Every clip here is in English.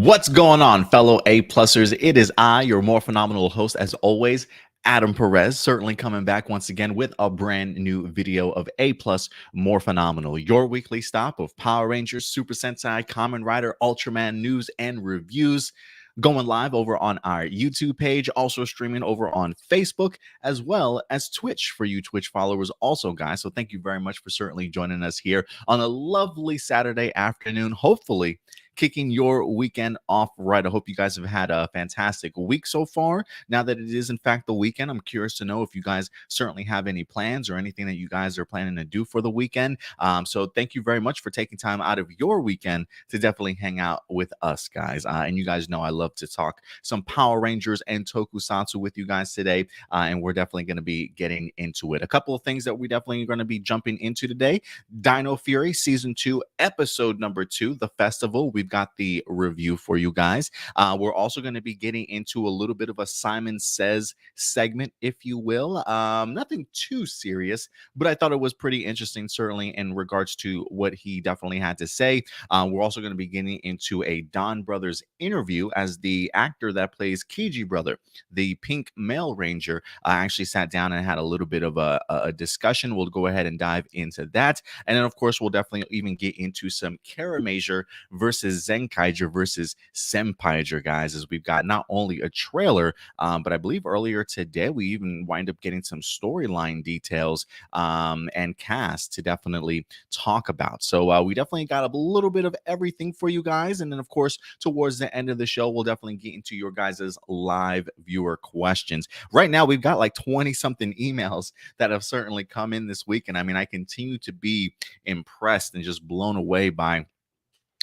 What's going on, fellow A-plussers? It is I, your more phenomenal host, as always, Adam Perez, certainly coming back once again with a brand new video of A-plus More Phenomenal, your weekly stop of Power Rangers, Super Sentai, Kamen Rider, Ultraman news and reviews. Going live over on our YouTube page, also streaming over on Facebook, as well as Twitch for you Twitch followers also, guys. So thank you very much for certainly joining us here on a lovely Saturday afternoon, hopefully kicking your weekend off right. I hope you guys have had a fantastic week so far. Now that it is in fact the weekend, I'm curious to know if you guys certainly have any plans or anything that you guys are planning to do for the weekend. So thank you very much for taking time out of your weekend to definitely hang out with us, guys. And you guys know I love to talk some Power Rangers and Tokusatsu with you guys today, and we're definitely going to be getting into it. A couple of things that we definitely are going to be jumping into today: Dino Fury Season 2, Episode number 2, The Festival. We've got the review for you guys. We're also going to be getting into a little bit of a Simon Says segment, if you will. Nothing too serious, but I thought it was pretty interesting, certainly in regards to what he definitely had to say. We're also going to be getting into a Donbrothers interview, as the actor that plays KijiBrother, the pink male ranger, actually sat down and had a little bit of a discussion. We'll go ahead and dive into that. And then, of course, we'll definitely even get into some Kiramager versus Zenkaiger versus Senpaiger, guys, as we've got not only a trailer, but I believe earlier today we even wind up getting some storyline details and cast to definitely talk about. So we definitely got a little bit of everything for you guys. And then, of course, towards the end of the show, we'll definitely get into your guys' live viewer questions. Right now, we've got like 20-something emails that have certainly come in this week. And I mean, I continue to be impressed and just blown away by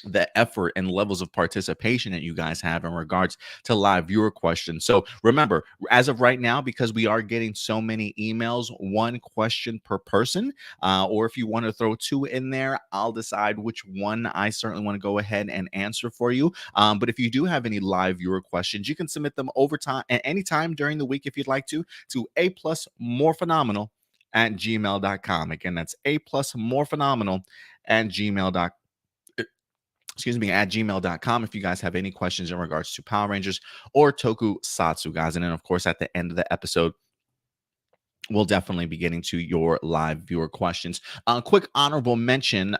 the effort and levels of participation that you guys have in regards to live viewer questions. So remember, as of right now, because we are getting so many emails, one question per person, or if you want to throw two in there, I'll decide which one I certainly want to go ahead and answer for you. But if you do have any live viewer questions, you can submit them over time at any time during the week if you'd like to a+morephenomenal@gmail.com. Again, that's a+morephenomenal@gmail.com. At gmail.com if you guys have any questions in regards to Power Rangers or Tokusatsu, guys. And then, of course, at the end of the episode, we'll definitely be getting to your live viewer questions. Quick honorable mention.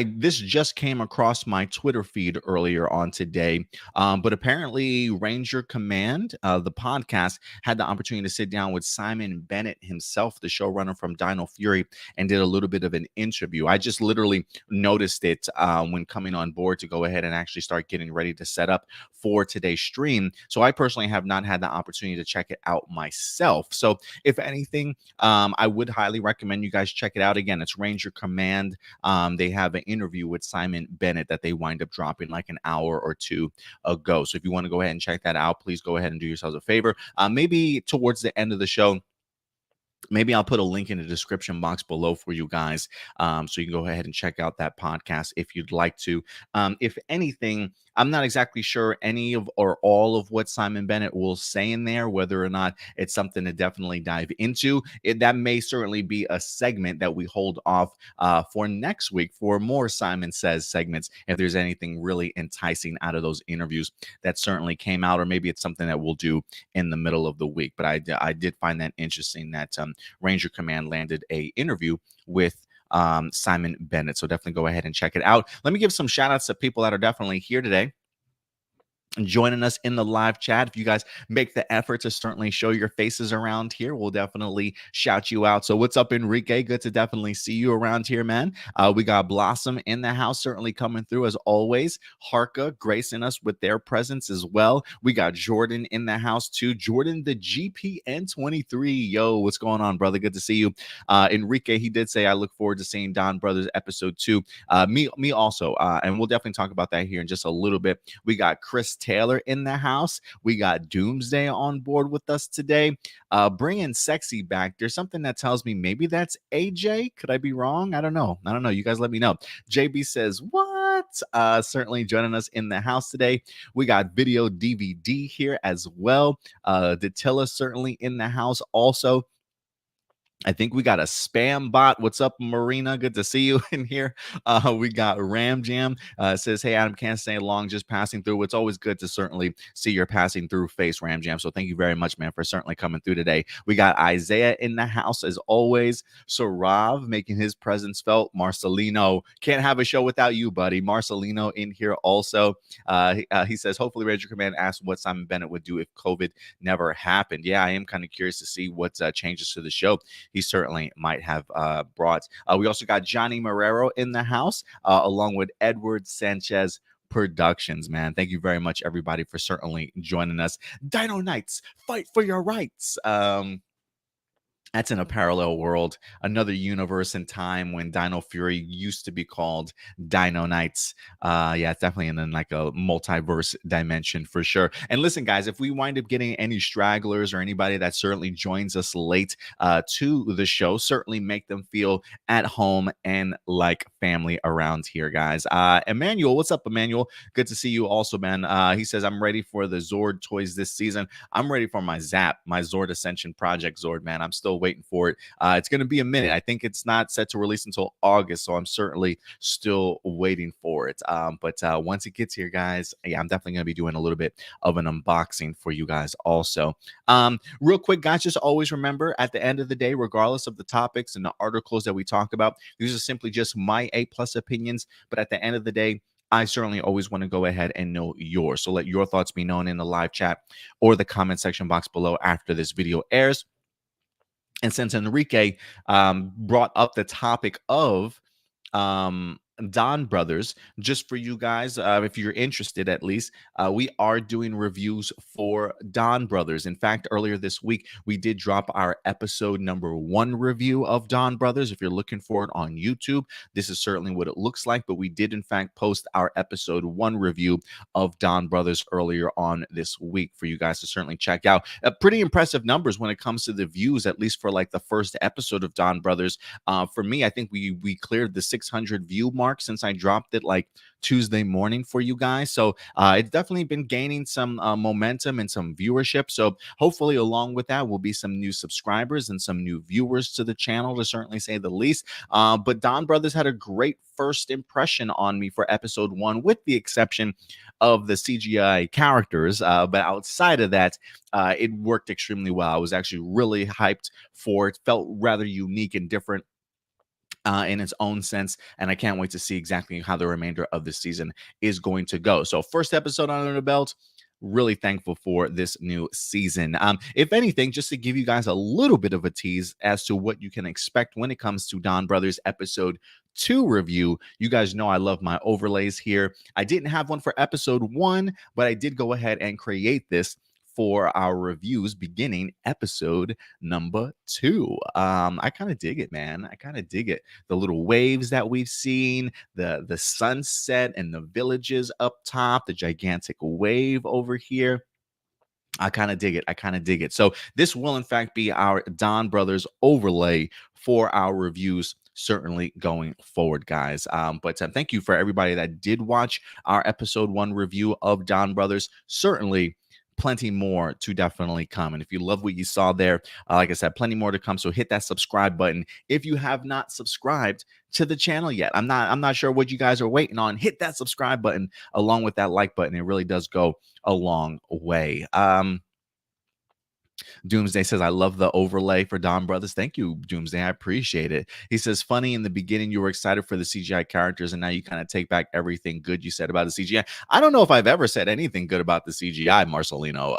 This just came across my Twitter feed earlier on today, but apparently Ranger Command, the podcast, had the opportunity to sit down with Simon Bennett himself, the showrunner from Dino Fury, and did a little bit of an interview. I just literally noticed it when coming on board to go ahead and actually start getting ready to set up for today's stream. So I personally have not had the opportunity to check it out myself. So if anything, I would highly recommend you guys check it out. Again, it's Ranger Command. They have an interview with Simon Bennett that they wind up dropping like an hour or two ago. So if you want to go ahead and check that out, please go ahead and do yourselves a favor. Maybe towards the end of the show, maybe I'll put a link in the description box below for you guys, so you can go ahead and check out that podcast if you'd like to. If anything, I'm not exactly sure any of or all of what Simon Bennett will say in there, whether or not it's something to definitely dive into. That may certainly be a segment that we hold off for next week for more Simon Says segments, if there's anything really enticing out of those interviews that certainly came out, or maybe it's something that we'll do in the middle of the week. But I did find that interesting that Ranger Command landed a interview with Simon Bennett. So definitely go ahead and check it out. Let me give some shout outs to people that are definitely here today joining us in the live chat. If you guys make the effort to certainly show your faces around here, we'll definitely shout you out. So what's up, Enrique? Good to definitely see you around here, man. We got Blossom in the house, certainly coming through as always. Harka gracing us with their presence as well. We got Jordan in the house too. Jordan, the GPN23. Yo, what's going on, brother? Good to see you. Enrique, he did say, I look forward to seeing Donbrothers episode 2. Me also. And we'll definitely talk about that here in just a little bit. We got Chris Taylor in the house. We got Doomsday on board with us today. Bringing Sexy back. There's something that tells me maybe that's AJ. Could I be wrong? I don't know. You guys let me know. JB says, what? Certainly joining us in the house today. We got Video DVD here as well. Datilla certainly in the house also. I think we got a spam bot. What's up, Marina? Good to see you in here. We got Ram Jam. Says, hey, Adam, can't stay long, just passing through. It's always good to certainly see your passing through face, Ram Jam. So thank you very much, man, for certainly coming through today. We got Isaiah in the house as always. Sarav making his presence felt. Marcelino, can't have a show without you, buddy. Marcelino in here also. He says, hopefully Ranger Command asked what Simon Bennett would do if COVID never happened. Yeah, I am kind of curious to see what changes to the show he certainly might have brought. We also got Johnny Marrero in the house, along with Edward Sanchez Productions, man. Thank you very much, everybody, for certainly joining us. Dino Knights, fight for your rights. That's in a parallel world, another universe and time when Dino Fury used to be called Dino Knights. Yeah, it's definitely in like a multiverse dimension for sure. And listen, guys, if we wind up getting any stragglers or anybody that certainly joins us late to the show, certainly make them feel at home and like family around here, guys. Emmanuel, what's up, Emmanuel? Good to see you also, man. He says, I'm ready for the Zord toys this season. I'm ready for my Zap, my Zord Ascension Project Zord, man. I'm still waiting for it. It's going to be a minute. I think it's not set to release until August, so I'm certainly still waiting for it. But once it gets here, guys, yeah, I'm definitely going to be doing a little bit of an unboxing for you guys also. Real quick, guys, just always remember at the end of the day, regardless of the topics and the articles that we talk about, these are simply just my A+ opinions. But at the end of the day, I certainly always want to go ahead and know yours. So let your thoughts be known in the live chat or the comment section box below after this video airs. And since Enrique brought up the topic of Donbrothers, just for you guys, if you're interested at least, we are doing reviews for Donbrothers. In fact, earlier this week, we did drop our episode number 1 review of Donbrothers. If you're looking for it on YouTube, this is certainly what it looks like, but we did in fact post our episode 1 review of Donbrothers earlier on this week for you guys to certainly check out. Pretty impressive numbers when it comes to the views, at least for like the first episode of Donbrothers. For me, I think we cleared the 600 view mark since I dropped it like Tuesday morning for you guys. So it's definitely been gaining some momentum and some viewership. So hopefully along with that will be some new subscribers and some new viewers to the channel, to certainly say the least. But Donbrothers had a great first impression on me for episode 1, with the exception of the CGI characters. But outside of that, it worked extremely well. I was actually really hyped for it. Felt rather unique and different in its own sense, and I can't wait to see exactly how the remainder of the season is going to go. So first episode under the belt, really thankful for this new season. If anything, just to give you guys a little bit of a tease as to what you can expect when it comes to Donbrothers episode 2 review. You guys know I love my overlays here. I didn't have one for episode 1, but I did go ahead and create this for our reviews beginning episode number 2. I kind of dig it, man. I kind of dig it. The little waves that we've seen, the sunset and the villages up top, the gigantic wave over here. I kind of dig it. I kind of dig it. So this will in fact be our Donbrothers overlay for our reviews, certainly going forward, guys. But thank you for everybody that did watch our episode 1 review of Donbrothers. Certainly plenty more to definitely come. And if you love what you saw there, like I said, plenty more to come. So hit that subscribe button if you have not subscribed to the channel yet. I'm not sure what you guys are waiting on. Hit that subscribe button along with that like button. It really does go a long way. Doomsday says, I love the overlay for Donbrothers. Thank you, Doomsday. I appreciate it. He says, funny, in the beginning, you were excited for the CGI characters, and now you kind of take back everything good you said about the CGI. I don't know if I've ever said anything good about the CGI, Marcelino.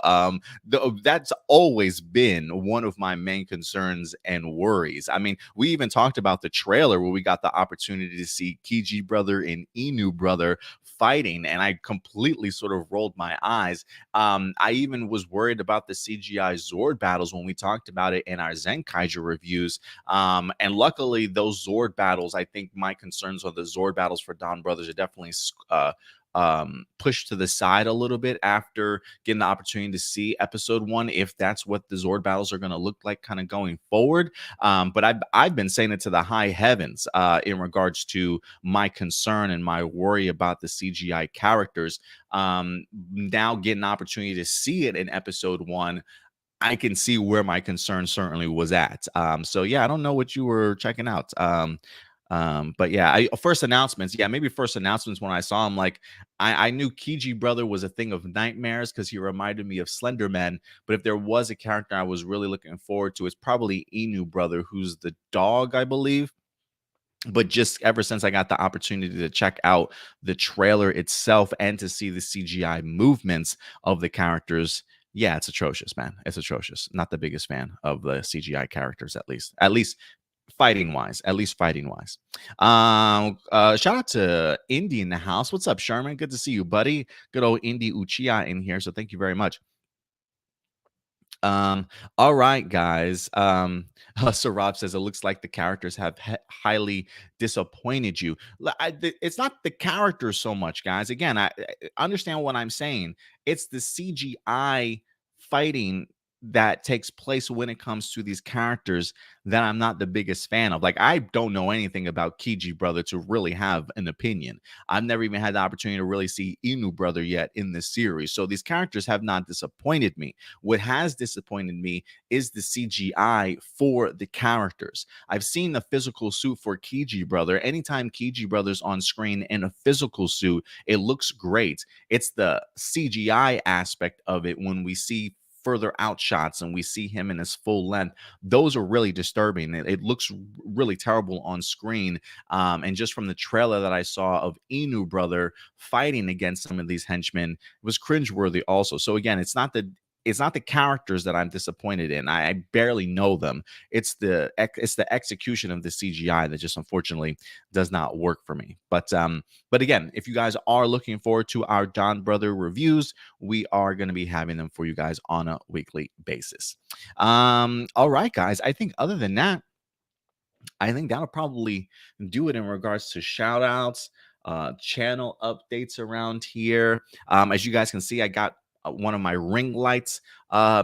That's always been one of my main concerns and worries. I mean, we even talked about the trailer where we got the opportunity to see KijiBrother and Inu brother fighting, and I completely sort of rolled my eyes. I even was worried about the CGI Zord battles when we talked about it in our Zenkaiger reviews. And luckily, those Zord battles, I think my concerns on the Zord battles for Donbrothers are definitely pushed to the side a little bit after getting the opportunity to see episode 1, if that's what the Zord battles are going to look like kind of going forward. But I've been saying it to the high heavens in regards to my concern and my worry about the CGI characters. Now getting an opportunity to see it in episode 1, I can see where my concern certainly was at. So yeah, I don't know what you were checking out. But yeah, first announcements. Yeah, maybe first announcements when I saw him, like I knew KijiBrother was a thing of nightmares because he reminded me of Slender Man. But if there was a character I was really looking forward to, it's probably Inu Brother, who's the dog, I believe. But just ever since I got the opportunity to check out the trailer itself and to see the CGI movements of the characters, yeah, it's atrocious, man. It's atrocious. Not the biggest fan of the CGI characters, at least fighting wise, shout out to Indy in the house. What's up, Sherman? Good to see you, buddy. Good old Indy Uchiha in here. So thank you very much. All right, guys. Rob says it looks like the characters have highly disappointed you. It's not the characters so much, guys. Again, I understand what I'm saying. It's the CGI fighting that takes place when it comes to these characters that I'm not the biggest fan of. Like, I don't know anything about KijiBrother to really have an opinion. I've never even had the opportunity to really see Inu Brother yet in this series. So these characters have not disappointed me. What has disappointed me is the CGI for the characters. I've seen the physical suit for KijiBrother. Anytime KijiBrother's on screen in a physical suit, it looks great. It's the CGI aspect of it when we see further out shots and we see him in his full length. Those are really disturbing. It looks really terrible on screen. And just from the trailer that I saw of Inu Brother fighting against some of these henchmen, it was cringeworthy also. So again, it's not the characters that I'm disappointed in. I barely know them. It's the execution of the CGI that just unfortunately does not work for me. But again, if you guys are looking forward to our Donbrothers reviews, we are going to be having them for you guys on a weekly basis. All right, guys. I think other than that, I think that'll probably do it in regards to shout outs, channel updates around here. As you guys can see, I got one of my ring lights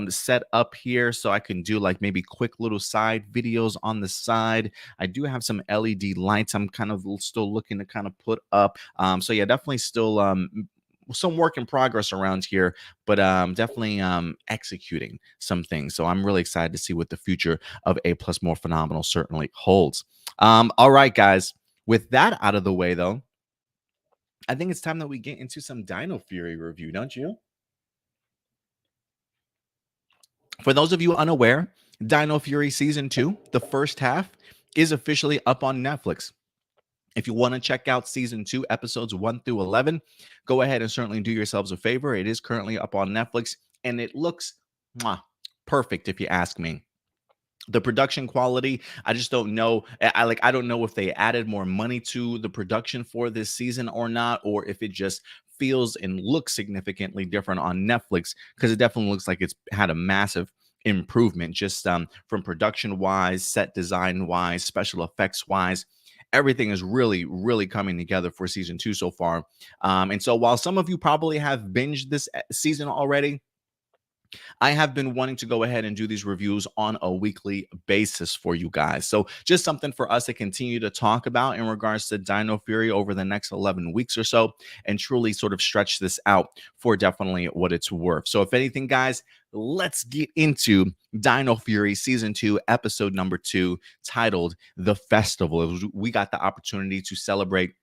set up here so I can do like maybe quick little side videos on the side. I do have some LED lights I'm kind of still looking to kind of put up. So yeah, definitely still some work in progress around here, but definitely executing some things. So I'm really excited to see what the future of A Plus More Phenomenal certainly holds. All right, guys. With that out of the way, though, I think it's time that we get into some Dino Fury review, don't you? For those of you unaware, Dino Fury Season 2, the first half, is officially up on Netflix. If you want to check out Season 2, episodes 1 through 11, go ahead and certainly do yourselves a favor. It is currently up on Netflix, and it looks perfect if you ask me. The production quality, I just don't know. I don't know if they added more money to the production for this season or not, or if it just feels and looks significantly different on Netflix, because it definitely looks like it's had a massive improvement just from production wise, set design wise, special effects wise. Everything is really, really coming together for season 2 so far. And so while some of you probably have binged this season already, I have been wanting to go ahead and do these reviews on a weekly basis for you guys. So just something for us to continue to talk about in regards to Dino Fury over the next 11 weeks or so, and truly sort of stretch this out for definitely what it's worth. So if anything, guys, let's get into Dino Fury Season 2, Episode number 2, titled The Festival. We got the opportunity to celebrate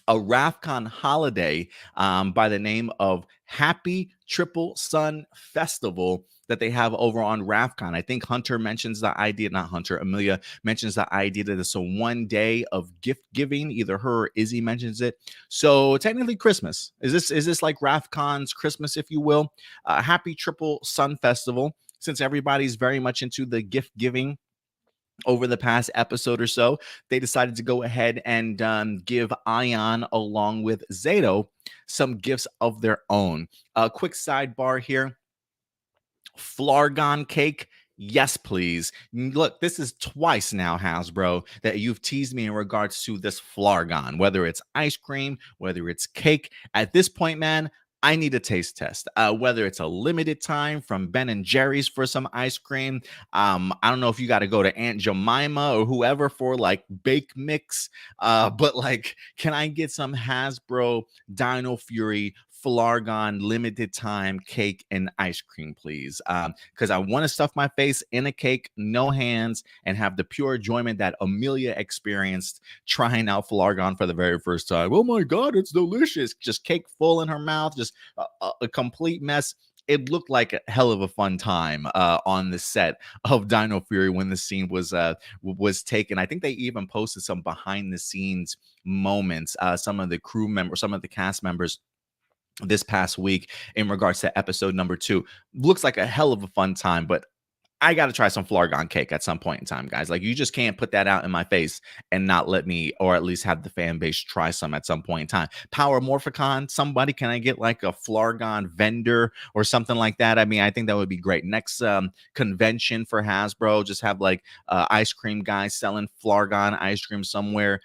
a RAFCON holiday by the name of Happy Triple Sun Festival that they have over on RAFCON. I think Hunter mentions the idea, not Hunter, Amelia mentions the idea that it's a 1 day of gift giving. Either her or Izzy mentions it. So technically Christmas. Is this like RAFCON's Christmas, if you will? Happy Triple Sun Festival. Since everybody's very much into the gift giving over the past episode or so, they decided to go ahead and give Ion along with Zato some gifts of their own. A quick sidebar here. Flargon cake. Yes, please. Look, this is twice now, Hasbro, that you've teased me in regards to this Flargon, whether it's ice cream, whether it's cake. At this point, man, I need a taste test, whether it's a limited time from Ben and Jerry's for some ice cream. I don't know if you got to go to Aunt Jemima or whoever for like bake mix, but like, can I get some Hasbro Dino Fury Flargon limited time cake and ice cream, please. Because I want to stuff my face in a cake, no hands, and have the pure enjoyment that Amelia experienced trying out Flargon for the very first time. Oh my God, it's delicious. Just cake full in her mouth, just a complete mess. It looked like a hell of a fun time on the set of Dino Fury when the scene was taken. I think they even posted some behind the scenes moments. Some of the crew members, some of the cast members this past week in regards to episode number 2. Looks like a hell of a fun time, but I got to try some Flargon cake at some point in time, guys. Like, you just can't put that out in my face and not let me, or at least have the fan base try some at some point in time. Power Morphicon, somebody, can I get like a Flargon vendor or something like that? I mean, I think that would be great. Next convention for Hasbro, just have like ice cream guys selling Flargon ice cream somewhere.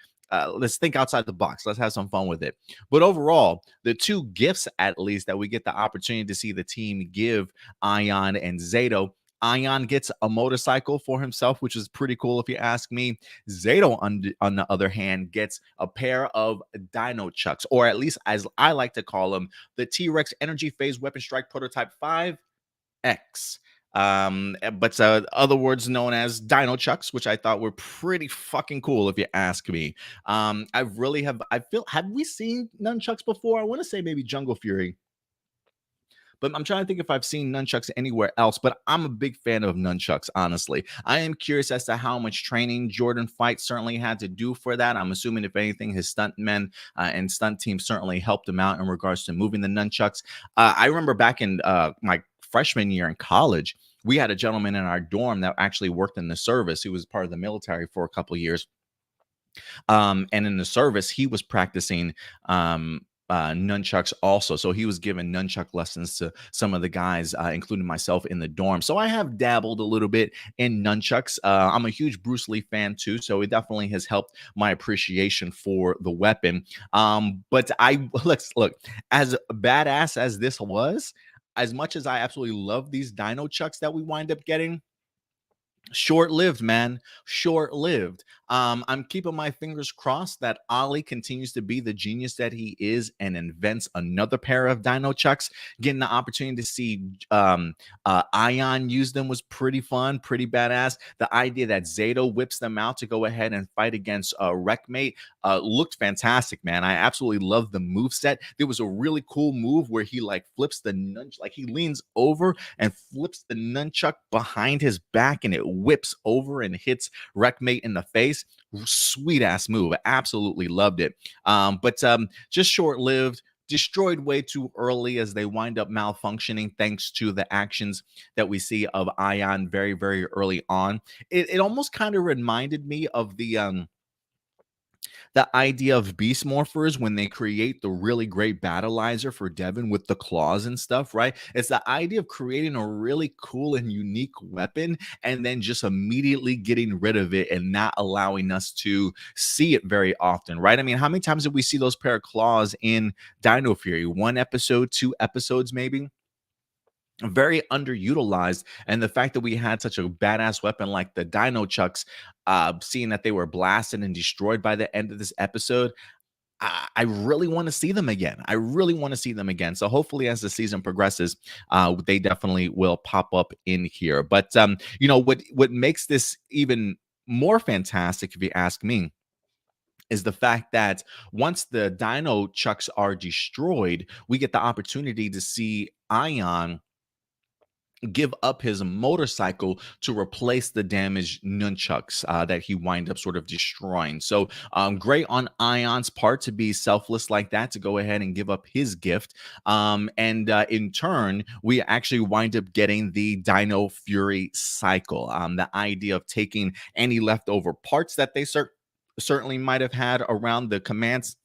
Let's think outside the box. Let's have some fun with it. But overall, the 2 gifts, at least, that we get the opportunity to see the team give Ion and Zato. Ion gets a motorcycle for himself, which is pretty cool if you ask me. Zato, on the other hand, gets a pair of Dino Chucks, or at least as I like to call them, the T-Rex Energy Phase Weapon Strike Prototype 5X. But other words known as Dino Chucks, which I thought were pretty fucking cool if you ask me. I feel, have we seen nunchucks before? I want to say maybe Jungle Fury, but I'm trying to think if I've seen nunchucks anywhere else. But I'm a big fan of nunchucks, honestly. I am curious as to how much training Jordan Fight certainly had to do for that. I'm assuming, if anything, his stuntmen and stunt team certainly helped him out in regards to moving the nunchucks. I remember back in my freshman year in college, we had a gentleman in our dorm that actually worked in the service. He was part of the military for a couple of years. And in the service, he was practicing nunchucks also. So he was giving nunchuck lessons to some of the guys, including myself, in the dorm. So I have dabbled a little bit in nunchucks. I'm a huge Bruce Lee fan too, so it definitely has helped my appreciation for the weapon. But let's look, as badass as this was, as much as I absolutely love these Dino Chucks that we wind up getting, short-lived, man. Short-lived. I'm keeping my fingers crossed that Ollie continues to be the genius that he is and invents another pair of Dino Chucks. Getting the opportunity to see Ion use them was pretty fun, pretty badass. The idea that Zato whips them out to go ahead and fight against Wreckmate looked fantastic, man. I absolutely love the move set. There was a really cool move where he like flips the nunchuck, like he leans over and flips the nunchuck behind his back, and it whips over and hits Wreckmate in the face. Sweet ass move. I absolutely loved it. But just short-lived, destroyed way too early as they wind up malfunctioning thanks to the actions that we see of Ion very, very early on. It almost kind of reminded me of the idea of beast morphers when they create the really great battleizer for Devin with the claws and stuff, right? It's the idea of creating a really cool and unique weapon and then just immediately getting rid of it and not allowing us to see it very often, right? I mean, how many times did we see those pair of claws in Dino Fury? 1 episode, 2 episodes, maybe? Very underutilized. And the fact that we had such a badass weapon like the Dino Chucks, seeing that they were blasted and destroyed by the end of this episode, I really want to see them again. I really want to see them again. So hopefully, as the season progresses, they definitely will pop up in here. But what makes this even more fantastic, if you ask me, is the fact that once the Dino Chucks are destroyed, we get the opportunity to see Ion give up his motorcycle to replace the damaged nunchucks that he wind up sort of destroying. So great on Ion's part to be selfless like that, to go ahead and give up his gift. And in turn, we actually wind up getting the Dino Fury cycle. The idea of taking any leftover parts that they certainly might have had around the command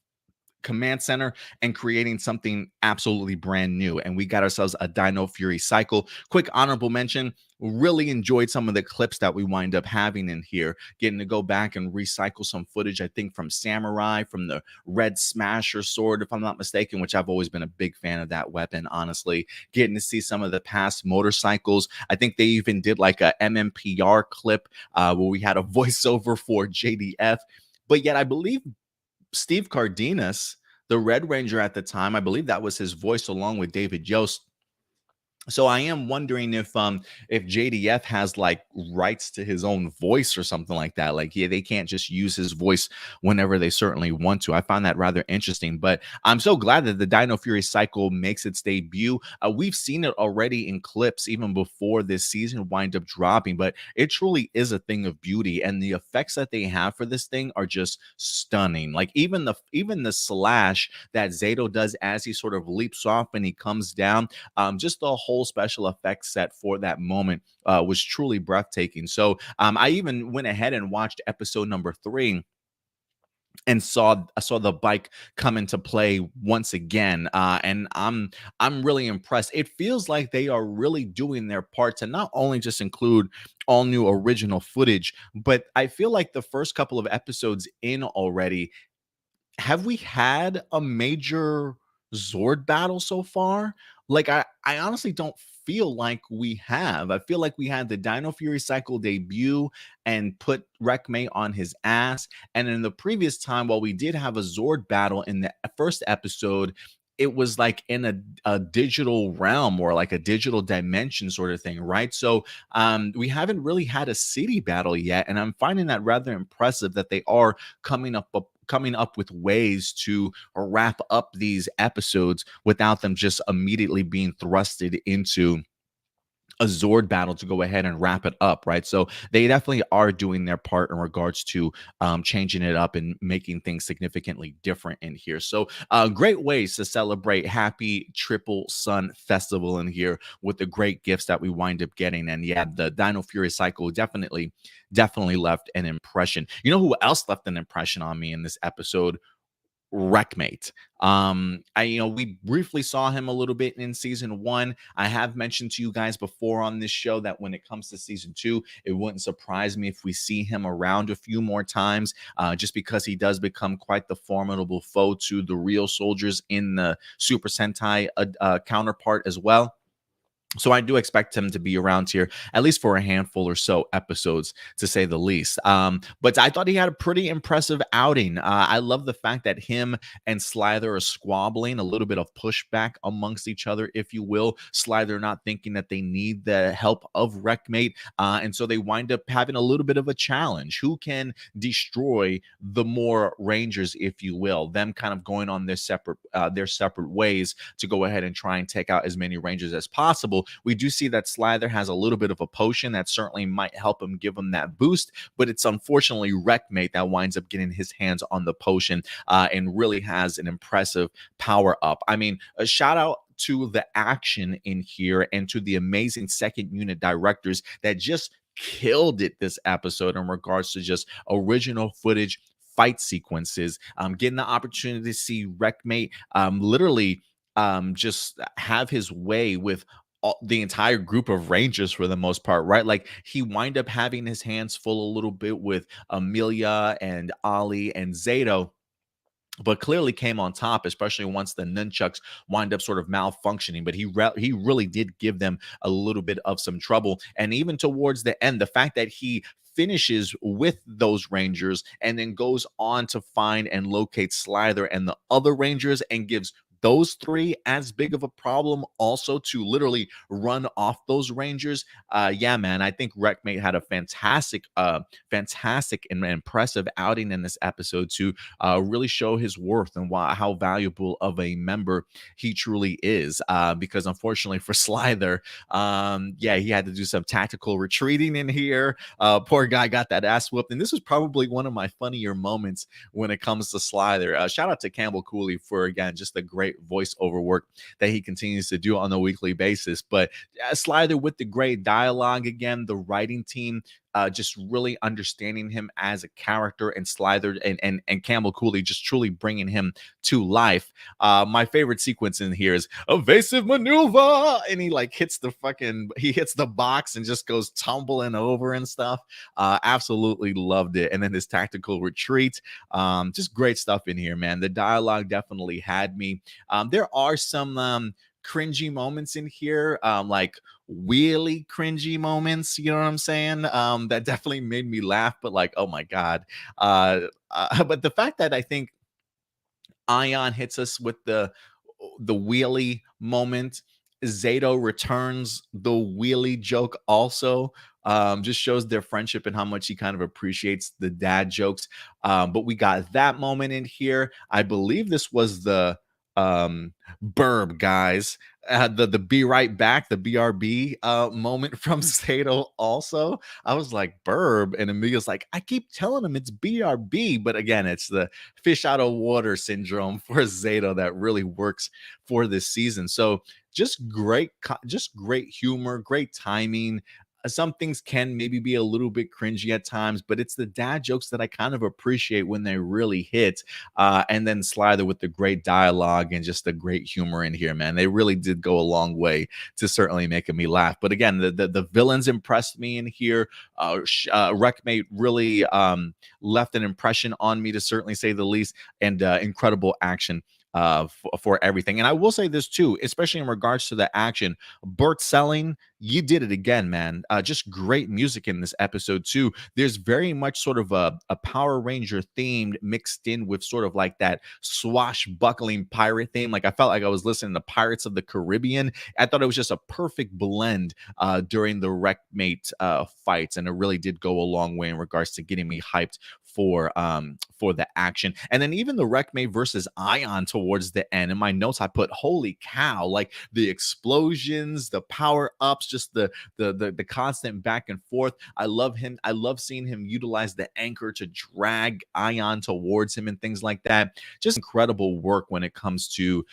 center and creating something absolutely brand new. And we got ourselves a Dino Fury cycle. Quick honorable mention, really enjoyed some of the clips that we wind up having in here, getting to go back and recycle some footage, I think from Samurai, from the Red Smasher sword, if I'm not mistaken, which I've always been a big fan of that weapon, honestly. Getting to see some of the past motorcycles. I think they even did like a MMPR clip where we had a voiceover for JDF. But yet I believe Steve Cardenas, the Red Ranger at the time. I believe that was his voice along with David Yost. So I am wondering if JDF has like rights to his own voice or something like that. Like, yeah, they can't just use his voice whenever they certainly want to. I find that rather interesting. But I'm so glad that the Dino Fury cycle makes its debut. We've seen it already in clips even before this season wind up dropping, but it truly is a thing of beauty. And the effects that they have for this thing are just stunning. Like even the slash that Zato does as he sort of leaps off and he comes down, just the whole special effects set for that moment was truly breathtaking. So I even went ahead and watched episode number 3 and saw the bike come into play once again, and I'm really impressed. It feels like they are really doing their part to not only just include all new original footage, but I feel like the first couple of episodes in already, have we had a major Zord battle so far? Like, I honestly don't feel like we have. I feel like we had the Dino Fury cycle debut and put Wreckmate on his ass. And in the previous time, while we did have a Zord battle in the first episode, it was like in a digital realm or like a digital dimension sort of thing, right? So we haven't really had a city battle yet. And I'm finding that rather impressive that they are coming up with ways to wrap up these episodes without them just immediately being thrusted into a Zord battle to go ahead and wrap it up, right? So they definitely are doing their part in regards to changing it up and making things significantly different in here. So great ways to celebrate Happy Triple Sun Festival in here with the great gifts that we wind up getting. And yeah, the Dino Fury cycle definitely left an impression. You know who else left an impression on me in this episode? Wreckmate. We briefly saw him a little bit in season 1. I have mentioned to you guys before on this show that when it comes to season 2, it wouldn't surprise me if we see him around a few more times, just because he does become quite the formidable foe to the real soldiers in the Super Sentai counterpart as well. So I do expect him to be around here at least for a handful or so episodes, to say the least. But I thought he had a pretty impressive outing. I love the fact that him and Slither are squabbling, a little bit of pushback amongst each other, if you will. Slither not thinking that they need the help of Wreckmate, and so they wind up having a little bit of a challenge. Who can destroy the more Rangers, if you will? Them kind of going on their separate ways to go ahead and try and take out as many Rangers as possible. We do see that Slither has a little bit of a potion that certainly might help him, give him that boost, but it's unfortunately Wreckmate that winds up getting his hands on the potion and really has an impressive power up. I mean, a shout out to the action in here and to the amazing second unit directors that just killed it this episode in regards to just original footage, fight sequences, getting the opportunity to see Wreckmate literally just have his way with the entire group of Rangers for the most part, right? Like he wind up having his hands full a little bit with Amelia and Ali and Zato, but clearly came on top, especially once the nunchucks wind up sort of malfunctioning. But he really did give them a little bit of some trouble. And even towards the end, the fact that he finishes with those Rangers and then goes on to find and locate Slither and the other Rangers and gives those 3 as big of a problem also to literally run off those Rangers. Yeah, man, I think Wreckmate had a fantastic and impressive outing in this episode to really show his worth and how valuable of a member he truly is. Because unfortunately for Slither, yeah, he had to do some tactical retreating in here. Poor guy got that ass whooped, and this was probably one of my funnier moments when it comes to Slither. Shout out to Campbell Cooley for, again, just the great voiceover work that he continues to do on a weekly basis. But Slither with the great dialogue, again, the writing team just really understanding him as a character, and Slither and Campbell Cooley just truly bringing him to life. My favorite sequence in here is evasive maneuver, and he like hits the box and just goes tumbling over and stuff. Absolutely loved it. And then his tactical retreat, just great stuff in here, man. The dialogue definitely had me. There are some cringy moments in here, like really cringy moments, you know what I'm saying? That definitely made me laugh, but like, oh my God. But the fact that I think Ion hits us with the wheelie moment. Zato returns the wheelie joke also. Just shows their friendship and how much he kind of appreciates the dad jokes. But we got that moment in here. I believe this was the burb guys, the be right back, the BRB moment from Zato also. I was like, burb, and Emilio's like, I keep telling him it's BRB, but again, it's the fish out of water syndrome for Zato that really works for this season. So just great humor, great timing. Some things can maybe be a little bit cringy at times, but it's the dad jokes that I kind of appreciate when they really hit. And then Slider with the great dialogue and just the great humor in here, man. They really did go a long way to certainly making me laugh. But again, the villains impressed me in here. Wreckmate really left an impression on me, to certainly say the least, and incredible action for everything. And I will say this too, especially in regards to the action. Burt Selling, you did it again, man. Just great music in this episode too. There's very much sort of a Power Ranger theme mixed in with sort of like that swashbuckling pirate theme. Like I felt like I was listening to Pirates of the Caribbean. I thought it was just a perfect blend during the Wreckmate fights, and it really did go a long way in regards to getting me hyped for the action. And then even the Wreckmate versus Ion towards the end. In my notes, I put, holy cow, like the explosions, the power ups, just the constant back and forth. I love him. I love seeing him utilize the anchor to drag Ion towards him and things like that. Just incredible work when it comes to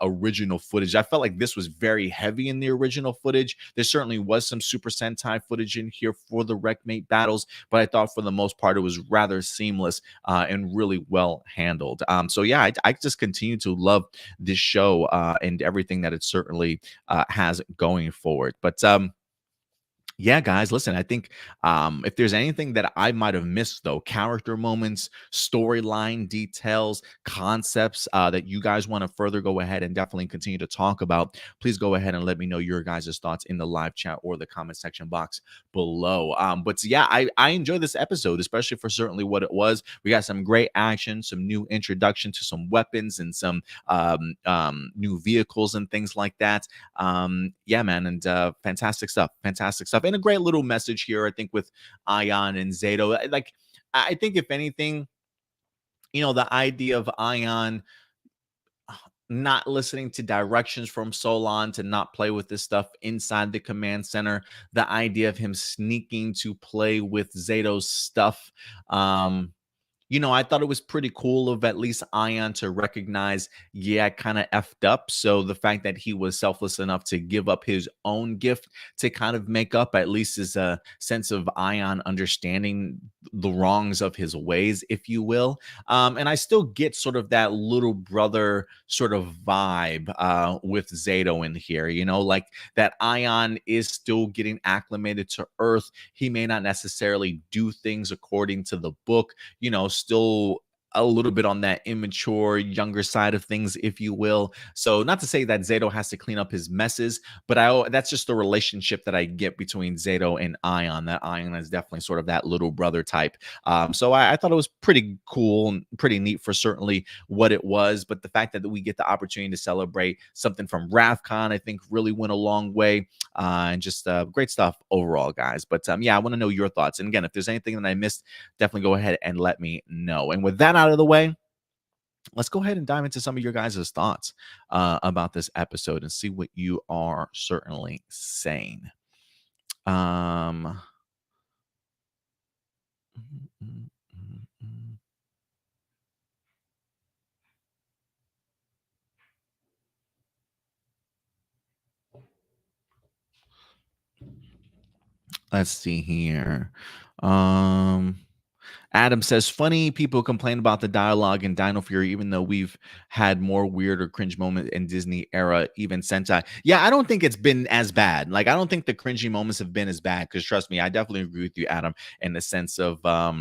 original footage. I felt like this was very heavy in the original footage. There certainly was some Super Sentai footage in here for the Wreckmate battles, but I thought for the most part it was rather seamless and really well handled. So yeah, I just continue to love this show and everything that it certainly has going forward. But yeah, guys, listen, I think if there's anything that I might have missed, though, character moments, storyline details, concepts that you guys want to further go ahead and definitely continue to talk about, please go ahead and let me know your guys' thoughts in the live chat or the comment section box below. But yeah, I enjoyed this episode, especially for certainly what it was. We got some great action, some new introduction to some weapons and some new vehicles and things like that. Yeah, man, and fantastic stuff, and a great little message here, I think, with Ion and Zato. Like, I think if anything, the idea of Ion not listening to directions from Solon to not play with this stuff inside the command center, the idea of him sneaking to play with Zato's stuff, I thought it was pretty cool of at least Ion to recognize, yeah, kind of effed up. So the fact that he was selfless enough to give up his own gift to kind of make up, at least is a sense of Ion understanding the wrongs of his ways, if you will. And I still get sort of that little brother sort of vibe with Zato in here, like that Ion is still getting acclimated to Earth. He may not necessarily do things according to the book, still a little bit on that immature, younger side of things, if you will. So not to say that Zato has to clean up his messes, but that's just the relationship that I get between Zato and Ion. That Ion is definitely sort of that little brother type. So I thought it was pretty cool and pretty neat for certainly what it was. But the fact that we get the opportunity to celebrate something from RAFCON, I think really went a long way. And just great stuff overall, guys. But yeah, I want to know your thoughts. And again, if there's anything that I missed, definitely go ahead and let me know. And with that out of the way, let's go ahead and dive into some of your guys' thoughts about this episode and see what you are certainly saying. Um, let's see here. Adam says, funny people complain about the dialogue in Dino Fury, even though we've had more weird or cringe moments in Disney era, even Sentai. Yeah, I don't think it's been as bad. Like, I don't think the cringy moments have been as bad, because trust me, I definitely agree with you, Adam, in the sense of yeah,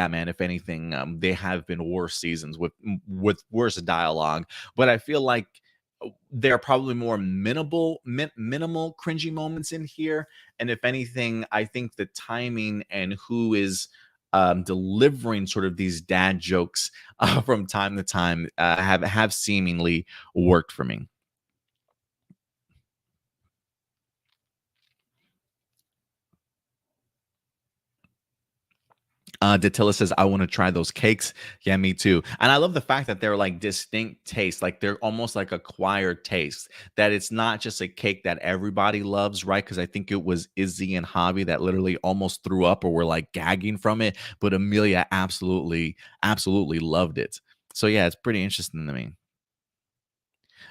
man, if anything, they have been worse seasons with worse dialogue. But I feel like there are probably more minimal cringy moments in here. And if anything, I think the timing and who is delivering sort of these dad jokes from time to time have seemingly worked for me. Datilla says, I want to try those cakes. Yeah, me too. And I love the fact that they're like distinct tastes, like they're almost like acquired taste, that it's not just a cake that everybody loves, right? Because I think it was Izzy and Hobby that literally almost threw up or were like gagging from it. But Amelia absolutely loved it. So yeah, it's pretty interesting to me.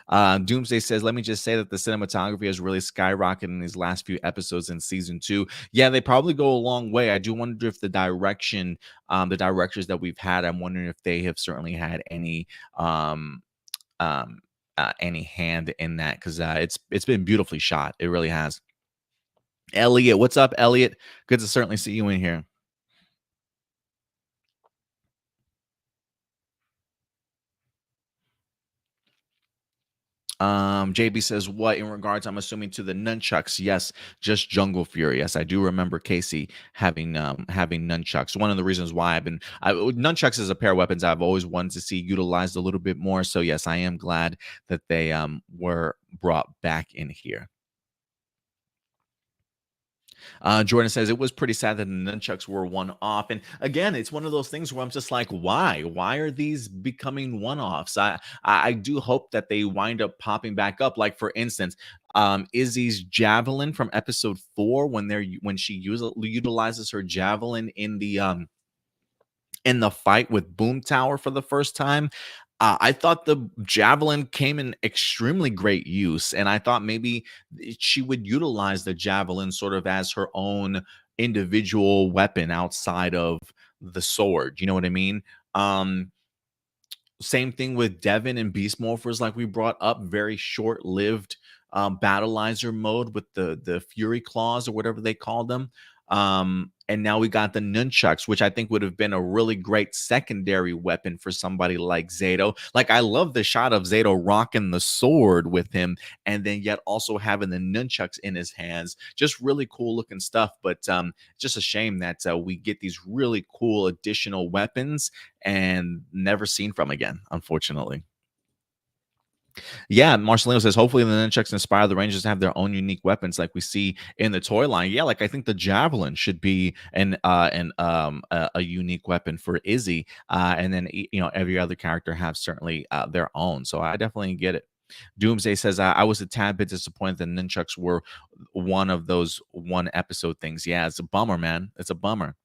Doomsday says, let me just say that the cinematography has really skyrocketed in these last few episodes in season 2. Yeah, they probably go a long way. I do wonder if the direction, the directors that we've had, I'm wondering if they have certainly had um, any hand in that, because it's been beautifully shot. It really has. Elliot, what's up, Elliot? Good to certainly see you in here. JB says, what in regards, I'm assuming, to the nunchucks? Yes, just Jungle Fury. Yes, I do remember Casey having nunchucks. One of the reasons why nunchucks is a pair of weapons I've always wanted to see utilized a little bit more. So yes, I am glad that they were brought back in here. Jordan says it was pretty sad that the nunchucks were one off. And again, it's one of those things where I'm just like, why? Why are these becoming one offs? I do hope that they wind up popping back up. Like for instance, Izzy's javelin from episode 4, when she utilizes her javelin in the fight with Boom Tower for the first time. I thought the javelin came in extremely great use, and I thought maybe she would utilize the javelin sort of as her own individual weapon outside of the sword. You know what I mean? Same thing with Devin and Beast Morphers, like we brought up, very short-lived battleizer mode with the Fury Claws or whatever they call them. And now we got the nunchucks, which I think would have been a really great secondary weapon for somebody like Zato. Like, I love the shot of Zato rocking the sword with him, and then yet also having the nunchucks in his hands. Just really cool looking stuff. But just a shame that we get these really cool additional weapons and never seen from again, unfortunately. Yeah, Marcelino says, hopefully the nunchucks inspire the Rangers to have their own unique weapons like we see in the toy line. Yeah, like I think the javelin should be a unique weapon for Izzy. And then every other character have certainly their own. So I definitely get it. Doomsday says, I was a tad bit disappointed that nunchucks were one of those one episode things. Yeah, it's a bummer, man. It's a bummer.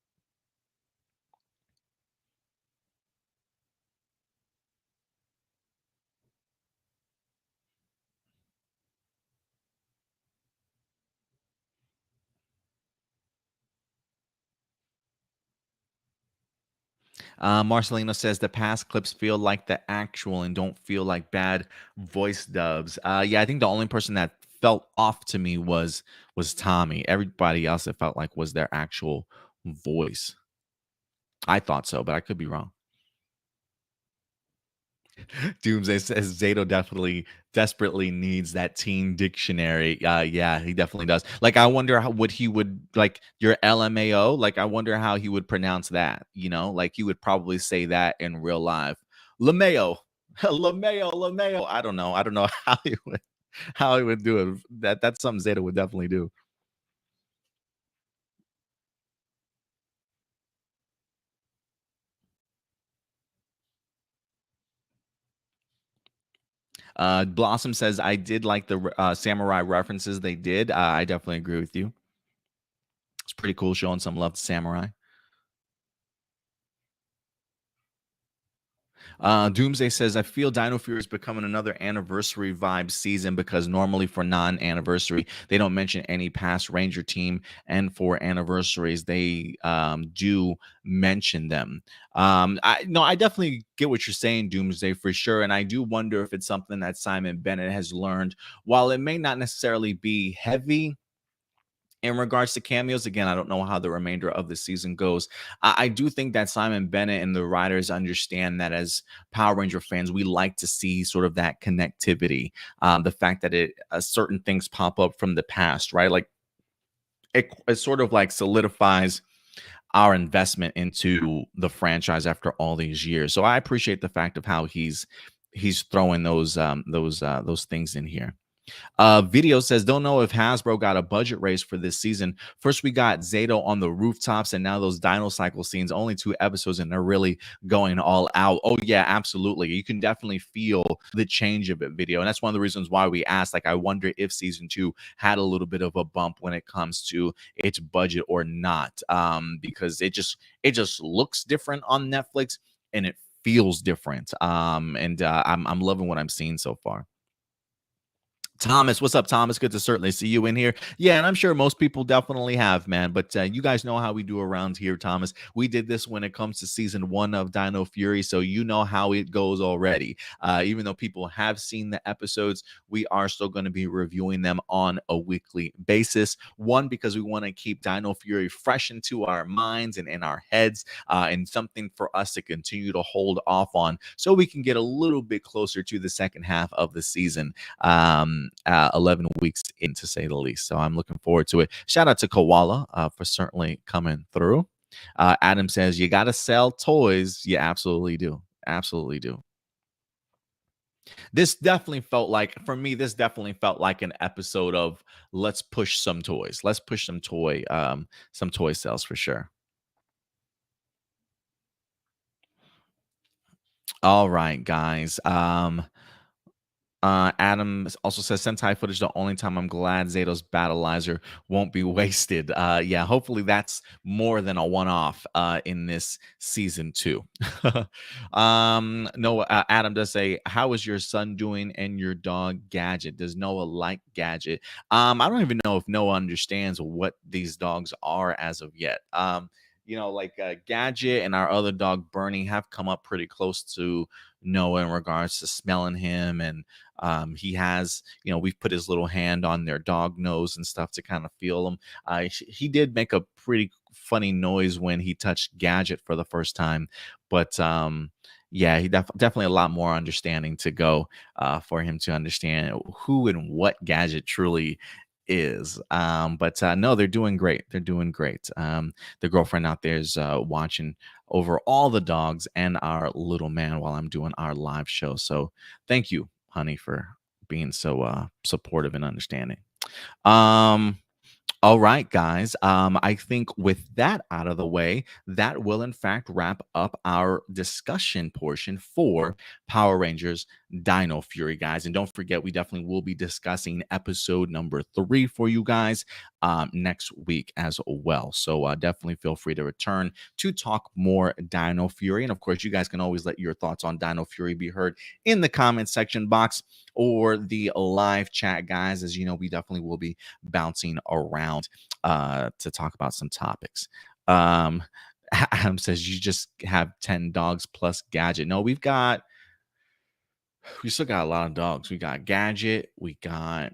Marcelino says the past clips feel like the actual and don't feel like bad voice dubs. Yeah, I think the only person that felt off to me was Tommy. Everybody else it felt like was their actual voice. I thought so, but I could be wrong. Doomsday says Zato definitely desperately needs that teen dictionary. Yeah, he definitely does. Like, I wonder how would he would like your LMAO. Like, I wonder how he would pronounce that. Like he would probably say that in real life. Lameo, Lameo. I don't know. I don't know how he would do it. That's something Zato would definitely do. Blossom says I did like the samurai references they did. I definitely agree with you. It's pretty cool showing some love to samurai. Doomsday says, I feel Dino Fury is becoming another anniversary vibe season because normally for non-anniversary, they don't mention any past Ranger team. And for anniversaries, they do mention them. I definitely get what you're saying, Doomsday, for sure. And I do wonder if it's something that Simon Bennett has learned. While it may not necessarily be heavy in regards to cameos, again, I don't know how the remainder of the season goes. I do think that Simon Bennett and the writers understand that as Power Ranger fans, we like to see sort of that connectivity, the fact that certain things pop up from the past, right? Like it sort of like solidifies our investment into the franchise after all these years. So I appreciate the fact of how he's throwing those things in here. Video says, don't know if Hasbro got a budget raise for this season. First, we got Zato on the rooftops, and now those Dino Cycle scenes. Only 2 episodes, and they're really going all out. Oh yeah, absolutely. You can definitely feel the change of it. Video, and that's one of the reasons why we asked. Like, I wonder if season 2 had a little bit of a bump when it comes to its budget or not, because it just looks different on Netflix and it feels different. And I'm loving what I'm seeing so far. Thomas, what's up, Thomas? Good to certainly see you in here. Yeah, and I'm sure most people definitely have, man. But you guys know how we do around here, Thomas. We did this when it comes to season 1 of Dino Fury, so you know how it goes already. Even though people have seen the episodes, we are still going to be reviewing them on a weekly basis. One, because we want to keep Dino Fury fresh into our minds and in our heads, and something for us to continue to hold off on, so we can get a little bit closer to the second half of the season. 11 weeks in, to say the least. So I'm looking forward to it. Shout out to Koala for certainly coming through. Adam says, you got to sell toys. You absolutely do. Absolutely do. This definitely felt like, for me, this definitely felt like an episode of let's push some toys. Let's push some toy sales for sure. All right, guys. Adam also says Sentai footage. The only time I'm glad Zato's battleizer won't be wasted. Yeah, hopefully that's more than a one-off in this season 2. No, Adam does say, "How is your son doing and your dog Gadget? Does Noah like Gadget?" I don't even know if Noah understands what these dogs are as of yet. Like Gadget and our other dog Bernie have come up pretty close to Noah in regards to smelling him, and he has, we've put his little hand on their dog nose and stuff to kind of feel him. He did make a pretty funny noise when he touched Gadget for the first time, but yeah, he definitely a lot more understanding to go for him to understand who and what Gadget truly is. But no, they're doing great. They're doing great. The girlfriend out there is watching over all the dogs and our little man while I'm doing our live show. So thank you, honey, for being so supportive and understanding. Um, all right, guys. I think with that out of the way, that will in fact wrap up our discussion portion for Power Rangers Dino Fury, guys. And don't forget, we definitely will be discussing episode number 3 for you guys next week as well. So definitely feel free to return to talk more Dino Fury. And of course, you guys can always let your thoughts on Dino Fury be heard in the comment section box or the live chat, guys. As you know, we definitely will be bouncing around to talk about some topics. Adam says you just have 10 dogs plus Gadget. No, we still got a lot of dogs. We got Gadget, we got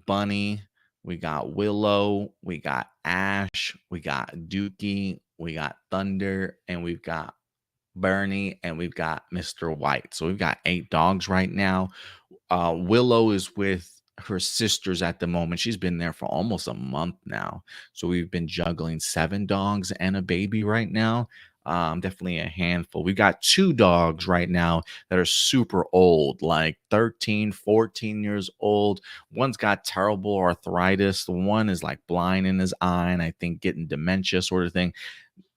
Bunny, we got Willow, we got Ash, we got Dookie, we got Thunder, and we've got Bernie, and we've got Mr. White. So we've got 8 dogs right now. Willow is with her sisters at the moment. She's been there for almost a month now. So we've been juggling 7 dogs and a baby right now. Definitely a handful. We've got 2 dogs right now that are super old, like 13, 14 years old. One's got terrible arthritis. The one is like blind in his eye, and I think getting dementia sort of thing.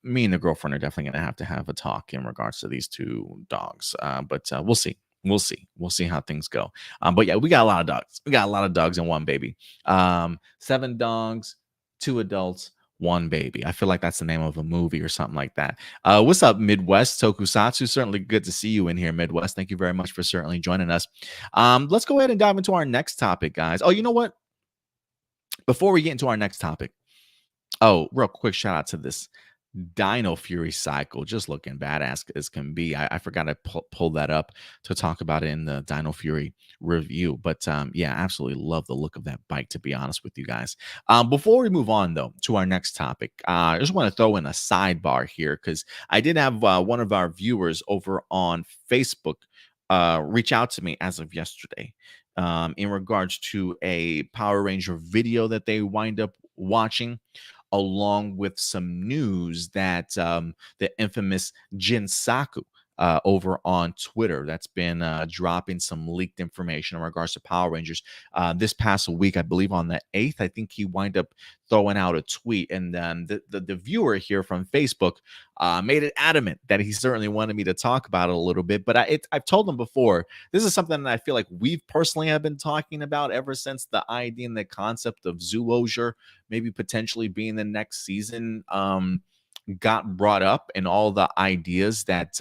Me and the girlfriend are definitely going to have a talk in regards to these 2 dogs. But we'll see. We'll see how things go. But yeah, we got a lot of dogs. We got a lot of dogs and 1 baby. 7 dogs, 2 adults, 1 baby. I feel like that's the name of a movie or something like that. What's up, Midwest Tokusatsu? Certainly good to see you in here, Midwest. Thank you very much for certainly joining us. Let's go ahead and dive into our next topic, guys. Oh, you know what? Before we get into our next topic, real quick shout out to this Dino Fury cycle, just looking badass as can be. I forgot to pull that up to talk about it in the Dino Fury review, but yeah, absolutely love the look of that bike, to be honest with you guys. Before we move on though to our next topic, I just want to throw in a sidebar here, because I did have one of our viewers over on Facebook reach out to me as of yesterday in regards to a Power Ranger video that they wind up watching. along with some news that the infamous Jinsaku over on Twitter that's been dropping some leaked information in regards to Power Rangers. This past week, I believe on the 8th, I think he wind up throwing out a tweet, and the viewer here from Facebook made it adamant that he certainly wanted me to talk about it a little bit. But I've told him before, this is something that I feel like we've personally have been talking about ever since the idea and the concept of Zoologer maybe potentially being the next season got brought up, and all the ideas that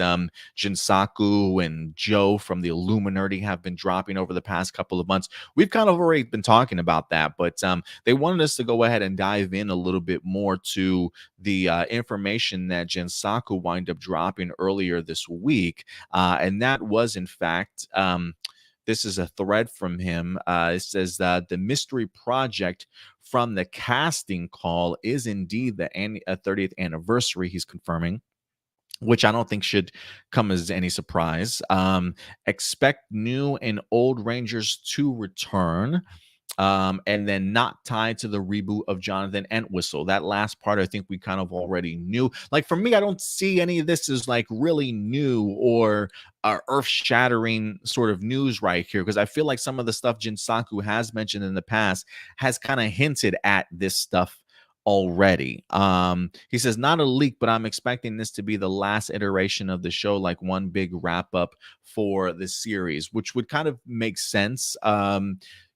Jinsaku and Joe from the Illuminati have been dropping over the past couple of months. We've kind of already been talking about that, but they wanted us to go ahead and dive in a little bit more to the information that Jinsaku wind up dropping earlier this week, and that was in fact. This is a thread from him. It says that the mystery project from the casting call is indeed the 30th anniversary. He's confirming, which I don't think should come as any surprise. Expect new and old Rangers to return. And then not tied to the reboot of Jonathan Entwistle. That last part, I think we kind of already knew. Like for me, I don't see any of this as like really new or earth-shattering sort of news right here, because I feel like some of the stuff Jinsaku has mentioned in the past has kind of hinted at this stuff already. He says, not a leak, but I'm expecting this to be the last iteration of the show, like one big wrap up for the series, which would kind of make sense.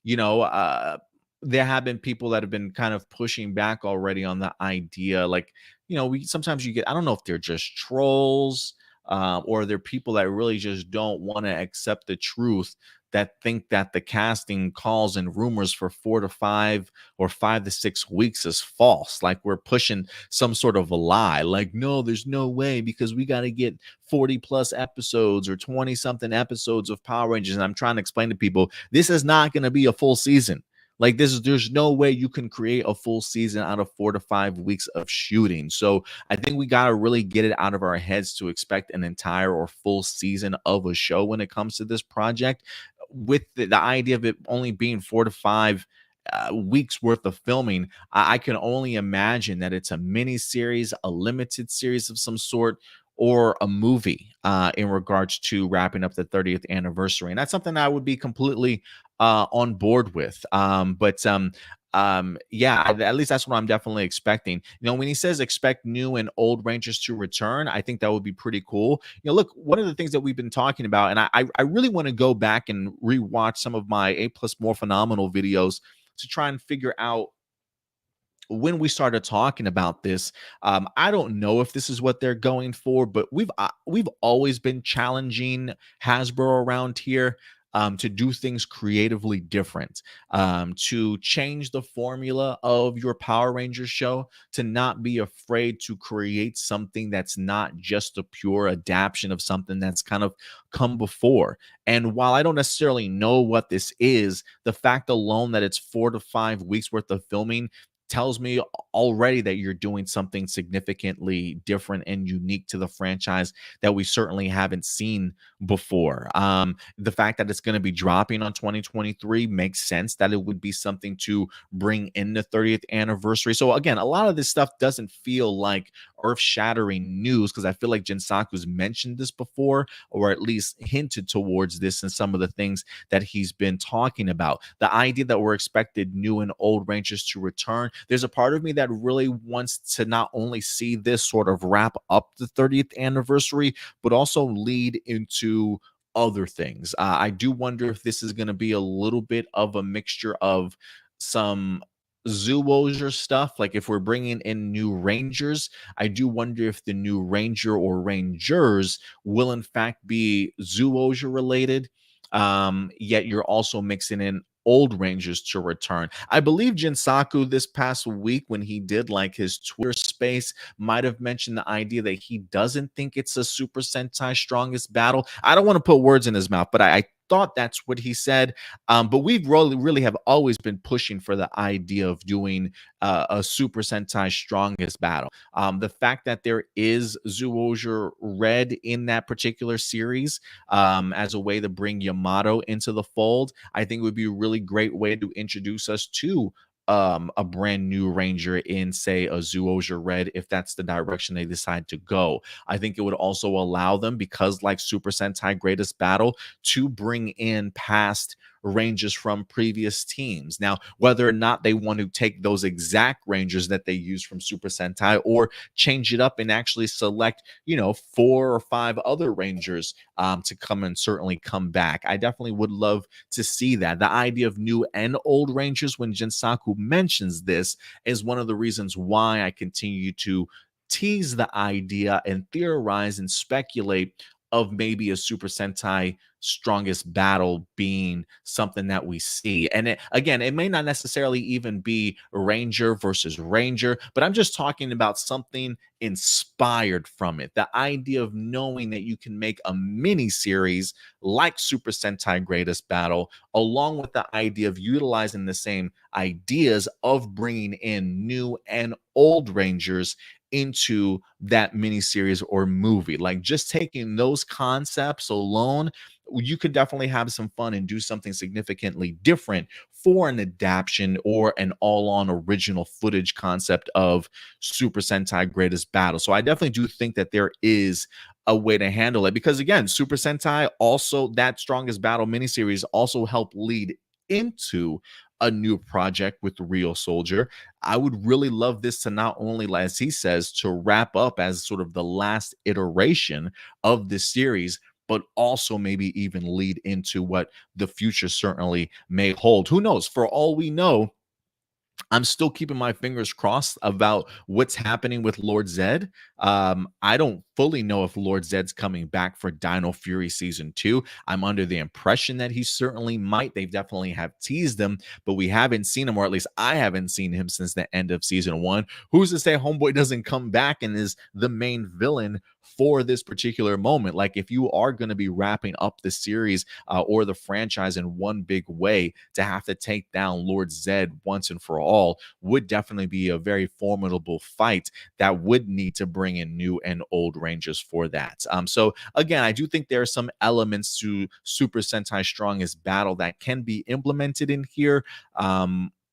You know, there have been people that have been kind of pushing back already on the idea. Like, you know, we sometimes you get, I don't know if they're just trolls or they're people that really just don't want to accept the truth, that think that the casting calls and rumors for 4 to 5 or 5 to 6 weeks is false. Like we're pushing some sort of a lie. Like, no, there's no way, because we got to get 40 plus episodes or 20 something episodes of Power Rangers. And I'm trying to explain to people, this is not going to be a full season. Like there's no way you can create a full season out of 4 to 5 weeks of shooting. So I think we got to really get it out of our heads to expect an entire or full season of a show when it comes to this project, with the idea of it only being 4 to 5 weeks worth of filming. I can only imagine that it's a mini series, a limited series of some sort, or a movie in regards to wrapping up the 30th anniversary. And that's something I would be completely on board with. Yeah, at least that's what I'm definitely expecting. You know, when he says expect new and old Rangers to return, I think that would be pretty cool. You know, look, one of the things that we've been talking about, and I really want to go back and rewatch some of my A plus more phenomenal videos to try and figure out when we started talking about this. I don't know if this is what they're going for, but we've always been challenging Hasbro around here to do things creatively different, to change the formula of your Power Rangers show, to not be afraid to create something that's not just a pure adaptation of something that's kind of come before. And while I don't necessarily know what this is, the fact alone that it's 4 to 5 weeks worth of filming tells me already that you're doing something significantly different and unique to the franchise that we certainly haven't seen before. The fact that it's going to be dropping on 2023 makes sense that it would be something to bring in the 30th anniversary. So again, a lot of this stuff doesn't feel like earth-shattering news, because I feel like Jinsaku's mentioned this before, or at least hinted towards this in some of the things that he's been talking about. The idea that we're expected new and old Rangers to return, there's a part of me that really wants to not only see this sort of wrap up the 30th anniversary, but also lead into other things. I do wonder if this is going to be a little bit of a mixture of some Zoologer stuff. Like if we're bringing in new Rangers, I do wonder if the new Ranger or Rangers will in fact be Zoologer related. Yet you're also mixing in old Rangers to return. I believe Jinsaku this past week, when he did like his Twitter space, might have mentioned the idea that he doesn't think it's a Super Sentai strongest battle. I don't want to put words in his mouth, but I thought that's what he said. But we've really have always been pushing for the idea of doing a Super Sentai strongest battle. The fact that there is Zoologer Red in that particular series as a way to bring Yamato into the fold, I think would be a really great way to introduce us to a brand new ranger in, say, a Zoologia Red, if that's the direction they decide to go. I think it would also allow them, because like Super Sentai Greatest Battle, to bring in past rangers from previous teams. Now, whether or not they want to take those exact rangers that they use from Super Sentai or change it up and actually select, 4 or 5 other rangers to come and certainly come back. I definitely would love to see that. The idea of new and old rangers, when Jinsaku mentions this, is one of the reasons why I continue to tease the idea and theorize and speculate of maybe a Super Sentai strongest battle being something that we see. And again, it may not necessarily even be Ranger versus Ranger, but I'm just talking about something inspired from it. The idea of knowing that you can make a mini series like Super Sentai Greatest Battle, along with the idea of utilizing the same ideas of bringing in new and old Rangers into that miniseries or movie. Like, just taking those concepts alone, you could definitely have some fun and do something significantly different for an adaptation or an all-on original footage concept of Super Sentai Greatest Battle. So I definitely do think that there is a way to handle it, because again, Super Sentai, also that Strongest Battle miniseries, also helped lead into a new project with Real Soldier. I would really love this to not only, as he says, to wrap up as sort of the last iteration of this series, but also maybe even lead into what the future certainly may hold. Who knows? For all we know, I'm still keeping my fingers crossed about what's happening with Lord Zed. I don't fully know if Lord Zed's coming back for Dino Fury season 2. I'm under the impression that he certainly might. They definitely have teased him, but we haven't seen him, or at least I haven't seen him since the end of season 1. Who's to say Homeboy doesn't come back and is the main villain for this particular moment? Like, if you are going to be wrapping up the series or the franchise in one big way, to have to take down Lord Zed once and for all would definitely be a very formidable fight that would need to bring in new and old rangers for that. So again, I do think there are some elements to Super Sentai Strongest Battle that can be implemented in here.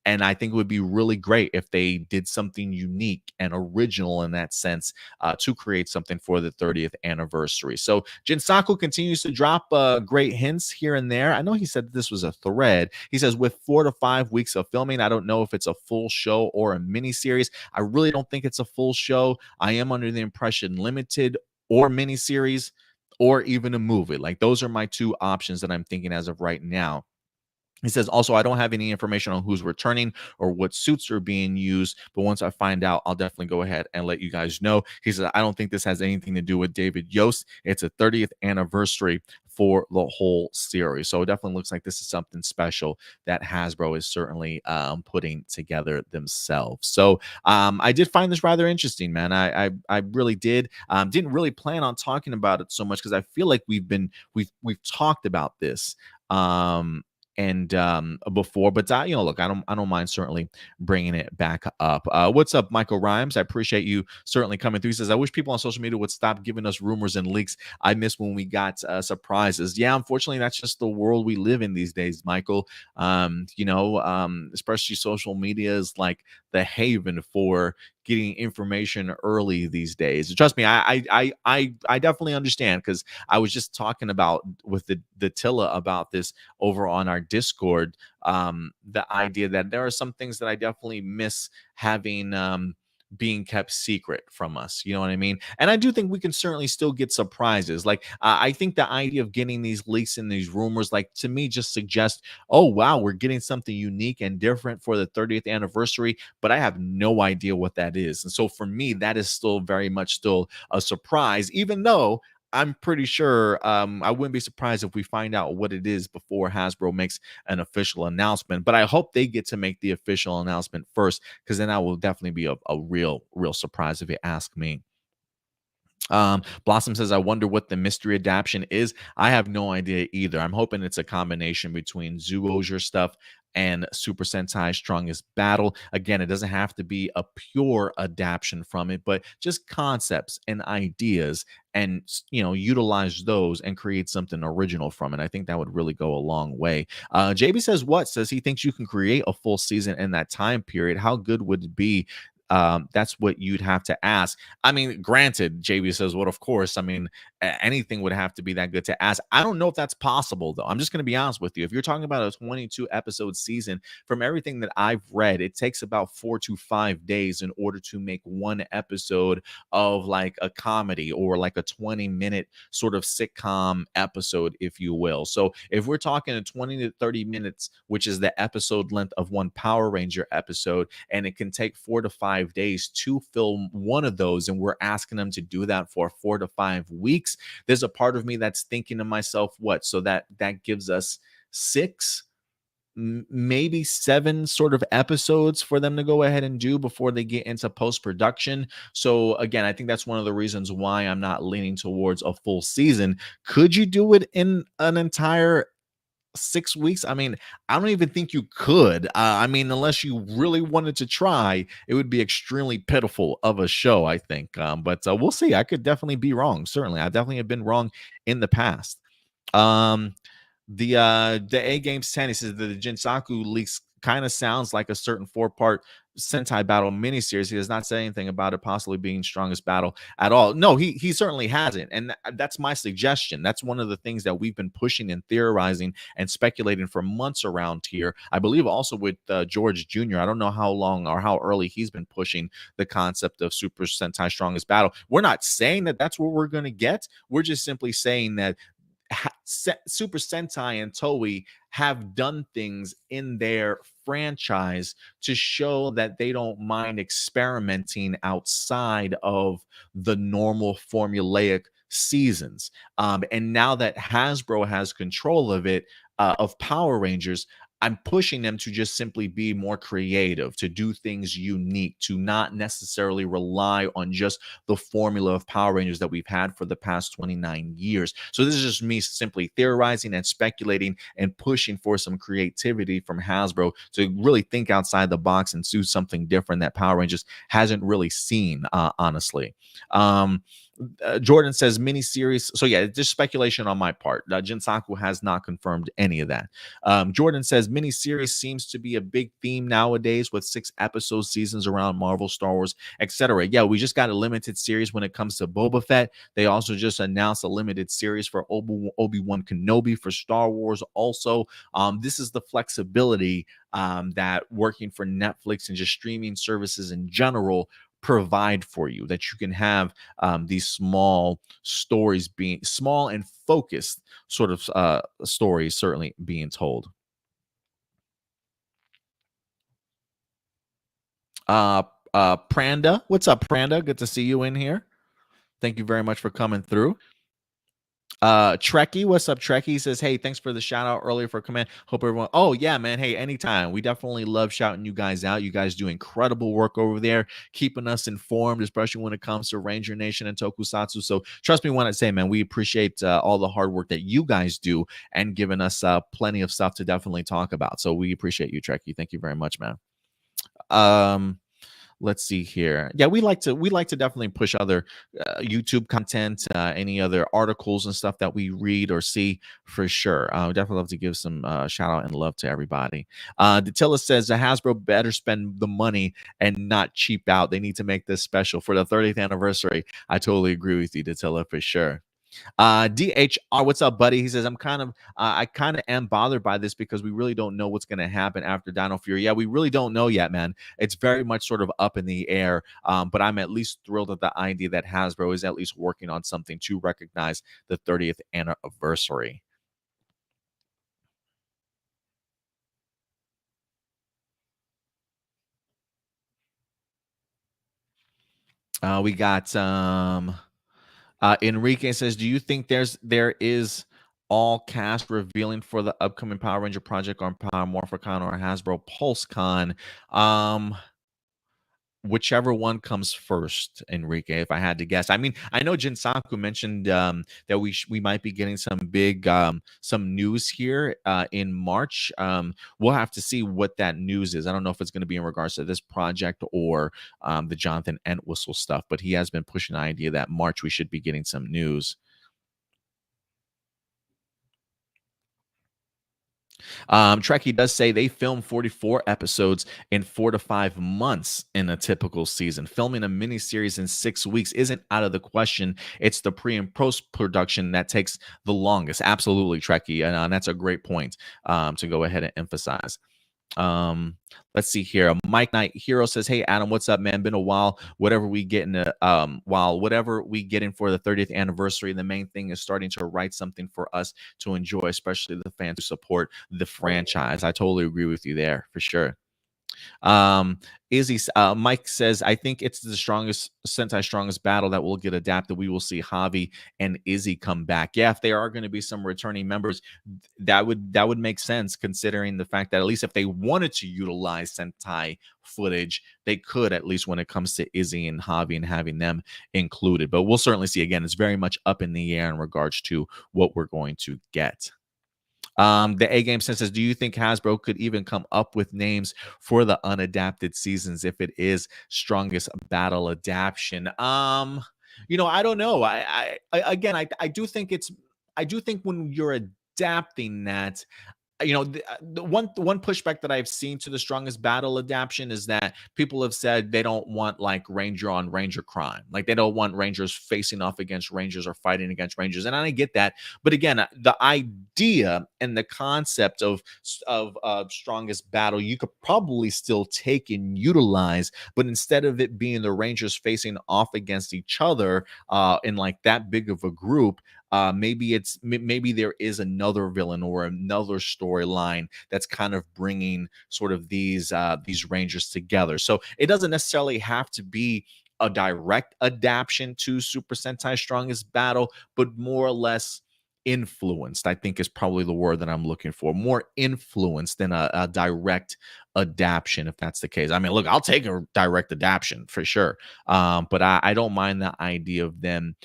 And I think it would be really great if they did something unique and original in that sense, to create something for the 30th anniversary. So Jinsaku continues to drop great hints here and there. I know he said this was a thread. He says, with 4 to 5 weeks of filming, I don't know if it's a full show or a mini series. I really don't think it's a full show. I am under the impression limited or mini series or even a movie. Like, those are my 2 options that I'm thinking as of right now. He says, also, I don't have any information on who's returning or what suits are being used, but once I find out, I'll definitely go ahead and let you guys know. He says, I don't think this has anything to do with David Yost. It's a 30th anniversary for the whole series. So it definitely looks like this is something special that Hasbro is certainly putting together themselves. So I did find this rather interesting, man. I really did. Didn't really plan on talking about it so much, because I feel like we've talked about this. And before, but look, I don't mind certainly bringing it back up. What's up, Michael Rhymes? I appreciate you certainly coming through. He says, I wish people on social media would stop giving us rumors and leaks. I miss when we got surprises. Yeah, unfortunately, that's just the world we live in these days, Michael. Especially social media is like the haven for getting information early these days. Trust me, I definitely understand, because I was just talking about with the Tilla about this over on our Discord. The idea that there are some things that I definitely miss having being kept secret from us. You know what I mean? And I do think we can certainly still get surprises. Like, I think the idea of getting these leaks and these rumors, like, to me, just suggest, oh wow, we're getting something unique and different for the 30th anniversary, but I have no idea what that is. And so for me, that is still very much still a surprise, even though I'm pretty sure I wouldn't be surprised if we find out what it is before Hasbro makes an official announcement. But I hope they get to make the official announcement first, because then that will definitely be a real surprise if you ask me. Blossom says, I wonder what the mystery adaptation is. I have no idea either. I'm hoping it's a combination between Zoologia stuff and Super Sentai Strongest Battle. Again, it doesn't have to be a pure adaptation from it, but just concepts and ideas, and utilize those and create something original from it. I think that would really go a long way. JB says, what says he thinks you can create a full season in that time period. How good would it be? That's what you'd have to ask. I mean, granted, JB says, well, of course, I mean, anything would have to be that good to ask. I don't know if that's possible, though. I'm just going to be honest with you. If you're talking about a 22 episode season, from everything that I've read, it takes about 4 to 5 days in order to make one episode of like a comedy or like a 20-minute sort of sitcom episode, if you will. So if we're talking a 20 to 30 minutes, which is the episode length of one Power Ranger episode, and it can take 4 to 5 days to film one of those, and we're asking them to do that for 4 to 5 weeks, there's a part of me that's thinking to myself, what? So that gives us six, maybe seven sort of episodes for them to go ahead and do before they get into post-production. So again, I think that's one of the reasons why I'm not leaning towards a full season. Could you do it in an entire 6 weeks? I mean, I don't even think you could. I mean, unless you really wanted to try, it would be extremely pitiful of a show, I think. But we'll see. I could definitely be wrong. Certainly, I definitely have been wrong in the past. The A Games 10, he says the Jinsaku leaks kind of sounds like a certain 4-part Sentai battle miniseries. He does not say anything about it possibly being Strongest Battle at all. No, he certainly hasn't, and that's my suggestion. That's one of the things that we've been pushing and theorizing and speculating for months around here. I believe also with George Jr. I don't know how long or how early he's been pushing the concept of Super Sentai Strongest Battle. We're not saying that that's what we're going to get. We're just simply saying that Super Sentai and Toei have done things in their franchise to show that they don't mind experimenting outside of the normal formulaic seasons. And now that Hasbro has control of it, of Power Rangers, I'm pushing them to just simply be more creative, to do things unique, to not necessarily rely on just the formula of Power Rangers that we've had for the past 29 years. So this is just me simply theorizing and speculating and pushing for some creativity from Hasbro to really think outside the box and do something different that Power Rangers hasn't really seen, honestly. Jordan says miniseries. So yeah, just speculation on my part. Jinsaku has not confirmed any of that. Jordan says miniseries seems to be a big theme nowadays with 6 episode seasons around Marvel, Star Wars, etc. Yeah, we just got a limited series when it comes to Boba Fett. They also just announced a limited series for Obi-Wan Kenobi for Star Wars. Also, this is the flexibility that working for Netflix and just streaming services in general provide for you, that you can have these small stories, being small and focused sort of stories certainly being told. Pranda, what's up, Pranda? Good to see you in here. Thank you very much for coming through. Trekkie, what's up, Trekkie? He says, hey, thanks for the shout out earlier for command. Hope everyone, oh yeah, man, hey, anytime. We definitely love shouting you guys out. You guys do incredible work over there, keeping us informed, especially when it comes to Ranger Nation and Tokusatsu. So trust me when I say, man, we appreciate all the hard work that you guys do and giving us plenty of stuff to definitely talk about. So we appreciate you, Trekkie. Thank you very much, man. Let's see here. Yeah, we like to definitely push other YouTube content, any other articles and stuff that we read or see for sure. We definitely love to give some shout out and love to everybody. Datilla says Hasbro better spend the money and not cheap out. They need to make this special for the 30th anniversary. I totally agree with you, Datilla, for sure. DHR, what's up, buddy? He says, I kind of am bothered by this because we really don't know what's going to happen after Dino Fury. Yeah, we really don't know yet, man. It's very much sort of up in the air. But I'm at least thrilled at the idea that Hasbro is at least working on something to recognize the 30th anniversary. We got Enrique says, do you think there is all cast revealing for the upcoming Power Ranger project on Power Morphicon or Hasbro PulseCon? whichever one comes first, Enrique, if I had to guess. I mean, I know Jinsaku mentioned that we might be getting some big some news here in March. We'll have to see what that news is. I don't know if it's going to be in regards to this project or the Jonathan Entwistle stuff, but he has been pushing the idea that March we should be getting some news. Trekkie does say they film 44 episodes in 4 to 5 months in a typical season. Filming a miniseries in 6 weeks isn't out of the question. It's the pre and post production that takes the longest. Absolutely, Trekkie, and that's a great point to go ahead and emphasize. Um, let's see here. Mike Knight Hero says, "Hey Adam, what's up, man? Been a while. Whatever we get in for the 30th anniversary, the main thing is starting to write something for us to enjoy, especially the fans who support the franchise." I totally agree with you there for sure. Um, Mike says, I think it's the strongest battle that will get adapted. We will see Javi and Izzy come back. Yeah, if there are going to be some returning members, that would make sense considering the fact that at least if they wanted to utilize Sentai footage, they could, at least when it comes to Izzy and Javi and having them included. But we'll certainly see. Again, it's very much up in the air in regards to what we're going to get. The A Game says, do you think Hasbro could even come up with names for the unadapted seasons if it is strongest battle adaptation? I don't know. I do think I do think when you're adapting that, the one pushback that I've seen to the strongest battle adaptation is that people have said they don't want like Ranger on Ranger crime, like they don't want Rangers facing off against Rangers or fighting against Rangers, and I get that. But again, the idea and the concept of strongest battle you could probably still take and utilize, but instead of it being the Rangers facing off against each other in like that big of a group, maybe there is another villain or another storyline that's kind of bringing sort of these Rangers together. So it doesn't necessarily have to be a direct adaptation to Super Sentai Strongest Battle, but more or less influenced, I think, is probably the word that I'm looking for. More influenced than a direct adaptation, if that's the case. I mean, look, I'll take a direct adaptation for sure, but I don't mind the idea of them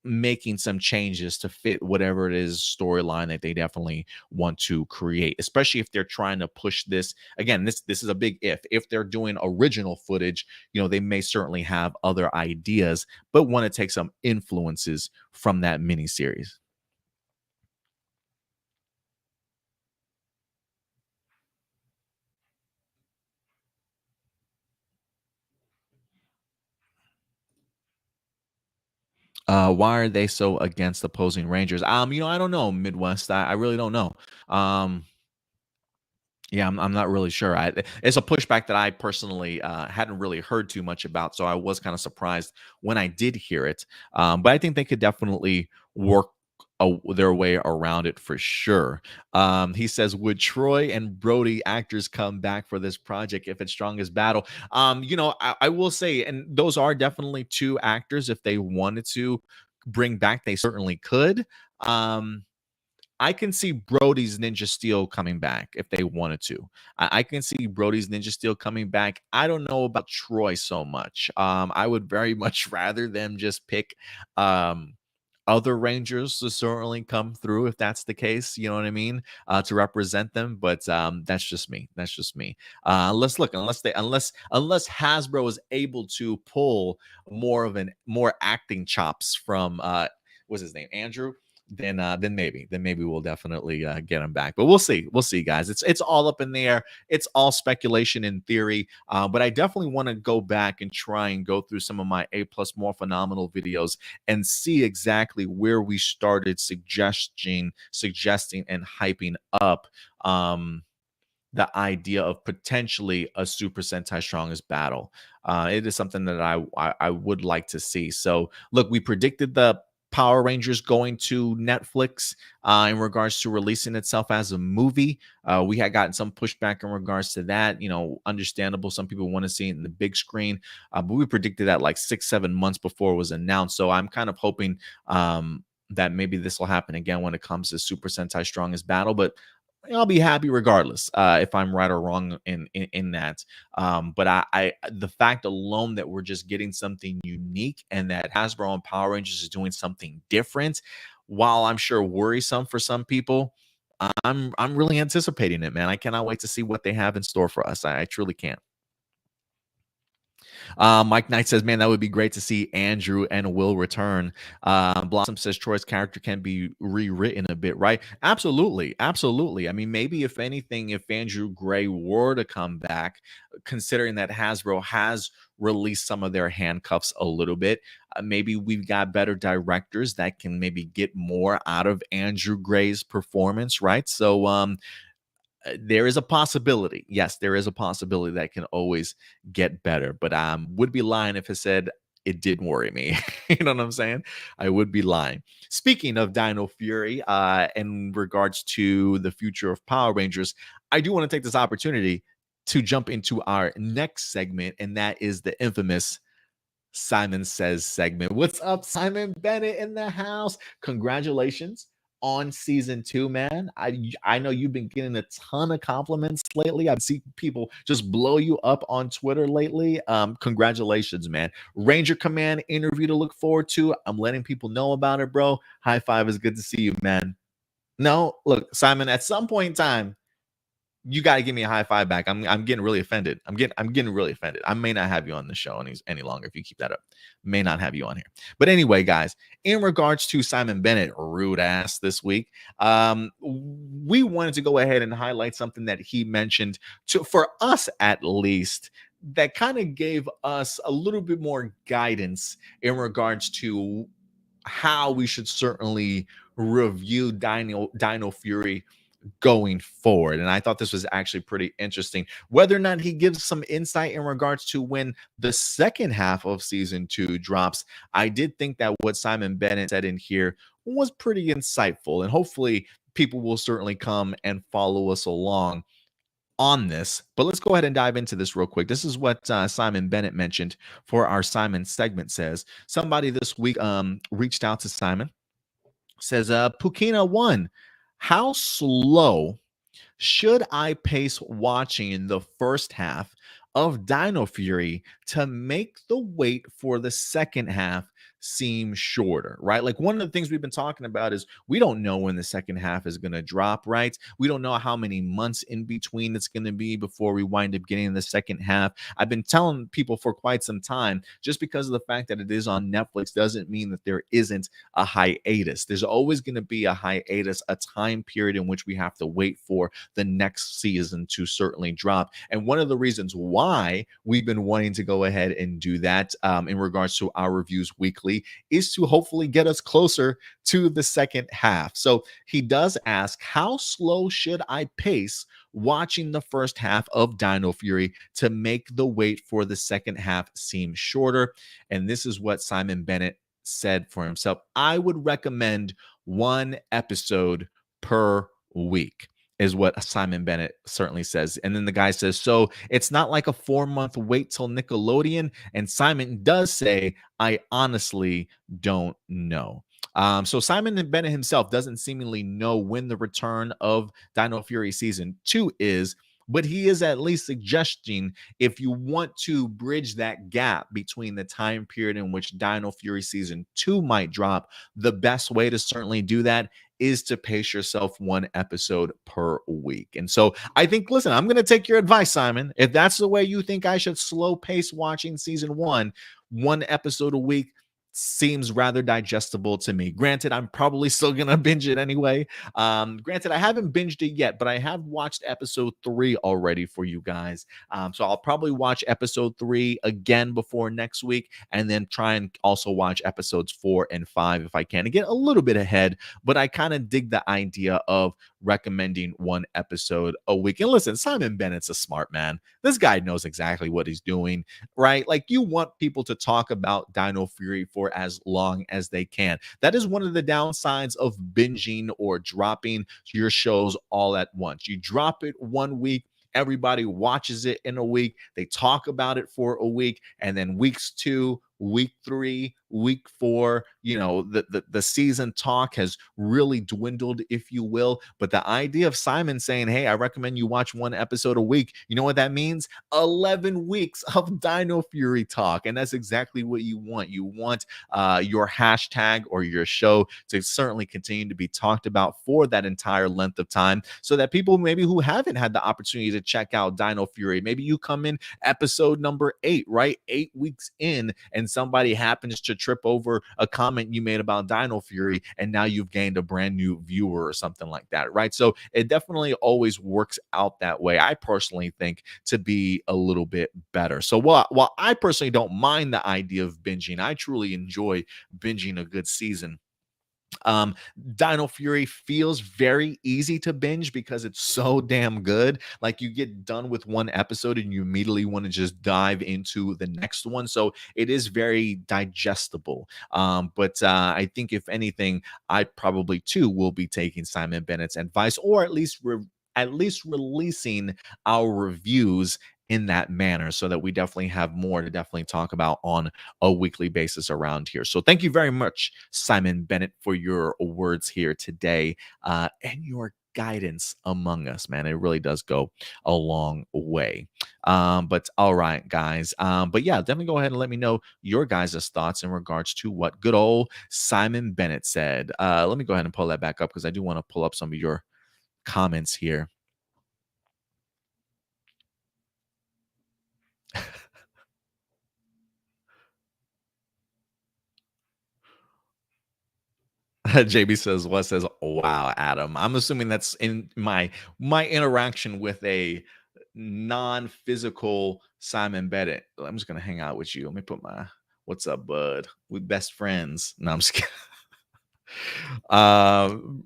making some changes to fit whatever it is storyline that they definitely want to create, especially if they're trying to push this. Again, this is a big if they're doing original footage, they may certainly have other ideas, but want to take some influences from that miniseries. Why are they so against opposing Rangers? I don't know, Midwest. I really don't know. Yeah, I'm not really sure. It's a pushback that I personally hadn't really heard too much about, so I was kind of surprised when I did hear it. But I think they could definitely work their way around it for sure. He says, "Would Troy and Brody actors come back for this project if it's Strongest Battle?" I will say, and those are definitely two actors. If they wanted to bring back, they certainly could. I can see Brody's Ninja Steel coming back if they wanted to. I can see Brody's Ninja Steel coming back. I don't know about Troy so much. I would very much rather them just pick other Rangers to certainly come through if that's the case. You know what I mean? To represent them, but that's just me. That's just me. Unless Hasbro is able to pull more acting chops from what's his name, Andrew, then maybe we'll definitely get him back. But we'll see, guys. It's all up in the air. It's all speculation in theory. But I definitely want to go back and try and go through some of my A+ more phenomenal videos and see exactly where we started suggesting and hyping up the idea of potentially a Super Sentai Strongest Battle. It is something that I would like to see. So look, we predicted the Power Rangers going to Netflix in regards to releasing itself as a movie. We had gotten some pushback in regards to that. Understandable. Some people want to see it in the big screen, but we predicted that like 6-7 months before it was announced. So I'm kind of hoping that maybe this will happen again when it comes to Super Sentai Strongest Battle. But I'll be happy regardless if I'm right or wrong in that. But I the fact alone that we're just getting something unique and that Hasbro and Power Rangers is doing something different, while I'm sure worrisome for some people, I'm really anticipating it, man. I cannot wait to see what they have in store for us. I truly can't. Mike Knight says, man, that would be great to see Andrew and Will return. Blossom says Troy's character can be rewritten a bit, right? Absolutely. Absolutely. I mean, maybe if anything, if Andrew Gray were to come back, considering that Hasbro has released some of their handcuffs a little bit, maybe we've got better directors that can maybe get more out of Andrew Gray's performance, right? So, there is a possibility. Yes, there is a possibility that can always get better, but would be lying if I said it didn't worry me. You know what I'm saying? I would be lying. Speaking of Dino Fury, in regards to the future of Power Rangers, I do want to take this opportunity to jump into our next segment, and that is the infamous Simon Says segment. What's up, Simon Bennett in the house? Congratulations on season 2, man. I know you've been getting a ton of compliments lately. I've seen people just blow you up on Twitter lately. Congratulations, man. Ranger Command interview to look forward to. I'm letting people know about it, bro. High five, is good to see you, man. No, look, Simon, at some point in time, you got to give me a high five back. I'm getting really offended. I'm getting really offended. I may not have you on the show any longer if you keep that up. May not have you on here. But anyway, guys, in regards to Simon Bennett, rude ass this week, we wanted to go ahead and highlight something that he mentioned for us at least, that kind of gave us a little bit more guidance in regards to how we should certainly review Dino Fury going forward. And I thought this was actually pretty interesting. Whether or not he gives some insight in regards to when the second half of season 2 drops, I did think that what Simon Bennett said in here was pretty insightful. And hopefully people will certainly come and follow us along on this. But let's go ahead and dive into this real quick. This is what Simon Bennett mentioned for our Simon segment. Says somebody this week reached out to Simon, says Pukina 1, how slow should I pace watching the first half of Dino Fury to make the wait for the second half seem shorter, right? Like, one of the things we've been talking about is we don't know when the second half is going to drop, right? We don't know how many months in between it's going to be before we wind up getting the second half. I've been telling people for quite some time, just because of the fact that it is on Netflix doesn't mean that there isn't a hiatus. There's always going to be a hiatus, a time period in which we have to wait for the next season to certainly drop. And one of the reasons why we've been wanting to go ahead and do that in regards to our reviews weekly is to hopefully get us closer to the second half. So he does ask, how slow should I pace watching the first half of Dino Fury to make the wait for the second half seem shorter? And this is what Simon Bennett said for himself. I would recommend one episode per week, is what Simon Bennett certainly says. And then the guy says, so it's not like a 4-month wait till Nickelodeon. And Simon does say, I honestly don't know. So Simon Bennett himself doesn't seemingly know when the return of Dino Fury season 2 is, but he is at least suggesting, if you want to bridge that gap between the time period in which Dino Fury season 2 might drop, the best way to certainly do that is to pace yourself one episode per week. And so I think, listen, I'm going to take your advice, Simon. If that's the way you think I should slow pace watching season 1, one episode a week seems rather digestible to me. Granted, I'm probably still gonna binge it anyway. Granted, I haven't binged it yet, but I have watched episode 3 already for you guys. So I'll probably watch episode 3 again before next week, and then try and also watch episodes 4 and 5 if I can, to get a little bit ahead. But I kind of dig the idea of recommending one episode a week. And listen, Simon Bennett's a smart man. This guy knows exactly what he's doing, right? Like, you want people to talk about Dino Fury for as long as they can. That is one of the downsides of binging or dropping your shows all at once. You drop it one week, everybody watches it in a week, they talk about it for a week, and then weeks 2, week 3, week 4, the season talk has really dwindled, if you will. But the idea of Simon saying, hey, I recommend you watch one episode a week, you know what that means? 11 weeks of Dino Fury talk. And that's exactly what you want. You want your hashtag or your show to certainly continue to be talked about for that entire length of time, so that people maybe who haven't had the opportunity to check out Dino Fury, maybe you come in episode number 8, right? 8 weeks in, and somebody happens to trip over a comment you made about Dino Fury, and now you've gained a brand new viewer or something like that, right? So it definitely always works out that way. I personally think to be a little bit better. So while I personally don't mind the idea of binging, I truly enjoy binging a good season. um Dino Fury feels very easy to binge because it's so damn good. Like, you get done with one episode and you immediately want to just dive into the next one, so it is very digestible. But I think if anything, I probably too will be taking Simon Bennett's advice, or at least releasing our reviews in that manner, so that we definitely have more to definitely talk about on a weekly basis around here. So thank you very much, Simon Bennett, for your words here today, and your guidance among us, man. It really does go a long way. But all right, guys. But yeah, definitely go ahead and let me know your guys' thoughts in regards to what good old Simon Bennett said. Let me go ahead and pull that back up, because I do want to pull up some of your comments here. JB says, what says, wow, Adam. I'm assuming that's in my interaction with a non-physical Simon Bennett. I'm just gonna hang out with you. Let me put my what's up, bud? We best friends. No, I'm just kidding. Um,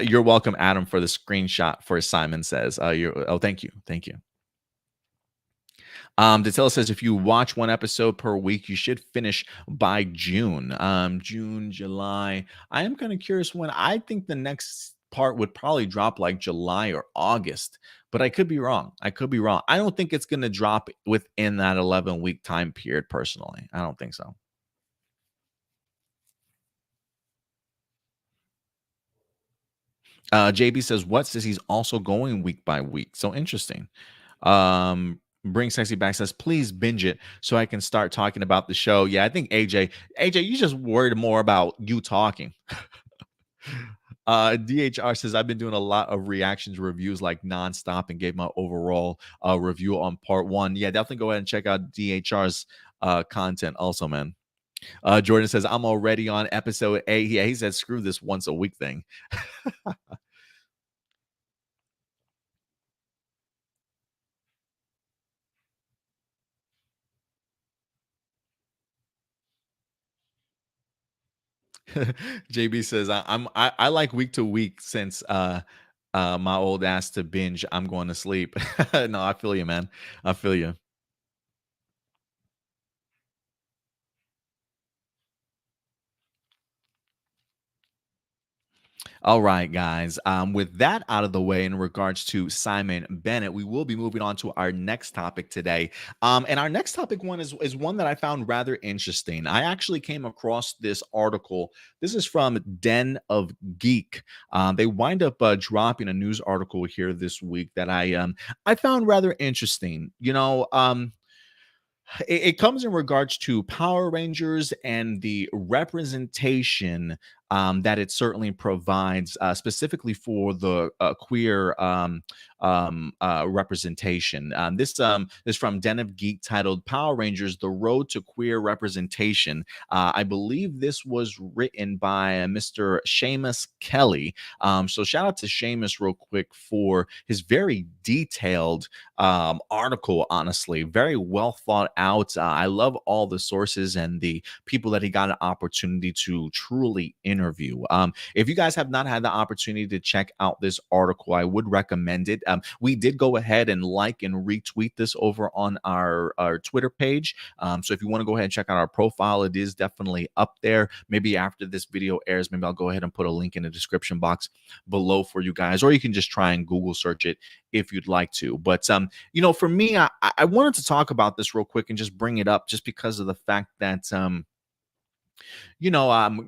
you're welcome, Adam, for the screenshot for Simon says. Thank you. Thank you. Datilla says if you watch one episode per week, you should finish by June. June, July. I am kind of curious when. I think the next part would probably drop like July or August, but I could be wrong. I could be wrong. I don't think it's going to drop within that 11-week time period, personally. I don't think so. JB says, what says he's also going week by week. So interesting. Bring Sexy back says, please binge it so I can start talking about the show. Yeah, I think AJ, you just worried more about you talking. DHR says, I've been doing a lot of reactions reviews like nonstop, and gave my overall review on part 1. Yeah, definitely go ahead and check out DHR's content also, man. Jordan says, I'm already on episode 8. Yeah, he said, screw this once a week thing. JB says, I like week to week, since my old ass to binge, I'm going to sleep. No, I feel you, man. I feel you. All right, guys. With that out of the way, in regards to Simon Bennett, we will be moving on to our next topic today. And our next topic is one that I found rather interesting. I actually came across this article. This is from Den of Geek. They wind up dropping a news article here this week that I found rather interesting. It comes in regards to Power Rangers and the representation that it certainly provides, specifically for the queer representation. This is from Den of Geek, titled "Power Rangers: The Road to Queer Representation." I believe this was written by Mr. Seamus Kelly. So shout out to Seamus real quick for his very detailed article. Honestly, very well thought out. I love all the sources and the people that he got an opportunity to truly interview interview. If you guys have not had the opportunity to check out this article, I would recommend it. We did go ahead and like and retweet this over on our Twitter page. So if you want to go ahead and check out our profile, it is definitely up there. Maybe after this video airs, maybe I'll go ahead and put a link in the description box below for you guys, or you can just try and Google search it if you'd like to. But for me, I wanted to talk about this real quick and just bring it up just because of the fact that you know,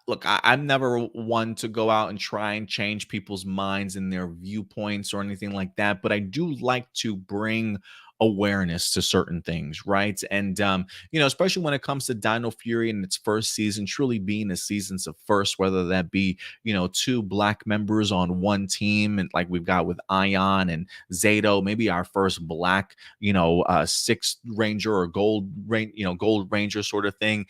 look, I'm never one to go out and try and change people's minds and their viewpoints or anything like that, but I do like to bring awareness to certain things, right? And especially when it comes to Dino Fury in its first season, truly being a season's of first, whether that be two black members on one team, and like we've got with Ion and Zato, maybe our first black, sixth ranger or gold ranger sort of thing.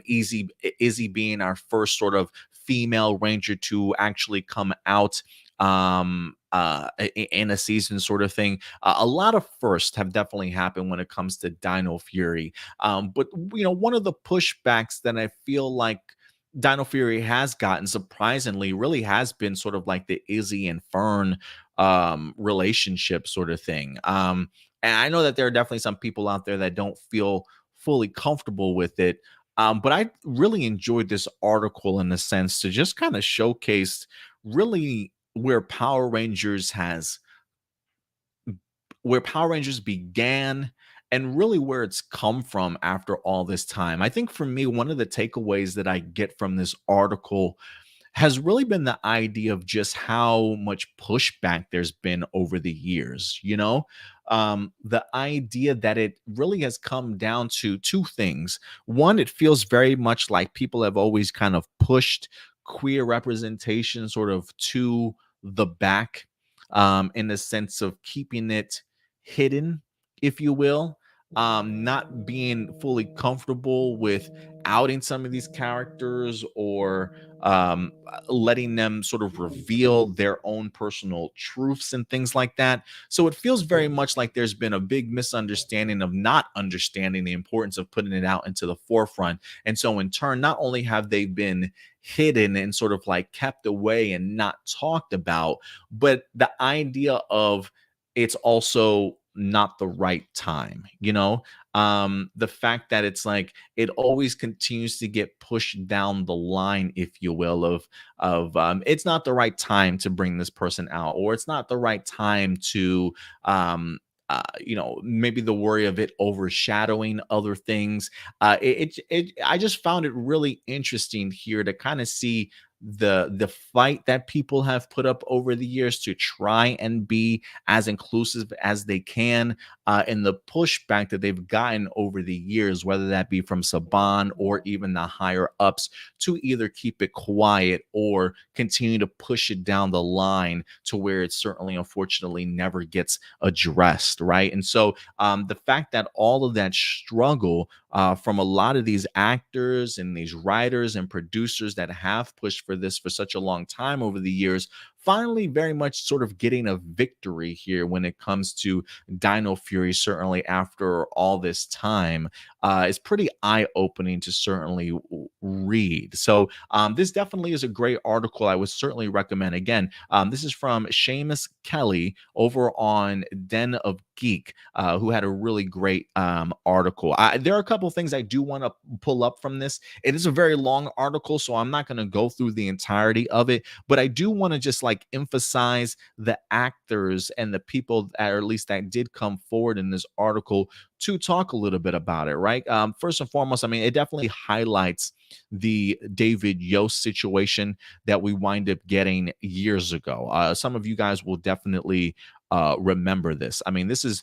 Izzy being our first sort of female ranger to actually come out in a season sort of thing. A lot of firsts have definitely happened when it comes to Dino Fury. But one of the pushbacks that I feel like Dino Fury has gotten, surprisingly, really has been sort of like the Izzy and Fern relationship sort of thing. And I know that there are definitely some people out there that don't feel fully comfortable with it. But I really enjoyed this article in the sense to just kind of showcase really where Power Rangers began and really where it's come from after all this time. I think for me, one of the takeaways that I get from this article has really been the idea of just how much pushback there's been over the years. The idea that it really has come down to two things. One, it feels very much like people have always kind of pushed queer representation sort of to the back, in the sense of keeping it hidden, if you will, not being fully comfortable with outing some of these characters, or letting them sort of reveal their own personal truths and things like that. So it feels very much like there's been a big misunderstanding of not understanding the importance of putting it out into the forefront. And so in turn, not only have they been hidden and sort of like kept away and not talked about, but the idea of it's also not the right time, the fact that it's like it always continues to get pushed down the line, if you will, of it's not the right time to bring this person out, or it's not the right time to maybe the worry of it overshadowing other things. I just found it really interesting here to kind of see the fight that people have put up over the years to try and be as inclusive as they can, and the pushback that they've gotten over the years, whether that be from Saban or even the higher ups, to either keep it quiet or continue to push it down the line to where it certainly, unfortunately, never gets addressed, right? And so the fact that all of that struggle from a lot of these actors and these writers and producers that have pushed for this for such a long time over the years, finally very much sort of getting a victory here when it comes to Dino Fury, certainly after all this time, is pretty eye-opening to certainly read. So this definitely is a great article. I would certainly recommend. Again, this is from Seamus Kelly over on Den of Geek, who had a really great article. There are a couple of things I do want to pull up from this. It is a very long article, so I'm not going to go through the entirety of it, but I do want to just like emphasize the actors and the people that, or at least that did come forward in this article to talk a little bit about it, right? First and foremost, I mean, it definitely highlights the David Yost situation that we wind up getting years ago. Some of you guys will definitely remember this. I mean, this is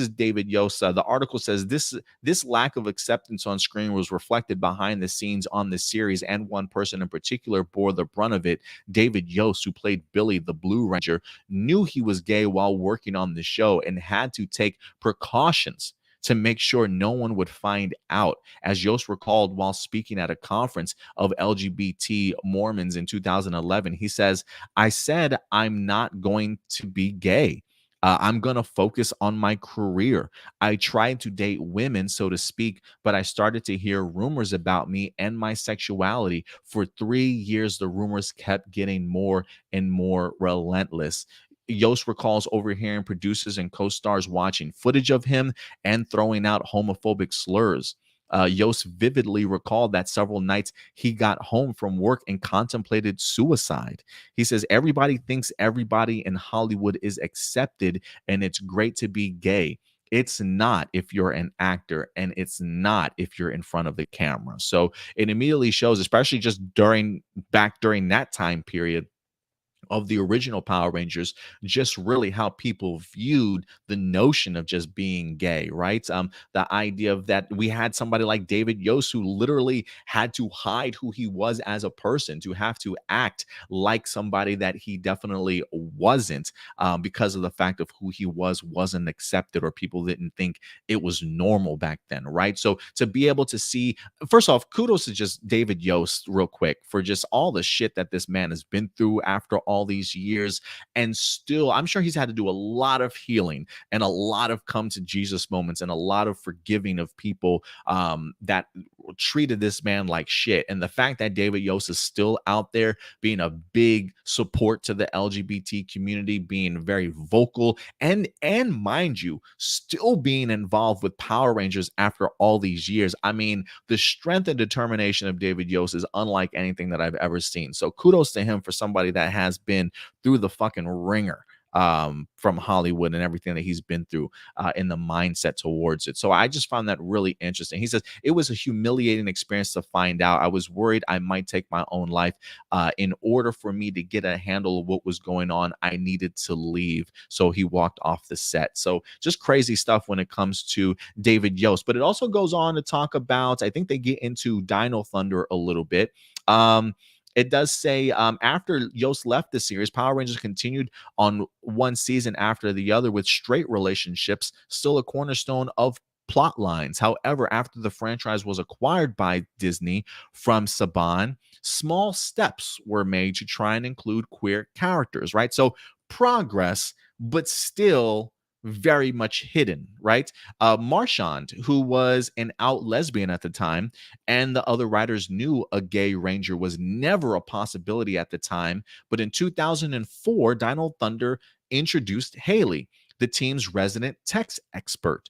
David Yost. The article says this lack of acceptance on screen was reflected behind the scenes on the series, and one person in particular bore the brunt of it. David Yost, who played Billy the Blue Ranger, knew he was gay while working on the show and had to take precautions to make sure no one would find out. As Yost recalled while speaking at a conference of LGBT Mormons in 2011, he says, "I said I'm not going to be gay. I'm going to focus on my career. I tried to date women, so to speak, but I started to hear rumors about me and my sexuality. For 3 years, the rumors kept getting more and more relentless. Yost recalls overhearing producers and co stars watching footage of him and throwing out homophobic slurs. Yost vividly recalled that several nights he got home from work and contemplated suicide. He says, everybody thinks everybody in Hollywood is accepted and it's great to be gay. It's not if you're an actor, and it's not if you're in front of the camera. So it immediately shows, especially just during that time period of the original Power Rangers, just really how people viewed the notion of just being gay, right? The idea of that we had somebody like David Yost who literally had to hide who he was as a person, to have to act like somebody that he definitely wasn't, because of the fact of who he wasn't accepted, or people didn't think it was normal back then, right? So to be able to see, first off, kudos to just David Yost, real quick, for just all the shit that this man has been through after all these years. And still, I'm sure he's had to do a lot of healing and a lot of come to Jesus moments and a lot of forgiving of people that treated this man like shit. And the fact that David Yost is still out there being a big support to the LGBT community, being very vocal, and mind you, still being involved with Power Rangers after all these years. I mean, the strength and determination of David Yost is unlike anything that I've ever seen. So kudos to him for somebody that has been through the fucking ringer from Hollywood and everything that he's been through in the mindset towards it. So I just found that really interesting. He says, it was a humiliating experience to find out. I was worried I might take my own life. In order for me to get a handle of what was going on, I needed to leave. So he walked off the set. So just crazy stuff when it comes to David Yost. But it also goes on to talk about, I think they get into Dino Thunder a little bit. It does say, after Yost left the series, Power Rangers continued on one season after the other with straight relationships, still a cornerstone of plot lines. However, after the franchise was acquired by Disney from Saban, small steps were made to try and include queer characters, right? So progress, but still very much hidden, right? Marchand, who was an out lesbian at the time, and the other writers knew a gay ranger was never a possibility at the time. But in 2004, Dino Thunder introduced Haley, the team's resident text expert.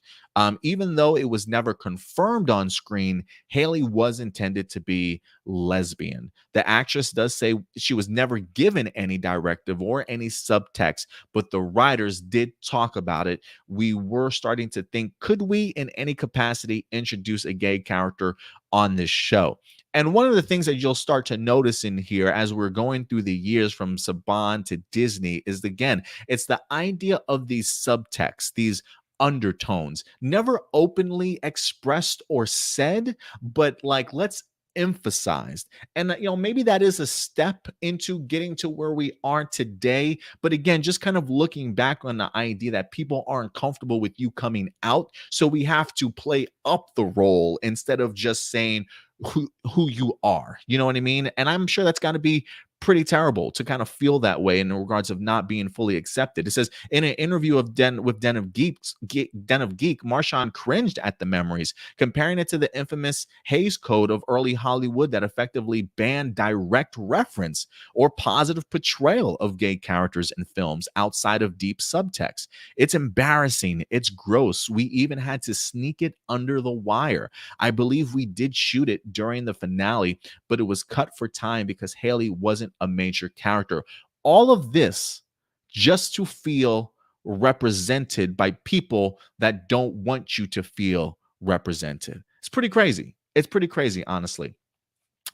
Even though it was never confirmed on screen, Haley was intended to be lesbian. The actress does say she was never given any directive or any subtext, but the writers did talk about it. We were starting to think, could we in any capacity introduce a gay character on this show? And one of the things that you'll start to notice in here as we're going through the years from Saban to Disney is, again, it's the idea of these subtexts, these undertones, never openly expressed or said, but like, let's emphasized. And maybe that is a step into getting to where we are today. But again, just kind of looking back on the idea that people aren't comfortable with you coming out, so we have to play up the role instead of just saying who you are. You know what I mean? And I'm sure that's got to be pretty terrible to kind of feel that way in regards of not being fully accepted. It says, in an interview of Den of Geek, Marchand cringed at the memories, comparing it to the infamous Hays Code of early Hollywood that effectively banned direct reference or positive portrayal of gay characters in films outside of deep subtext. It's embarrassing. It's gross. We even had to sneak it under the wire. I believe we did shoot it during the finale, but it was cut for time because Haley wasn't a major character. All of this just to feel represented by people that don't want you to feel represented. It's pretty crazy. It's pretty crazy, honestly.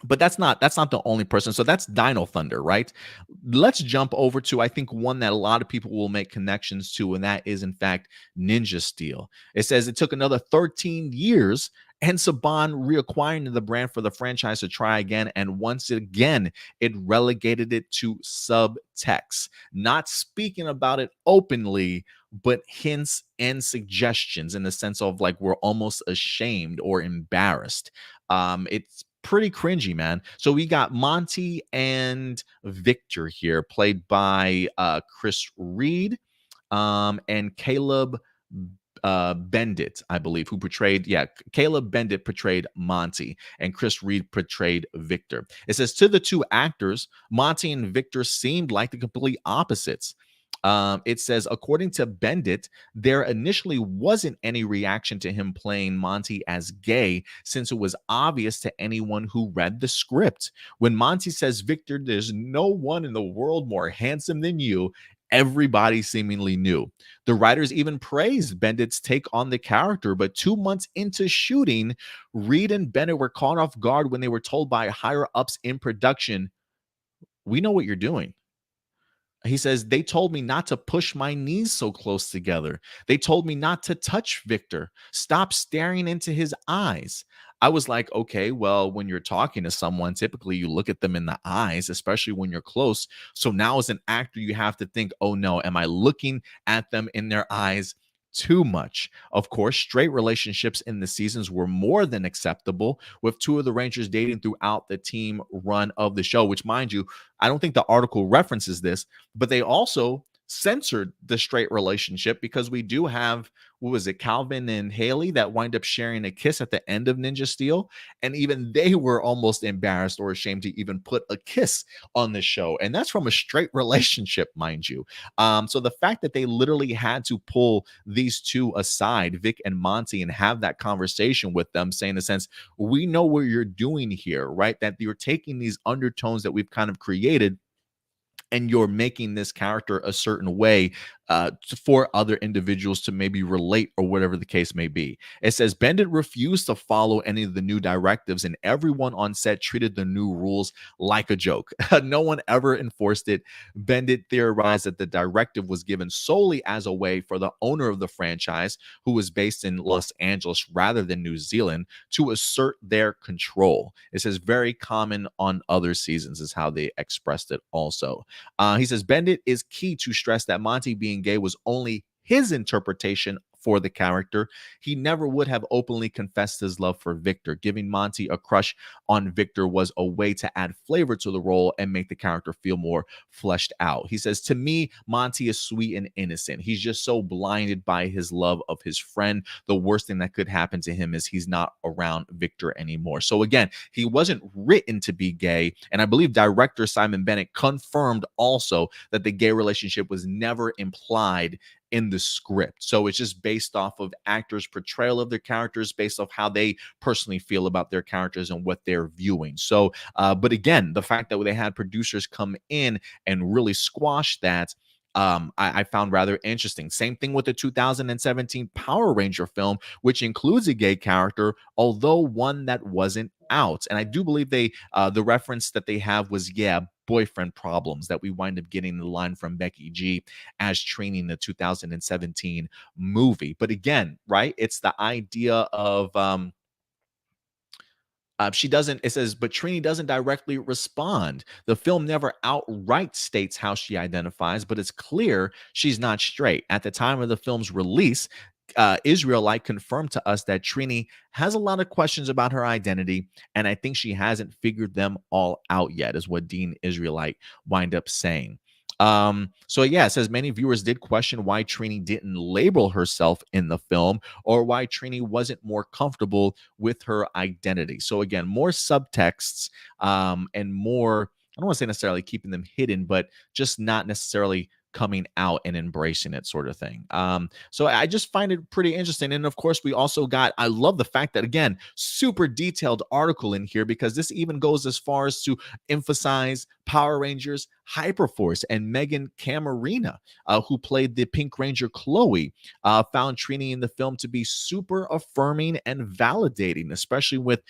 But that's not the only person. So that's Dino Thunder, right? Let's jump over to, I think, one that a lot of people will make connections to, and that is, in fact, Ninja Steel. It says it took another 13 years and Saban reacquiring the brand for the franchise to try again, and once again, it relegated it to subtext, not speaking about it openly, but hints and suggestions in the sense of like we're almost ashamed or embarrassed. It's pretty cringy, man. So we got Monty and Victor here, played by Chris Reed. and Caleb Bendit, I believe, who portrayed, Caleb Bendit portrayed Monty, and Chris Reed portrayed Victor. It says, to the two actors, Monty and Victor seemed like the complete opposites. It says, according to Bendit, there initially wasn't any reaction to him playing Monty as gay, since it was obvious to anyone who read the script. When Monty says, Victor, there's no one in the world more handsome than you, everybody seemingly knew. The writers even praised Bendit's take on the character, but 2 months into shooting, Reed and Bennett were caught off guard when they were told by higher ups in production, we know what you're doing. He says, they told me not to push my knees so close together. They told me not to touch Victor. Stop staring into his eyes. I was like, okay, well, when you're talking to someone, typically you look at them in the eyes, especially when you're close. So now as an actor, you have to think, oh no, am I looking at them in their eyes too much? Of course, straight relationships in the seasons were more than acceptable, with two of the Rangers dating throughout the team run of the show, which, mind you, I don't think the article references this, but they also censored the straight relationship, because we do have, what was it, Calvin and Haley that wind up sharing a kiss at the end of Ninja Steel, and even they were almost embarrassed or ashamed to even put a kiss on the show, and that's from a straight relationship, mind you. So the fact that they literally had to pull these two aside, Vic and Monty, and have that conversation with them, saying in a sense, we know what you're doing here, right? That you're taking these undertones that we've kind of created, and you're making this character a certain way for other individuals to maybe relate, or whatever the case may be. It says, Bendit refused to follow any of the new directives, and everyone on set treated the new rules like a joke. No one ever enforced it. Bendit theorized that the directive was given solely as a way for the owner of the franchise, who was based in Los Angeles rather than New Zealand, to assert their control. It says, very common on other seasons, is how they expressed it also. He says, Bendit is key to stress that Monty being gay was only his interpretation for the character. He never would have openly confessed his love for Victor. Giving Monty a crush on Victor was a way to add flavor to the role and make the character feel more fleshed out. He says, to me, Monty is sweet and innocent. He's just so blinded by his love of his friend. The worst thing that could happen to him is he's not around Victor anymore. So again, he wasn't written to be gay. And I believe director Simon Bennett confirmed also that the gay relationship was never implied in the script. So it's just based off of actors' portrayal of their characters, based off how they personally feel about their characters and what they're viewing. So, but again, the fact that they had producers come in and really squash that, I found rather interesting. Same thing with the 2017 Power Ranger film, which includes a gay character, although one that wasn't out. And I do believe they, the reference that they have was, boyfriend problems, that we wind up getting the line from Becky G as training the 2017 movie. But again, right, it's the idea of, she doesn't, it says, but Trini doesn't directly respond. The film never outright states how she identifies, but it's clear she's not straight. At the time of the film's release, Israelite confirmed to us that Trini has a lot of questions about her identity, and I think she hasn't figured them all out yet, is what Dean Israelite wind up saying. So yeah, it says many viewers did question why Trini didn't label herself in the film, or why Trini wasn't more comfortable with her identity. So again, more subtexts, and more, I don't want to say necessarily keeping them hidden, but just not necessarily coming out and embracing it, sort of thing. So I just find it pretty interesting. And of course, we also got, I love the fact that, again, super detailed article in here, because this even goes as far as to emphasize Power Rangers Hyperforce, and Megan Camarena, who played the Pink Ranger Chloe, found Trini in the film to be super affirming and validating, especially with,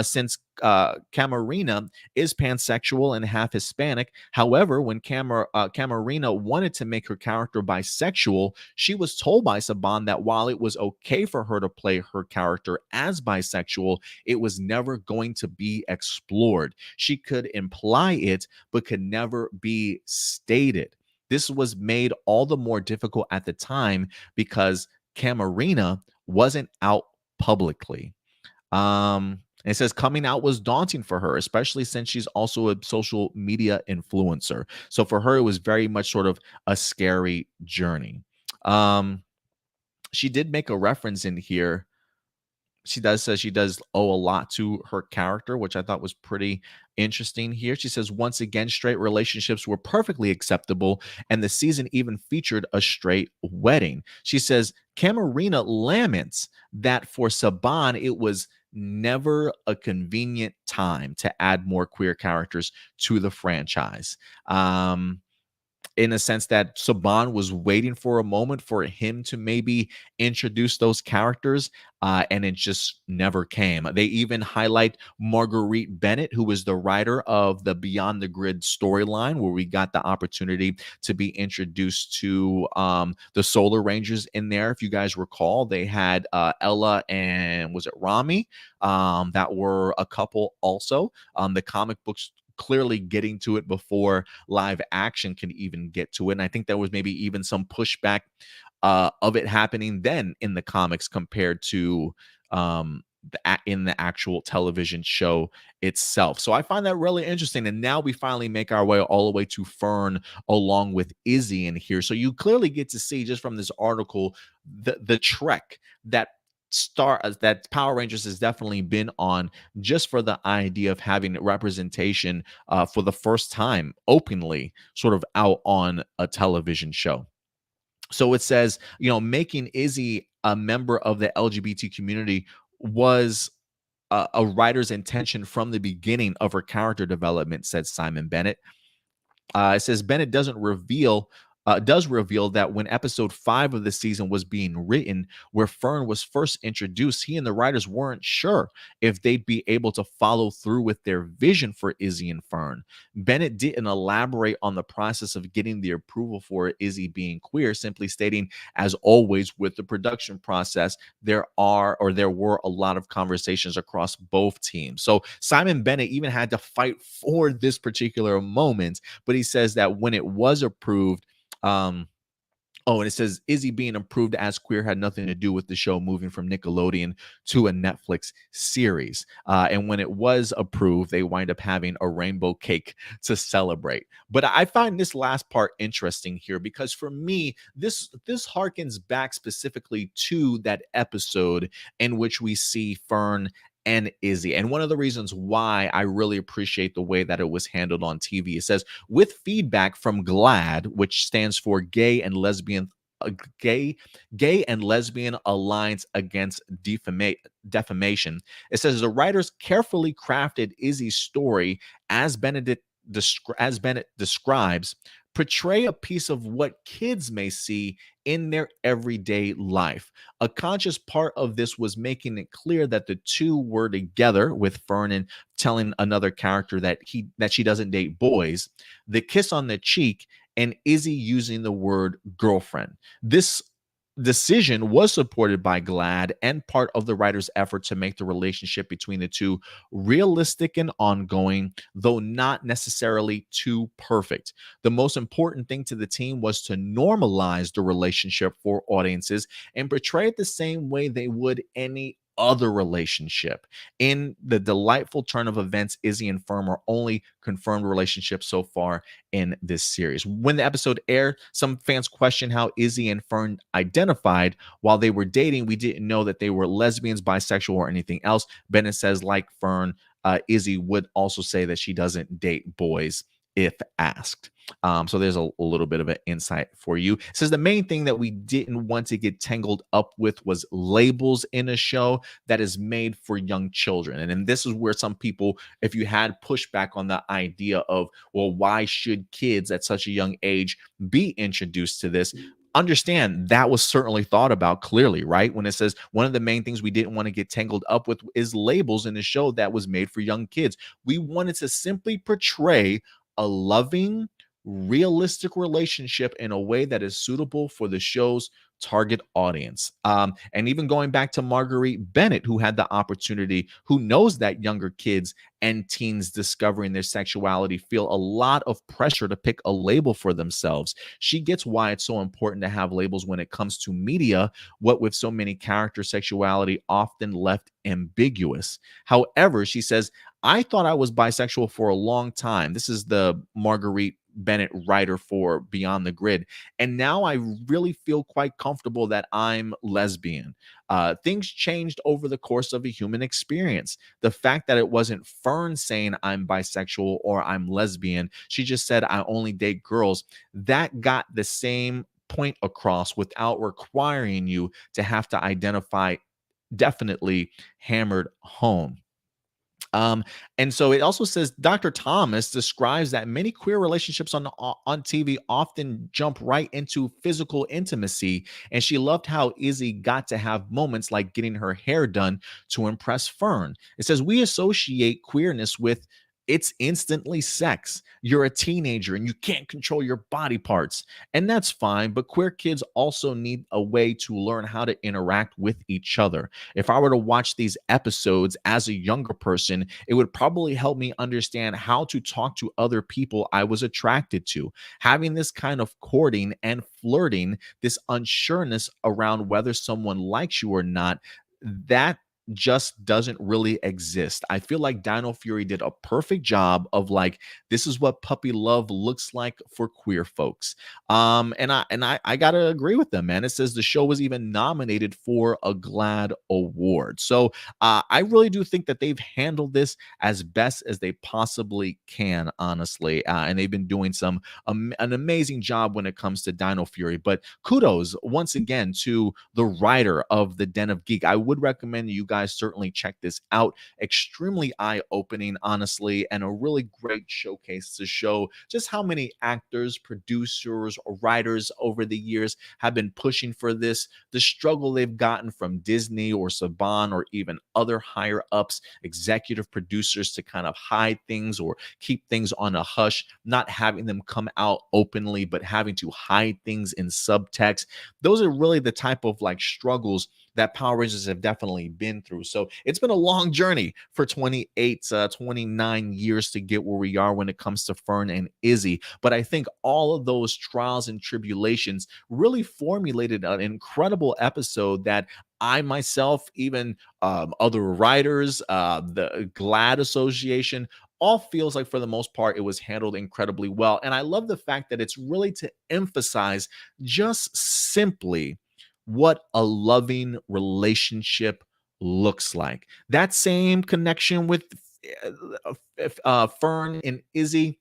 since Camarena is pansexual and half Hispanic. However, when Camarena wanted to make her character bisexual, she was told by Saban that while it was okay for her to play her character as bisexual, it was never going to be explored. She could imply it, but could never be stated. This was made all the more difficult at the time because Camarena wasn't out publicly. It says coming out was daunting for her, especially since she's also a social media influencer. So for her, it was very much sort of a scary journey. She did make a reference in here. She does say she does owe a lot to her character, which I thought was pretty interesting here. She says, once again, straight relationships were perfectly acceptable, and the season even featured a straight wedding. She says, Camarina laments that for Saban, it was never a convenient time to add more queer characters to the franchise. In a sense that Saban was waiting for a moment for him to maybe introduce those characters, and it just never came. They even highlight Marguerite Bennett, who was the writer of the Beyond the Grid storyline, where we got the opportunity to be introduced to the Solar Rangers in there. If you guys recall, they had Ella and was it Rami that were a couple also. The comic books clearly getting to it before live action can even get to it. And I think there was maybe even some pushback of it happening then in the comics compared to in the actual television show itself. So I find that really interesting. And now we finally make our way all the way to Fern along with Izzy in here. So you clearly get to see just from this article the trek that that Power Rangers has definitely been on, just for the idea of having representation for the first time openly sort of out on a television show. So it says, making Izzy a member of the LGBT community was a writer's intention from the beginning of her character development, said Simon Bennett. It says Bennett does reveal that when episode 5 of the season was being written, where Fern was first introduced, he and the writers weren't sure if they'd be able to follow through with their vision for Izzy and Fern. Bennett didn't elaborate on the process of getting the approval for Izzy being queer, simply stating, as always with the production process, there were a lot of conversations across both teams. So Simon Bennett even had to fight for this particular moment, but he says that when it was approved, and it says Izzy being approved as queer had nothing to do with the show moving from Nickelodeon to a Netflix series. And when it was approved, they wind up having a rainbow cake to celebrate. But I find this last part interesting here because for me, this harkens back specifically to that episode in which we see Fern and Izzy. And one of the reasons why I really appreciate the way that it was handled on TV, it says, with feedback from GLAAD, which stands for Gay and Lesbian Alliance Against Defamation. It says the writers carefully crafted Izzy's story as Bennett describes, portray a piece of what kids may see in their everyday life. A conscious part of this was making it clear that the two were together, with Fernan telling another character that she doesn't date boys, the kiss on the cheek, and Izzy using the word girlfriend. This decision was supported by GLAAD and part of the writer's effort to make the relationship between the two realistic and ongoing, though not necessarily too perfect. The most important thing to the team was to normalize the relationship for audiences and portray it the same way they would any other relationship. In the delightful turn of events, Izzy and Fern are only confirmed relationships so far in this series. When the episode aired, some fans questioned how Izzy and Fern identified while they were dating. We didn't know that they were lesbians, bisexual, or anything else. Bennett says, like Fern, Izzy would also say that she doesn't date boys if asked. So there's a little bit of an insight for you. It says the main thing that we didn't want to get tangled up with was labels in a show that is made for young children. And then this is where some people, if you had pushback on the idea of, well, why should kids at such a young age be introduced to this? Understand that was certainly thought about clearly, right? When it says one of the main things we didn't want to get tangled up with is labels in a show that was made for young kids. We wanted to simply portray a loving, realistic relationship in a way that is suitable for the show's target audience. And even going back to Marguerite Bennett, who had the opportunity, who knows that younger kids and teens discovering their sexuality feel a lot of pressure to pick a label for themselves. She gets why it's so important to have labels when it comes to media, what with so many character sexuality often left ambiguous. However, she says, I thought I was bisexual for a long time. This is the Marguerite Bennett, writer for Beyond the Grid. And now I really feel quite comfortable that I'm lesbian. Things changed over the course of a human experience. The fact that it wasn't Fern saying I'm bisexual or I'm lesbian, she just said I only date girls, that got the same point across without requiring you to have to identify, definitely hammered home. Um, and so it also says Dr. Thomas describes that many queer relationships on TV often jump right into physical intimacy, and she loved how Izzy got to have moments like getting her hair done to impress Fern. It says we associate queerness with it's instantly sex. You're a teenager and you can't control your body parts. And that's fine, but queer kids also need a way to learn how to interact with each other. If I were to watch these episodes as a younger person, it would probably help me understand how to talk to other people I was attracted to. Having this kind of courting and flirting, this unsureness around whether someone likes you or not, that just doesn't really exist. I feel like Dino Fury did a perfect job of like, this is what puppy love looks like for queer folks. And I gotta agree with them, man. It says the show was even nominated for a GLAAD award. So I really do think that they've handled this as best as they possibly can, honestly. And they've been doing an amazing job when it comes to Dino Fury. But kudos once again to the writer of The Den of Geek. I would recommend you guys certainly check this out. Extremely eye-opening, honestly, and a really great showcase to show just how many actors, producers, or writers over the years have been pushing for this, the struggle they've gotten from Disney or Saban or even other higher ups, executive producers, to kind of hide things or keep things on a hush, not having them come out openly, but having to hide things in subtext. Those are really the type of like struggles that Power Rangers have definitely been through. So it's been a long journey for 29 years to get where we are when it comes to Fern and Izzy. But I think all of those trials and tribulations really formulated an incredible episode that I myself, even other writers, the GLAAD Association, all feels like for the most part it was handled incredibly well. And I love the fact that it's really to emphasize just simply what a loving relationship looks like. That same connection with Fern and Izzy,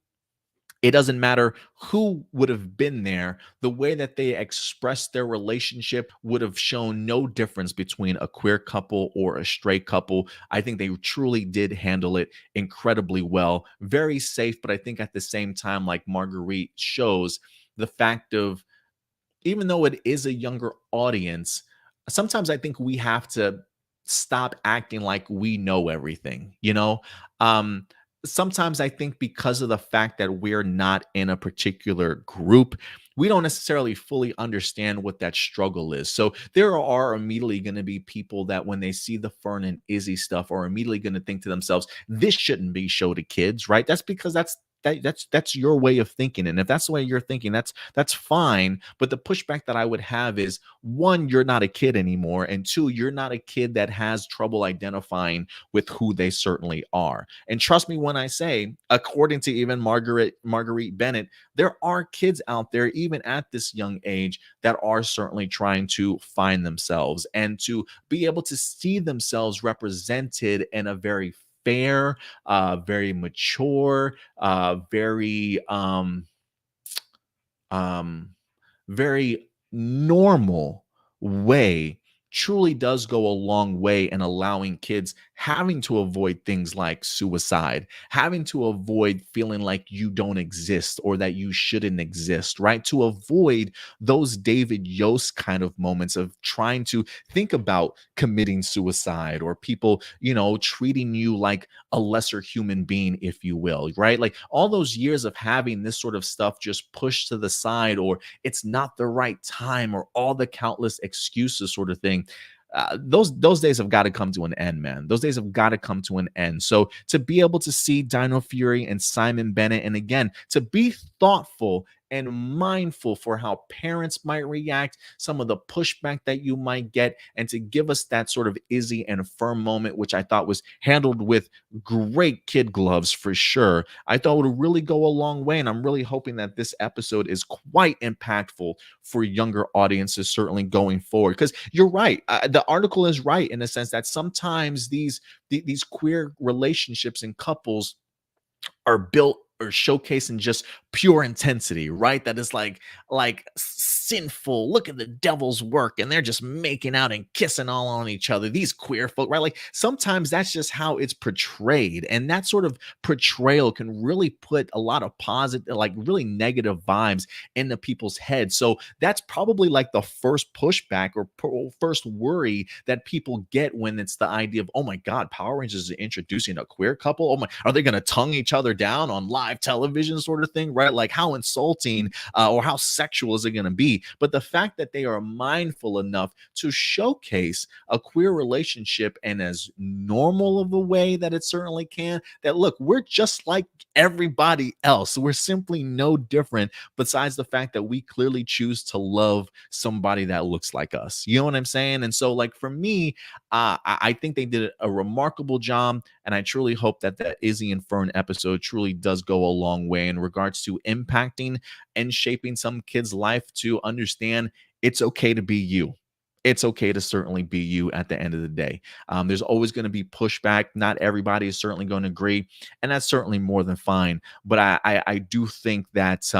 it doesn't matter who would have been there. The way that they expressed their relationship would have shown no difference between a queer couple or a straight couple. I think they truly did handle it incredibly well. Very safe, but I think at the same time, like Marguerite shows, the fact of, even though it is a younger audience, sometimes I think we have to stop acting like we know everything, you know? Um, Sometimes I think because of the fact that we're not in a particular group, we don't necessarily fully understand what that struggle is. So there are immediately going to be people that when they see the Fern and Izzy stuff are immediately going to think to themselves, this shouldn't be shown to kids, right? That's because that's your way of thinking, and if that's the way you're thinking, that's fine. But the pushback that I would have is, one, you're not a kid anymore, and two, you're not a kid that has trouble identifying with who they certainly are. And trust me when I say, according to even Marguerite Bennett, there are kids out there even at this young age that are certainly trying to find themselves and to be able to see themselves represented in a very fair, very mature, um, very normal way truly does go a long way in allowing kids having to avoid things like suicide, having to avoid feeling like you don't exist or that you shouldn't exist, right? To avoid those David Yost kind of moments of trying to think about committing suicide or people, treating you like a lesser human being, if you will, right? Like all those years of having this sort of stuff just pushed to the side, or it's not the right time, or all the countless excuses sort of thing. Those days have got to come to an end, man. Those days have got to come to an end. So to be able to see Dino Fury and Simon Bennett, and again, to be thoughtful and mindful for how parents might react, some of the pushback that you might get, and to give us that sort of Izzy and Firm moment, which I thought was handled with great kid gloves for sure. I thought would really go a long way, and I'm really hoping that this episode is quite impactful for younger audiences, certainly going forward. Because you're right, the article is right in the sense that sometimes these queer relationships and couples are built or showcasing just pure intensity, right? That is like sinful. Look at the devil's work, and they're just making out and kissing all on each other. These queer folk, right? Like sometimes that's just how it's portrayed, and that sort of portrayal can really put a lot of positive, like really negative vibes into people's heads. So that's probably like the first pushback or first worry that people get when it's the idea of, oh my God, Power Rangers is introducing a queer couple. Oh my, are they going to tongue each other down on live television, sort of thing, right? Like how insulting or how sexual is it going to be? But the fact that they are mindful enough to showcase a queer relationship and as normal of a way that it certainly can, that look, we're just like everybody else. We're simply no different besides the fact that we clearly choose to love somebody that looks like us. You know what I'm saying? And so, like, for me, I think they did a remarkable job, and I truly hope that the Izzy and Fern episode truly does go a long way in regards to impacting and shaping some kids' life to understand it's okay to be you. It's okay to certainly be you at the end of the day. There's always going to be pushback. Not everybody is certainly going to agree, and that's certainly more than fine. But I do think that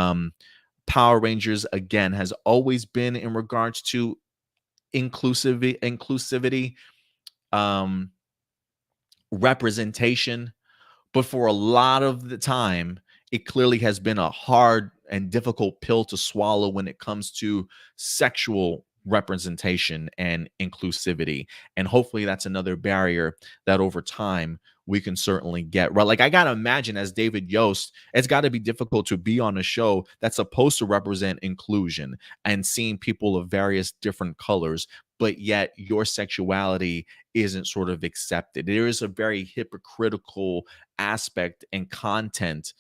Power Rangers again has always been in regards to inclusivity, um, representation, but for a lot of the time, it clearly has been a hard and difficult pill to swallow when it comes to sexual representation and inclusivity. And hopefully that's another barrier that over time we can certainly get right. Like I gotta imagine as David Yost, it's got to be difficult to be on a show that's supposed to represent inclusion and seeing people of various different colors, but yet your sexuality isn't sort of accepted. There is a very hypocritical aspect and context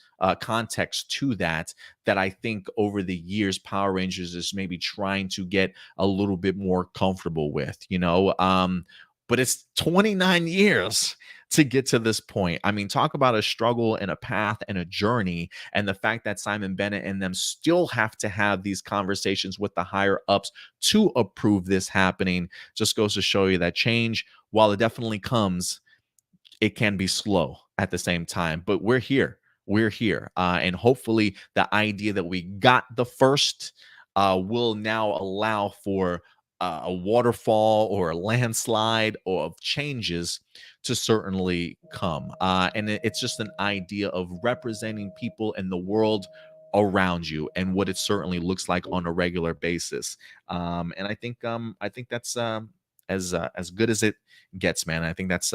to that I think over the years Power Rangers is maybe trying to get a little bit more comfortable with, but it's 29 years to get to this point. I mean, talk about a struggle and a path and a journey, and the fact that Simon Bennett and them still have to have these conversations with the higher ups to approve this happening just goes to show you that change, while it definitely comes, it can be slow at the same time. But we're here. We're here. And hopefully the idea that we got the first will now allow for a waterfall or a landslide or of changes to certainly come. And it's just an idea of representing people in the world around you and what it certainly looks like on a regular basis. And I think that's as good as it gets, man. I think that's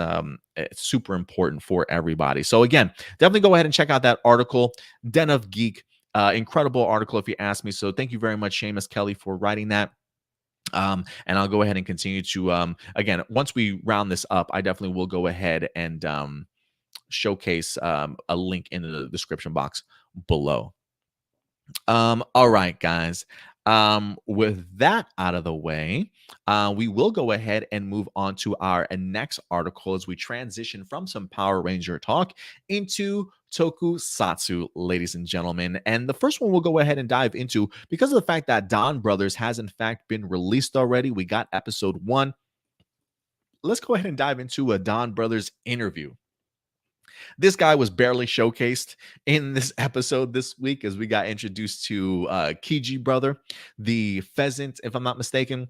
it's super important for everybody. So again, definitely go ahead and check out that article, Den of Geek. Incredible article, if you ask me. So thank you very much, Seamus Kelly, for writing that. And I'll go ahead and continue to again, once we round this up, I definitely will go ahead and showcase a link in the description box below. All right, guys. With that out of the way, we will go ahead and move on to our next article as we transition from some Power Ranger talk into tokusatsu, ladies and gentlemen. And the first one we'll go ahead and dive into, because of the fact that Donbrothers has in fact been released already. We got episode 1. Let's go ahead and dive into a Donbrothers interview. This guy was barely showcased in this episode this week as we got introduced to KijiBrother, the pheasant, if I'm not mistaken.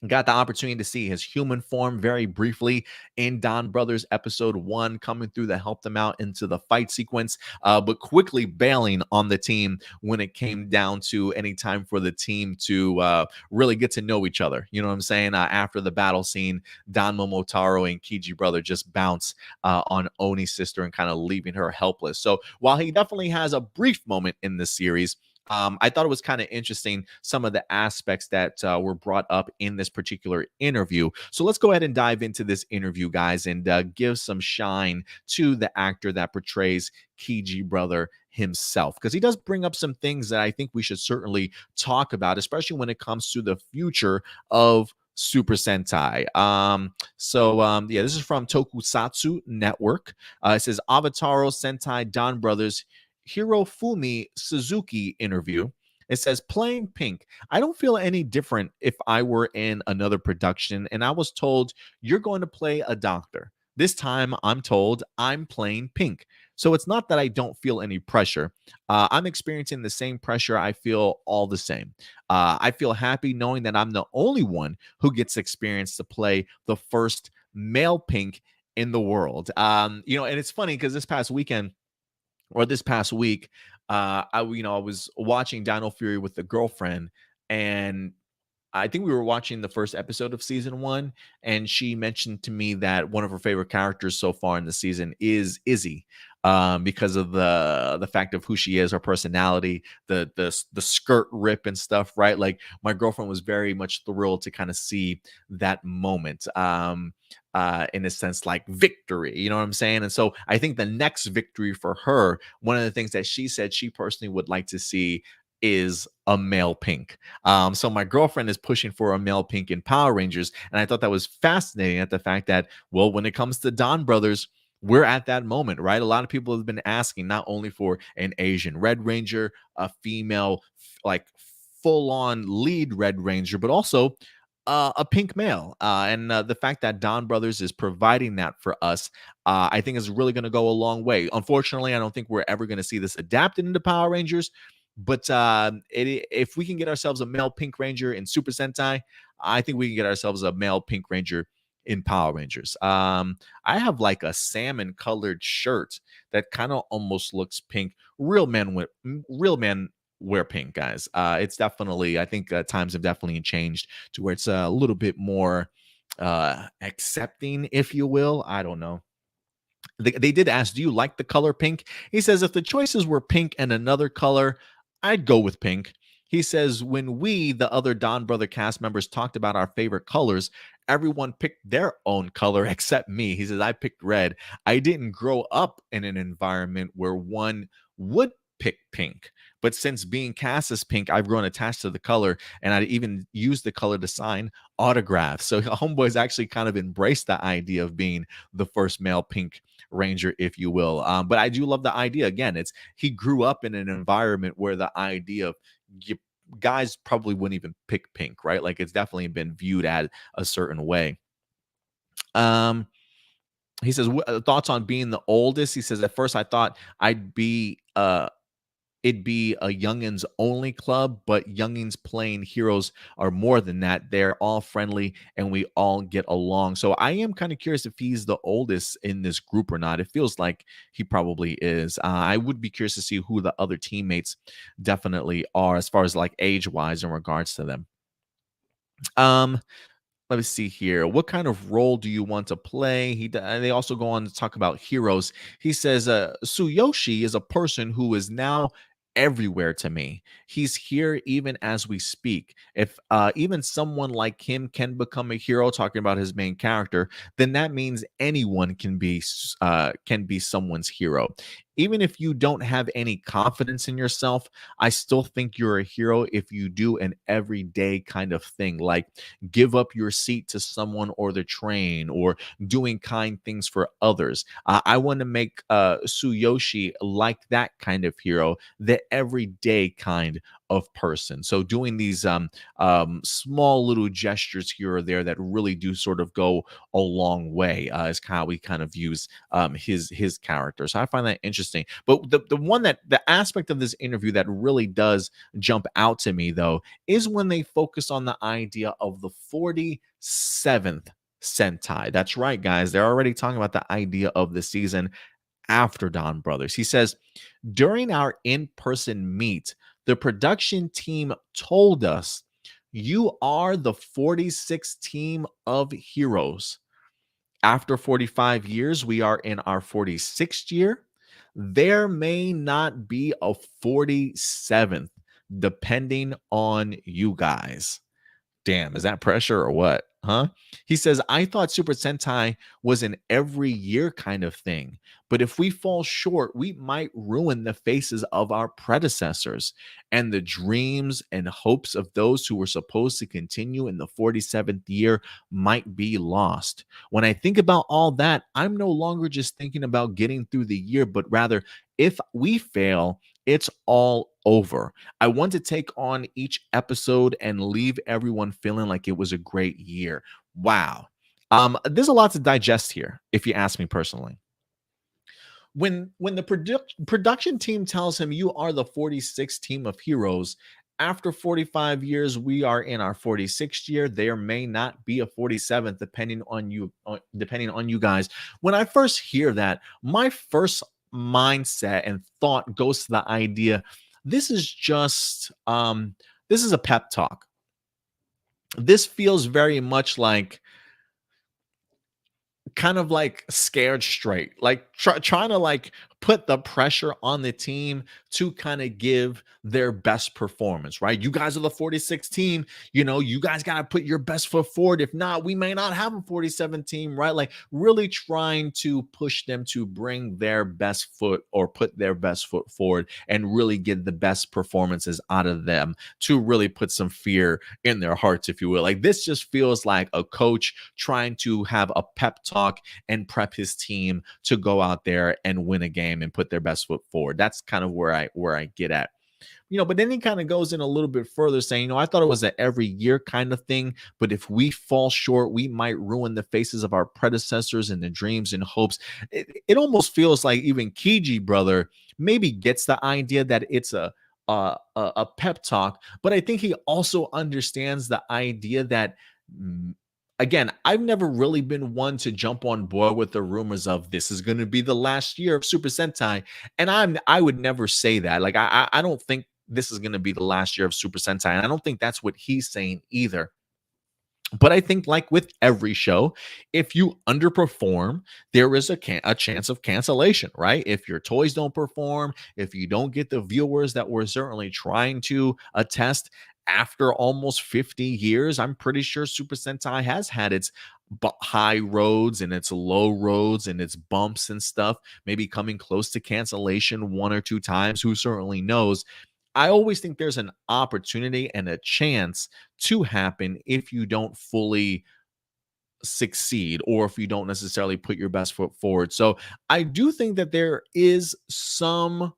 Got the opportunity to see his human form very briefly in Donbrothers episode 1, coming through to help them out into the fight sequence, but quickly bailing on the team when it came down to any time for the team to really get to know each other. You know what I'm saying? After the battle scene, Don Momotaro and KijiBrother just bounce on Oni's sister and kind of leaving her helpless. So while he definitely has a brief moment in this series, I thought it was kind of interesting some of the aspects that were brought up in this particular interview. So let's go ahead and dive into this interview, guys, and give some shine to the actor that portrays KijiBrother himself, because he does bring up some things that I think we should certainly talk about, especially when it comes to the future of Super Sentai. Yeah, this is from Tokusatsu Network. It says Avataro Sentai Donbrothers Hirofumi Suzuki interview. It says, playing Pink. I don't feel any different if I were in another production and I was told, you're going to play a doctor. This time I'm told I'm playing Pink. So it's not that I don't feel any pressure. I'm experiencing the same pressure. I feel all the same. I feel happy knowing that I'm the only one who gets experience to play the first male Pink in the world. And it's funny because this past week, I was watching Dino Fury with the girlfriend, and I think we were watching the first episode of season one, and she mentioned to me that one of her favorite characters so far in the season is Izzy, because of the fact of who she is, her personality, the skirt rip and stuff, right? Like my girlfriend was very much thrilled to kind of see that moment. In a sense, like victory, you know what I'm saying? And so I think the next victory for her, one of the things that she said she personally would like to see is a male Pink. So my girlfriend is pushing for a male Pink in Power Rangers, and I thought that was fascinating at the fact that, well, when it comes to Donbrothers, we're at that moment, right? A lot of people have been asking not only for an Asian Red Ranger, a female, like full on lead Red Ranger, but also a pink male. And the fact that Donbrothers is providing that for us, I think is really going to go a long way. Unfortunately, I don't think we're ever going to see this adapted into Power Rangers. But if we can get ourselves a male Pink Ranger in Super Sentai, I think we can get ourselves a male Pink Ranger in Power Rangers. I have like a salmon colored shirt that kind of almost looks pink. Real men wear pink, guys. It's definitely, I think times have definitely changed to where it's a little bit more accepting, if you will. I don't know. They did ask, do you like the color pink? He says, if the choices were pink and another color, I'd go with pink. He says, when we, the other Don Brother cast members, talked about our favorite colors, everyone picked their own color except me. He says, I picked red. I didn't grow up in an environment where one would pick pink. But since being cast as pink, I've grown attached to the color, and I even used the color to sign autographs. So Homeboy's actually kind of embraced the idea of being the first male Pink Ranger, if you will. But I do love the idea. Again, it's he grew up in an environment where the idea of you, guys probably wouldn't even pick pink, right? Like it's definitely been viewed at a certain way. Um, he says thoughts on being the oldest. He says at first I thought I'd be it'd be a youngins only club, but youngins playing heroes are more than that. They're all friendly and we all get along. So I am kind of curious if he's the oldest in this group or not. It feels like he probably is. I would be curious to see who the other teammates definitely are as far as like age wise in regards to them. Um, let me see here. What kind of role do you want to play? They also go on to talk about heroes. He says, Tsuyoshi is a person who is now everywhere to me. He's here even as we speak. If even someone like him can become a hero, talking about his main character, then that means anyone can be someone's hero. Even if you don't have any confidence in yourself, I still think you're a hero if you do an everyday kind of thing, like give up your seat to someone or the train or doing kind things for others. I want to make Tsuyoshi like that kind of hero, the everyday kind of person. So doing these small little gestures here or there that really do sort of go a long way is how we kind of use his character. So I find that interesting. But the aspect of this interview that really does jump out to me though is when they focus on the idea of the 47th Sentai. That's right, guys. They're already talking about the idea of the season after Donbrothers. He says, during our in-person meet, the production team told us, you are the 46th team of heroes. After 45 years, we are in our 46th year. There may not be a 47th, depending on you guys. Damn, is that pressure or what? Huh? He says, I thought Super Sentai was an every year kind of thing, but if we fall short, we might ruin the faces of our predecessors and the dreams and hopes of those who were supposed to continue in the 47th year might be lost. When I think about all that, I'm no longer just thinking about getting through the year, but rather, if we fail, it's all over. I want to take on each episode and leave everyone feeling like it was a great year. Wow. There's a lot to digest here, if you ask me personally. When the production team tells him you are the 46th team of heroes, after 45 years, we are in our 46th year. There may not be a 47th, depending on you guys. When I first hear that, my first mindset and thought goes to the idea this is just this is a pep talk. This feels very much like kind of like scared straight, like trying to like put the pressure on the team to kind of give their best performance, right? You guys are the 46 team, you guys got to put your best foot forward. If not, we may not have a 47 team, right? Like really trying to push them to bring their best foot or put their best foot forward and really get the best performances out of them to really put some fear in their hearts, if you will. Like this just feels like a coach trying to have a pep talk and prep his team to go out there and win a game and put their best foot forward. That's kind of where I get at. But then he kind of goes in a little bit further saying, I thought it was an every year kind of thing, but if we fall short, we might ruin the faces of our predecessors and the dreams and hopes. It almost feels like even KijiBrother maybe gets the idea that it's a pep talk, but I think he also understands the idea that again, I've never really been one to jump on board with the rumors of this is going to be the last year of Super Sentai, and I would never say that. Like I don't think this is going to be the last year of Super Sentai, and I don't think that's what he's saying either. But I think, like with every show, if you underperform, there is a chance of cancellation, right? If your toys don't perform, if you don't get the viewers that we're certainly trying to attest after almost 50 years, I'm pretty sure Super Sentai has had its high roads and its low roads and its bumps and stuff, maybe coming close to cancellation one or two times. Who certainly knows? I always think there's an opportunity and a chance to happen if you don't fully succeed or if you don't necessarily put your best foot forward. So I do think that there is some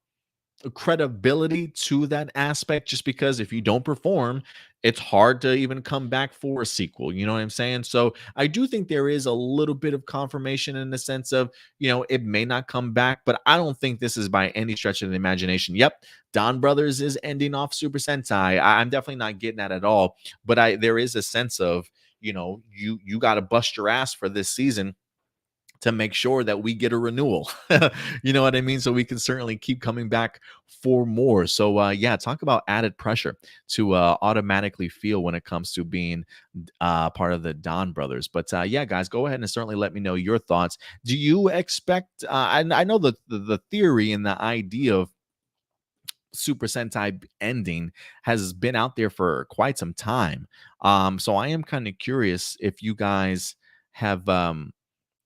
credibility to that aspect, just because if you don't perform, it's hard to even come back for a sequel. You know what I'm saying? So I do think there is a little bit of confirmation in the sense of, it may not come back, but I don't think this is by any stretch of the imagination. Yep, Donbrothers is ending off Super Sentai. I'm definitely not getting that at all, but there is a sense of, you got to bust your ass for this season to make sure that we get a renewal. You know what I mean? So we can certainly keep coming back for more. So yeah, talk about added pressure to automatically feel when it comes to being part of the Donbrothers. But yeah, guys, go ahead and certainly let me know your thoughts. Do you expect? I know the theory and the idea of Super Sentai ending has been out there for quite some time. So I am kind of curious if you guys have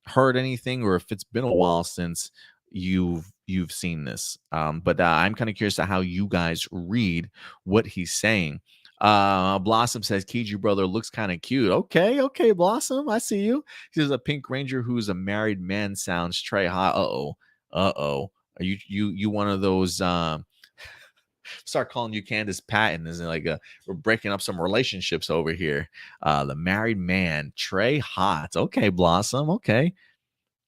heard anything or if it's been a while since you've seen this. But I'm kind of curious to how you guys read what he's saying. Blossom says KijiBrother looks kind of cute. Okay, Blossom, I see you. He says a pink ranger who's a married man sounds Trey hot. Uh-oh. Are you one of those start calling you Candace Patton? Isn't like we're breaking up some relationships over here. The married man, Trey hot. Okay, Blossom. Okay.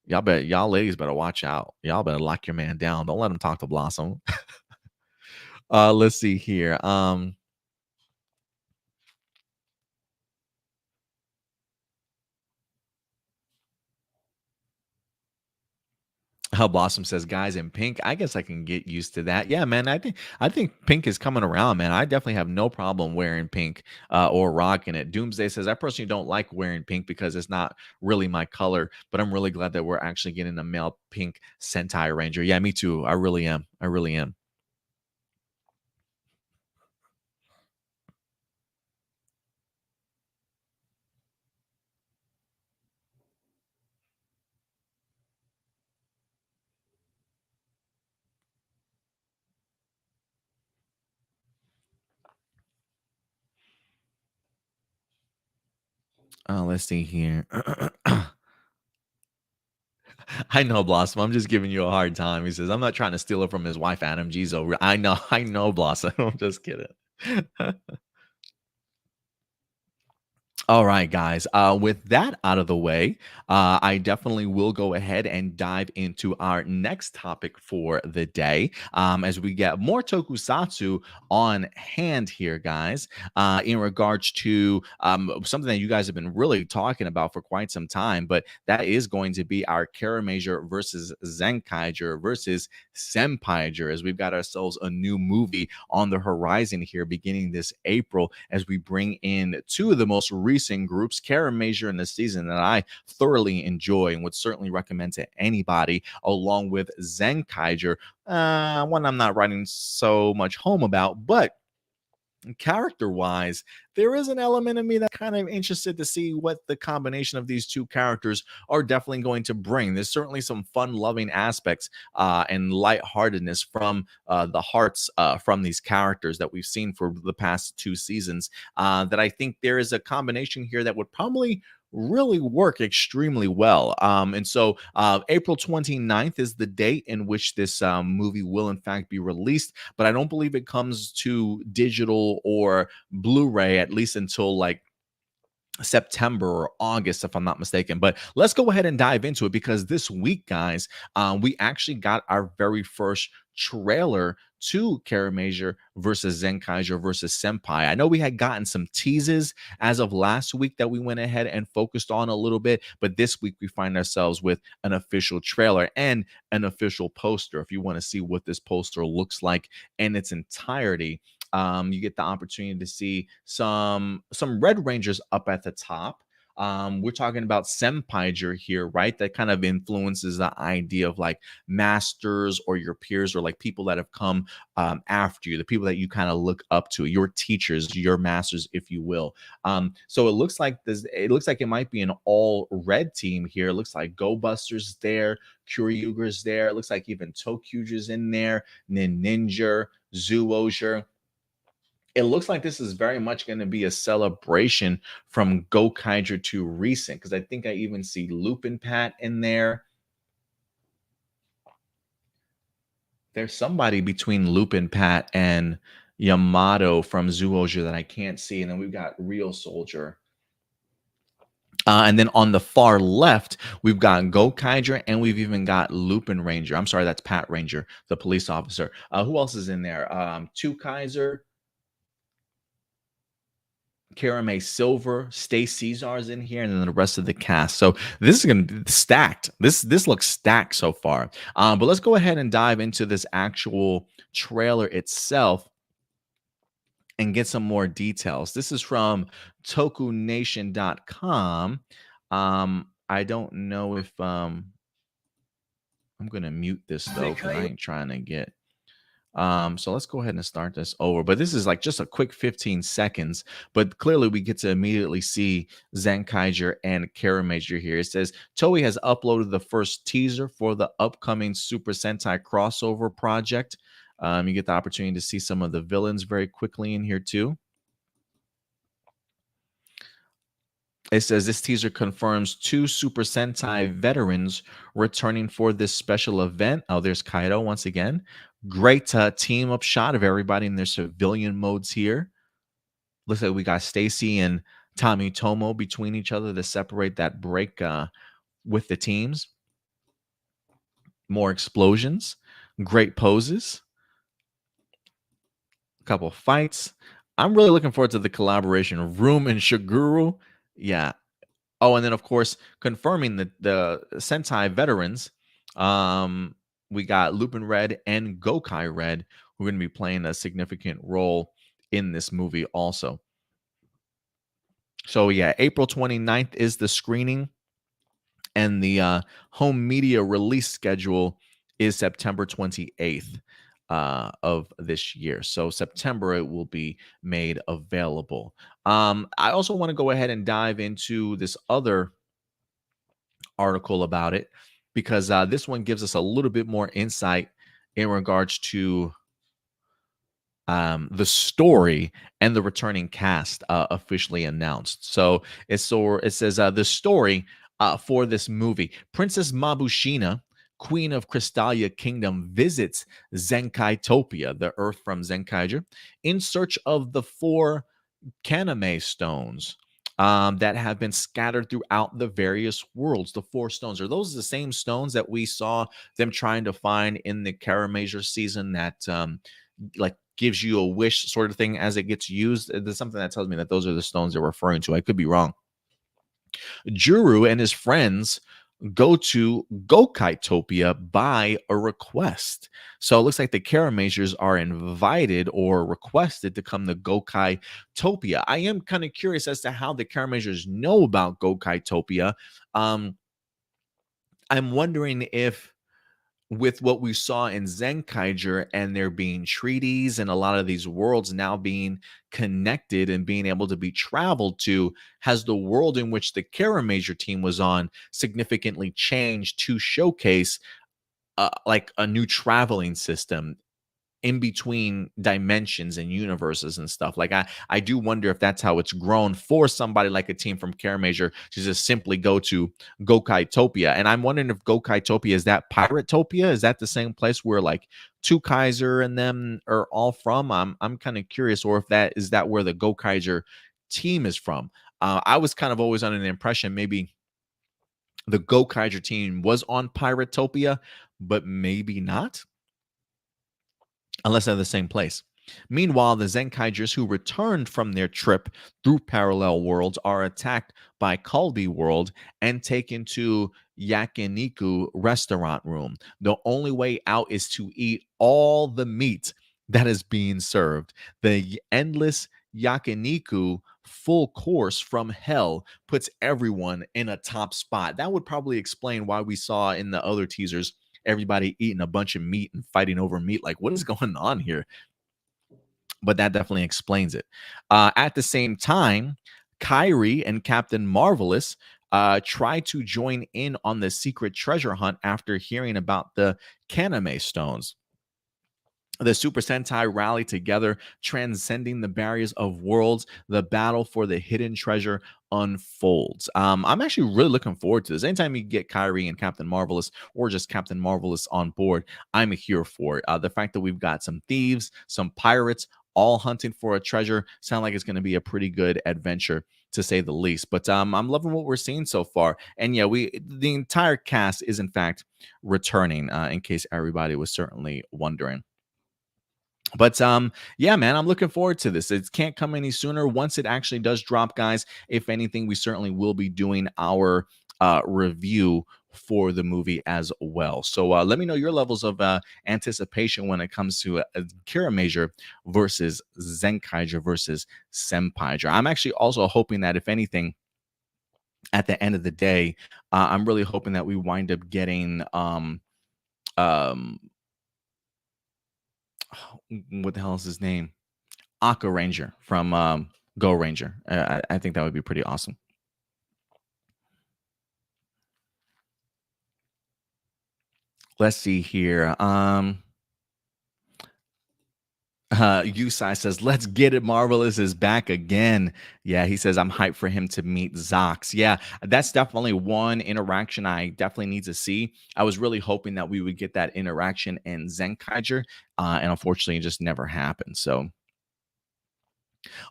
Y'all ladies better watch out. Y'all better lock your man down. Don't let him talk to Blossom. Let's see here. How Blossom says, guys in pink. I guess I can get used to that. Yeah, man. I think pink is coming around, man. I definitely have no problem wearing pink or rocking it. Doomsday says, I personally don't like wearing pink because it's not really my color, but I'm really glad that we're actually getting a male pink Sentai Ranger. Yeah, me too. I really am. Let's see here. I know, Blossom. I'm just giving you a hard time. He says, I'm not trying to steal it from his wife, Adam G's over. I know, Blossom. I'm just kidding. All right, guys. With that out of the way, I definitely will go ahead and dive into our next topic for the day as we get more tokusatsu on hand here, guys, in regards to something that you guys have been really talking about for quite some time, but that is going to be our Kiramager versus Zenkaiger versus Senpaiger, as we've got ourselves a new movie on the horizon here beginning this April as we bring in two of the most recent groups, Kiramager in the season that I thoroughly enjoy and would certainly recommend to anybody, along with Zenkaiger, one I'm not writing so much home about, but character wise, there is an element of me that kind of interested to see what the combination of these two characters are definitely going to bring. There's certainly some fun loving aspects and lightheartedness from the hearts from these characters that we've seen for the past two seasons, that I think there is a combination here that would probably really work extremely well. And so April 29th is the date in which this movie will in fact be released, but I don't believe it comes to digital or Blu-ray at least until like September or August, if I'm not mistaken. But let's go ahead and dive into it because this week, guys, we actually got our very first trailer to Kiramager versus Zenkaiger versus Senpai. I know we had gotten some teases as of last week that we went ahead and focused on a little bit, but this week we find ourselves with an official trailer and an official poster. If you want to see what this poster looks like in its entirety, you get the opportunity to see some Red Rangers up at the top. We're talking about Senpaiger here, right? That kind of influences the idea of like masters or your peers or like people that have come after you, the people that you kind of look up to, your teachers, your masters, if you will. So it looks like this. It looks like it might be an all red team here. It looks like Go Busters there, Kyryuger's there. It looks like even Tokyuger's in there, Ninja, Zuoger. It looks like this is very much going to be a celebration from Gokaiger to recent, because I think I even see Lupin Pat in there. There's somebody between Lupin Pat and Yamato from Zuoja that I can't see. And then we've got Real Soldier. And then on the far left, we've got Gokaiger and we've even got Lupin Ranger. I'm sorry, that's Pat Ranger, the police officer. Who else is in there? Two Kaiser, Karame Silver, Stay Caesar's in here, and then the rest of the cast. So this is going to be stacked. This looks stacked so far. But let's go ahead and dive into this actual trailer itself and get some more details. This is from tokunation.com. I don't know if I'm going to mute this though, because I ain't trying to get so let's go ahead and start this over. But this is like just a quick 15 seconds. But clearly we get to immediately see Zenkaiger and Kiramager here. It says Toei has uploaded the first teaser for the upcoming Super Sentai crossover project. You get the opportunity to see some of the villains very quickly in here too. It says this teaser confirms two Super Sentai veterans returning for this special event. Oh, there's Kaido once again. Great team up shot of everybody in their civilian modes here. Looks like we got Stacy and Tommy Tomo between each other to separate that break with the teams. More explosions. Great poses. A couple fights. I'm really looking forward to the collaboration of Room and Shiguru. Yeah. Oh, and then of course, confirming the Sentai veterans, we got Lupin Red and Gokai Red, who are going to be playing a significant role in this movie also. So yeah, April 29th is the screening, and the home media release schedule is September 28th of this year. So September it will be made available. I also want to go ahead and dive into this other article about it, because this one gives us a little bit more insight in regards to the story and the returning cast officially announced. It says the story for this movie: Princess Mabushina, Queen of Crystallia Kingdom, visits Zenkaitopia, the Earth from Zenkaiger, in search of the four Kaname stones that have been scattered throughout the various worlds. The four stones, are those the same stones that we saw them trying to find in the Kiramager season that like gives you a wish sort of thing as it gets used? There's something that tells me that those are the stones they're referring to. I could be wrong. Juru and his friends go to Gokaitopia by a request. So it looks like the Karamazers are invited or requested to come to Gokaitopia. I am kind of curious as to how the Karamazers know about Gokaitopia. Um, I'm wondering if with what we saw in Zenkaiger and there being treaties and a lot of these worlds now being connected and being able to be traveled to, has the world in which the Kiramager team was on significantly changed to showcase like a new traveling system in between dimensions and universes and stuff. Like I do wonder if that's how it's grown for somebody like a team from Kiramager to just simply go to Gokaitopia. And I'm wondering if Gokaitopia is that Piratopia? Is that the same place where like Two Kaiser and them are all from? I'm kind of curious, or if that is that where the Gokaiger team is from. I was kind of always under the impression maybe the Gokaiger team was on Piratopia, but maybe not, unless they're the same place. Meanwhile, the Zenkaigers who returned from their trip through parallel worlds are attacked by Kalbi World and taken to Yakiniku restaurant room. The only way out is to eat all the meat that is being served. The endless Yakiniku full course from hell puts everyone in a top spot. That would probably explain why we saw in the other teasers everybody eating a bunch of meat and fighting over meat. Like, what is going on here? But that definitely explains it. At the same time, Kyrie and Captain Marvelous try to join in on the secret treasure hunt after hearing about the Kaname stones. The Super Sentai rally together, transcending the barriers of worlds. The battle for the hidden treasure unfolds. I'm actually really looking forward to this. Anytime you get Kyrie and Captain Marvelous, or just Captain Marvelous on board, I'm here for it. The fact that we've got some thieves, some pirates, all hunting for a treasure, sound like it's going to be a pretty good adventure, to say the least. But I'm loving what we're seeing so far. And yeah, the entire cast is in fact returning. In case everybody was certainly wondering. But yeah, man, I'm looking forward to this. It can't come any sooner. Once it actually does drop, guys, if anything, we certainly will be doing our review for the movie as well. So let me know your levels of anticipation when it comes to Kiramager versus Zenkaiger versus Senpaiger. I'm actually also hoping that, if anything, at the end of the day, I'm really hoping that we wind up getting um what the hell is his name? Aqua Ranger from Go Ranger. I think that would be pretty awesome. Let's see here. Yusai says, "Let's get it. Marvelous is back again." Yeah, he says, "I'm hyped for him to meet Zox." Yeah, that's definitely one interaction I definitely need to see. I was really hoping that we would get that interaction in Zenkaiger, and unfortunately, it just never happened. So,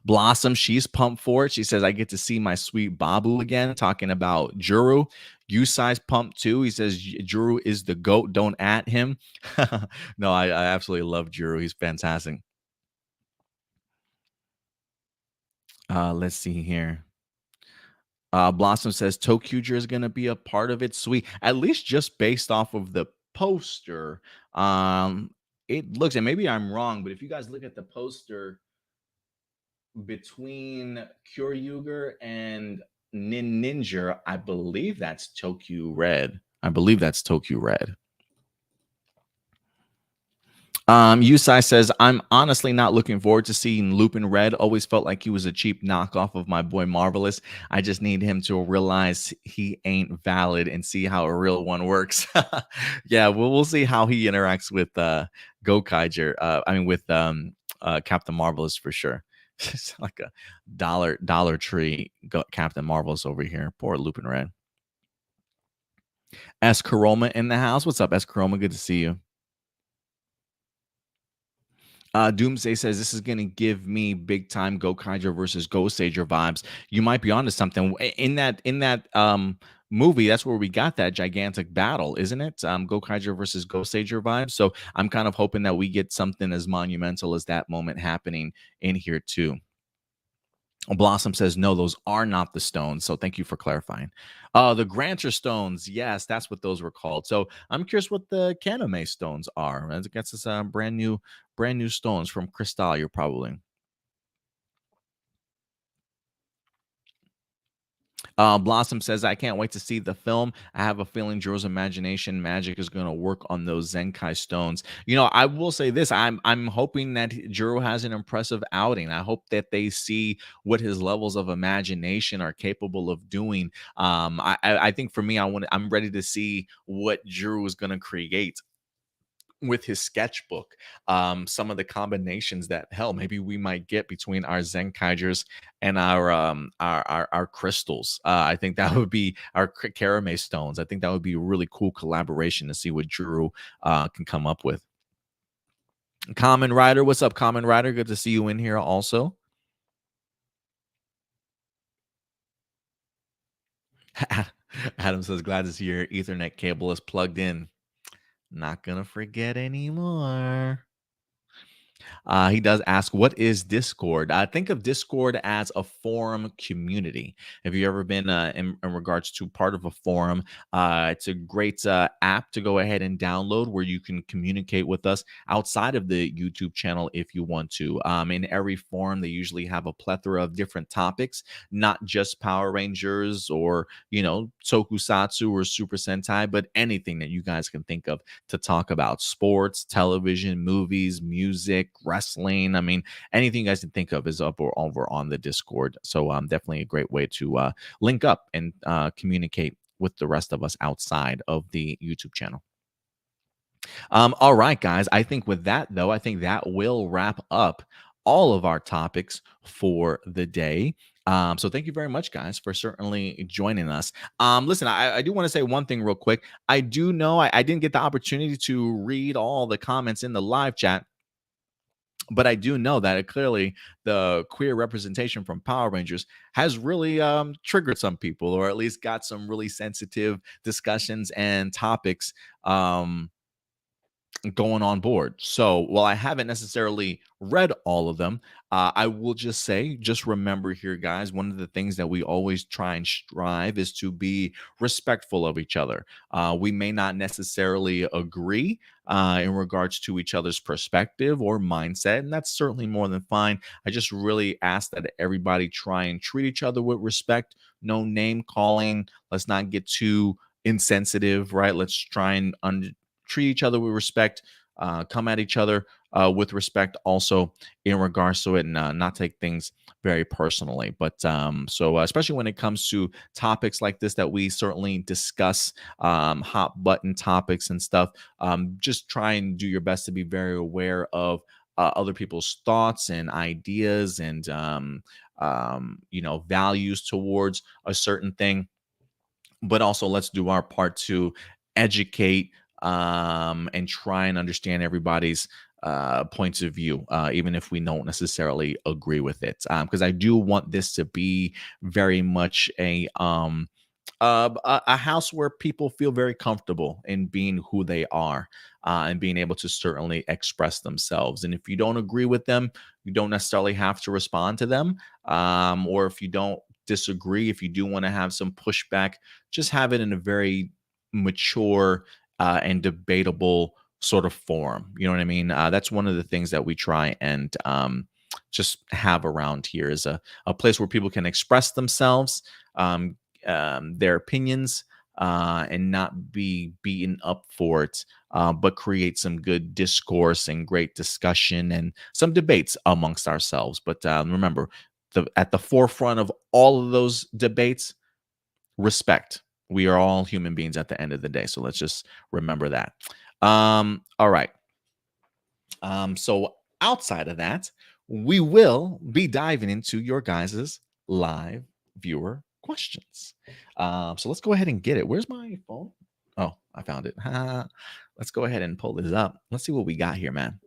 Blossom, she's pumped for it. She says, "I get to see my sweet Babu again," talking about Juru. Usai's pumped too. He says, "Juru is the GOAT. Don't at him." No, I absolutely love Juru. He's fantastic. Let's see here. Blossom says Tokuger is going to be a part of it. Sweet. At least just based off of the poster. It looks, and maybe I'm wrong, but if you guys look at the poster between Kyuryuger and Ninja, I believe that's Tokyo Red. I believe that's Tokyo Red. Yusai says, "I'm honestly not looking forward to seeing Lupin Red. Always felt like he was a cheap knockoff of my boy Marvelous. I just need him to realize he ain't valid and see how a real one works." Yeah, we'll see how he interacts with Gokaiger. I mean, with Captain Marvelous for sure. It's like a Dollar Tree Captain Marvelous over here. Poor Lupin Red. S Karoma in the house. What's up, S Karoma? Good to see you. Doomsday says this is going to give me big time Gokaiger versus Ghost Sager vibes. You might be onto something in that movie. That's where we got that gigantic battle, isn't it? Gokaiger versus Ghost Sager vibes. So I'm kind of hoping that we get something as monumental as that moment happening in here too. Blossom says, no, those are not the stones. So thank you for clarifying. The Granter stones. Yes, that's what those were called. So I'm curious what the Kaname stones are. I guess it's brand new stones from Crystal, you're probably. Blossom says, I can't wait to see the film. I have a feeling Joe's imagination magic is going to work on those Zenkai stones. You know, I will say this. I'm hoping that Juro has an impressive outing. I hope that they see what his levels of imagination are capable of doing. I think for me, I'm ready to see what Juro is going to create with his sketchbook, some of the combinations that hell maybe we might get between our Zenkaigers and our crystals. I think that would be our Karame stones. I think that would be a really cool collaboration to see what Drew can come up with. Common Rider, what's up, Common Rider? Good to see you in here also. Adam says, glad to see your Ethernet cable is plugged in. Not gonna forget anymore. He does ask, what is Discord? I think of Discord as a forum community. Have you ever been in regards to part of a forum? It's a great app to go ahead and download where you can communicate with us outside of the YouTube channel if you want to. In every forum, they usually have a plethora of different topics, not just Power Rangers or, Tokusatsu or Super Sentai, but anything that you guys can think of to talk about: sports, television, movies, music, wrestling. I mean, anything you guys can think of is up or over on the Discord. So definitely a great way to link up and communicate with the rest of us outside of the YouTube channel. All right, guys. I think with that, though, I think that will wrap up all of our topics for the day. So thank you very much, guys, for certainly joining us. Listen, I do want to say one thing real quick. I do know I didn't get the opportunity to read all the comments in the live chat, but I do know that clearly the queer representation from Power Rangers has really triggered some people, or at least got some really sensitive discussions and topics going on board. So while I haven't necessarily read all of them, I will just say, just remember here, guys, one of the things that we always try and strive is to be respectful of each other. We may not necessarily agree in regards to each other's perspective or mindset, and that's certainly more than fine. I just really ask that everybody try and treat each other with respect, no name calling. Let's not get too insensitive, right? Let's try and treat each other with respect, come at each other with respect also in regards to it, and not take things very personally. But especially when it comes to topics like this that we certainly discuss, hot button topics and stuff, just try and do your best to be very aware of other people's thoughts and ideas and values towards a certain thing. But also let's do our part to educate and try and understand everybody's points of view, even if we don't necessarily agree with it. Because I do want this to be very much a house where people feel very comfortable in being who they are, and being able to certainly express themselves. And if you don't agree with them, you don't necessarily have to respond to them. Or if you don't disagree, if you do want to have some pushback, just have it in a very mature and debatable sort of form. You know what I mean? That's one of the things that we try and just have around here, is a place where people can express themselves, their opinions, and not be beaten up for it, but create some good discourse and great discussion and some debates amongst ourselves. But remember, at the forefront of all of those debates, respect. We are all human beings at the end of the day. So let's just remember that. All right. So outside of that, we will be diving into your guys' live viewer questions. So let's go ahead and get it. Where's my phone? Oh, I found it. Let's go ahead and pull this up. Let's see what we got here, man.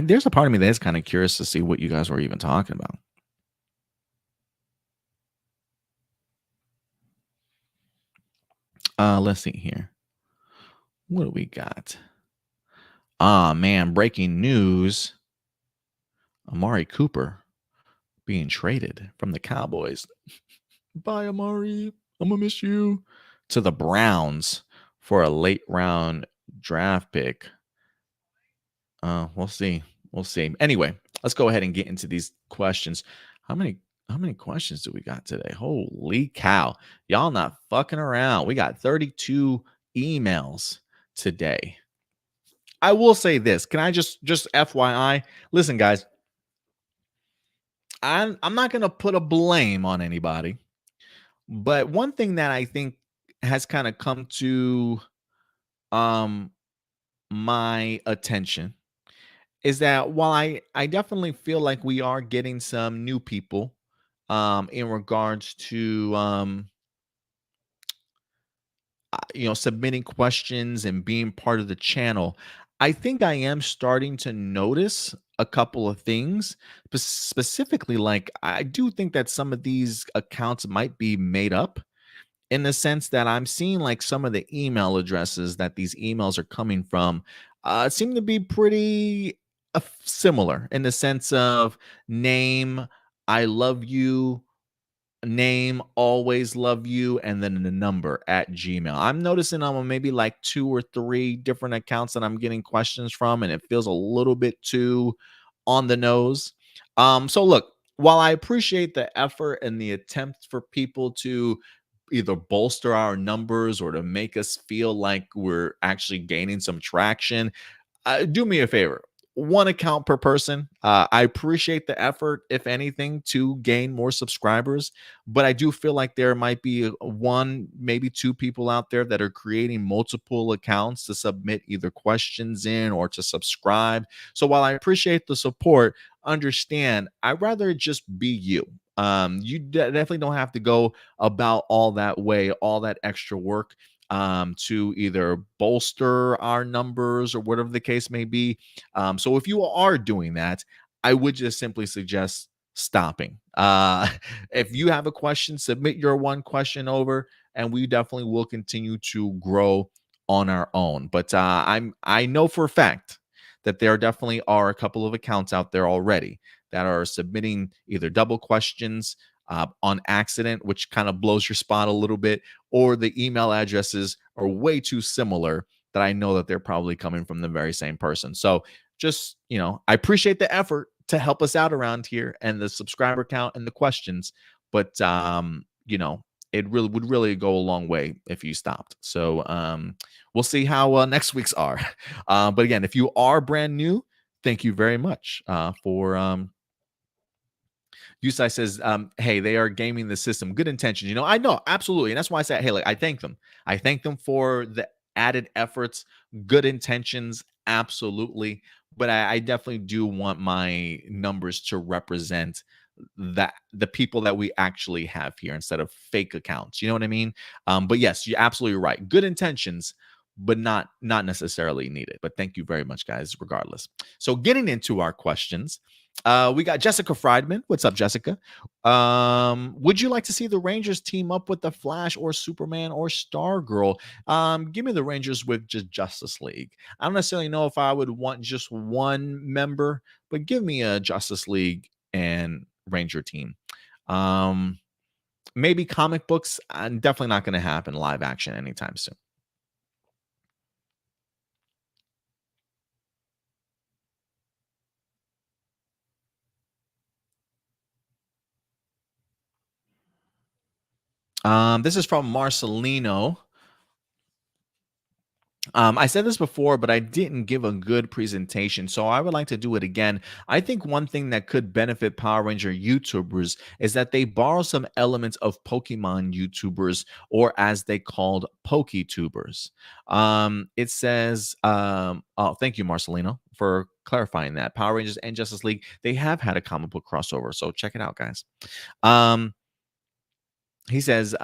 There's a part of me that is kind of curious to see what you guys were even talking about. Let's see here. What do we got? Man, breaking news. Amari Cooper being traded from the Cowboys. Bye, Amari. I'm gonna miss you. To the Browns for a late round draft pick. We'll see. We'll see. Anyway, let's go ahead and get into these questions. How many questions do we got today? Holy cow. Y'all not fucking around. We got 32 emails today. I will say this. Can I just FYI? Listen, guys. I'm not gonna put a blame on anybody, but one thing that I think has kind of come to um my attention is that while I definitely feel like we are getting some new people in regards to submitting questions and being part of the channel, I think I am starting to notice a couple of things. Specifically, like I do think that some of these accounts might be made up, in the sense that I'm seeing like some of the email addresses that these emails are coming from seem to be pretty similar, in the sense of name, I love you, name, always love you, and then the number at Gmail. I'm noticing on maybe like 2 or 3 different accounts that I'm getting questions from, and it feels a little bit too on the nose. So look, while I appreciate the effort and the attempt for people to either bolster our numbers or to make us feel like we're actually gaining some traction, do me a favor. One account per person. I appreciate the effort, if anything, to gain more subscribers. But I do feel like there might be one, maybe 2 people out there that are creating multiple accounts to submit either questions in or to subscribe. So while I appreciate the support, understand I'd rather just be you. You definitely don't have to go about all that way, all that extra work to either bolster our numbers or whatever the case may be. So if you are doing that, I would just simply suggest stopping. If you have a question, submit your one question over, and we definitely will continue to grow on our own. But I know for a fact that there definitely are a couple of accounts out there already that are submitting either double questions on accident, which kind of blows your spot a little bit, or the email addresses are way too similar that I know that they're probably coming from the very same person. So just, I appreciate the effort to help us out around here and the subscriber count and the questions, but it really would really go a long way if you stopped. So we'll see how next week's are. But again, if you are brand new, thank you very much for Yusai says, hey, they are gaming the system. Good intentions. I know, absolutely. And that's why I said, hey, like, I thank them. I thank them for the added efforts, good intentions, absolutely. But I definitely do want my numbers to represent that the people that we actually have here instead of fake accounts. You know what I mean? But yes, you're absolutely right. Good intentions, but not necessarily needed. But thank you very much, guys, regardless. So getting into our questions. We got Jessica Friedman. What's up, Jessica? Would you like to see the Rangers team up with the Flash or Superman or Stargirl? Give me the Rangers with just Justice League. I don't necessarily know if I would want just one member, but give me a Justice League and Ranger team. Maybe comic books. Definitely not going to happen live action anytime soon. This is from Marcelino. I said this before, but I didn't give a good presentation, so I would like to do it again. I think one thing that could benefit Power Ranger YouTubers is that they borrow some elements of Pokemon YouTubers, or as they called PokeTubers. It says, oh, thank you, Marcelino, for clarifying that. Power Rangers and Justice League, they have had a comic book crossover, so check it out, guys. Um, he says,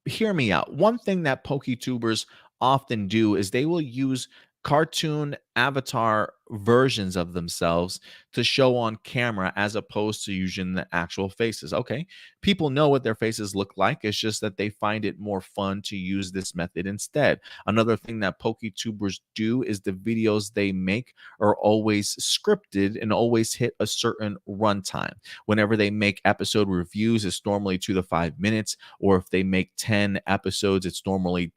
hear me out. One thing that PokeTubers often do is they will use cartoon avatar versions of themselves to show on camera as opposed to using the actual faces. Okay. People know what their faces look like. It's just that they find it more fun to use this method instead. Another thing that PokeTubers do is the videos they make are always scripted and always hit a certain runtime. Whenever they make episode reviews, it's normally 2 to 5 minutes, or if they make 10 episodes, it's normally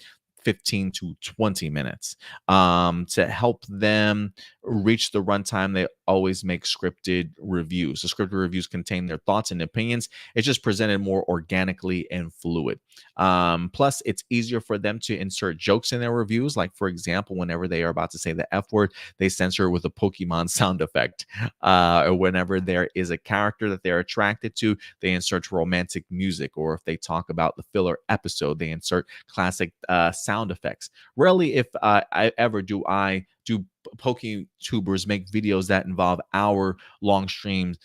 15 to 20 minutes. To help them reach the runtime, they always make scripted reviews. The scripted reviews contain their thoughts and opinions. It's just presented more organically and fluid. Plus, it's easier for them to insert jokes in their reviews. Like, for example, whenever they are about to say the F word, they censor it with a Pokemon sound effect. Or whenever there is a character that they're attracted to, they insert romantic music. Or if they talk about the filler episode, they insert classic sound effects. Rarely, if I ever do PokeTubers make videos that involve hour-long streams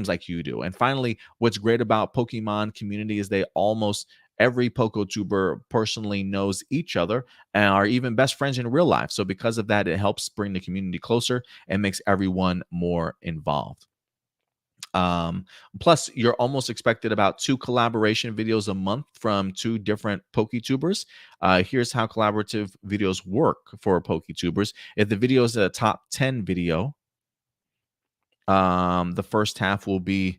like you do. And finally, what's great about Pokemon community is they almost every PokeTuber personally knows each other and are even best friends in real life. So because of that, it helps bring the community closer and makes everyone more involved. Plus, you're almost expected about 2 collaboration videos a month from 2 different PokeTubers. Here's how collaborative videos work for PokeTubers. If the video is a top 10 video, the first half will be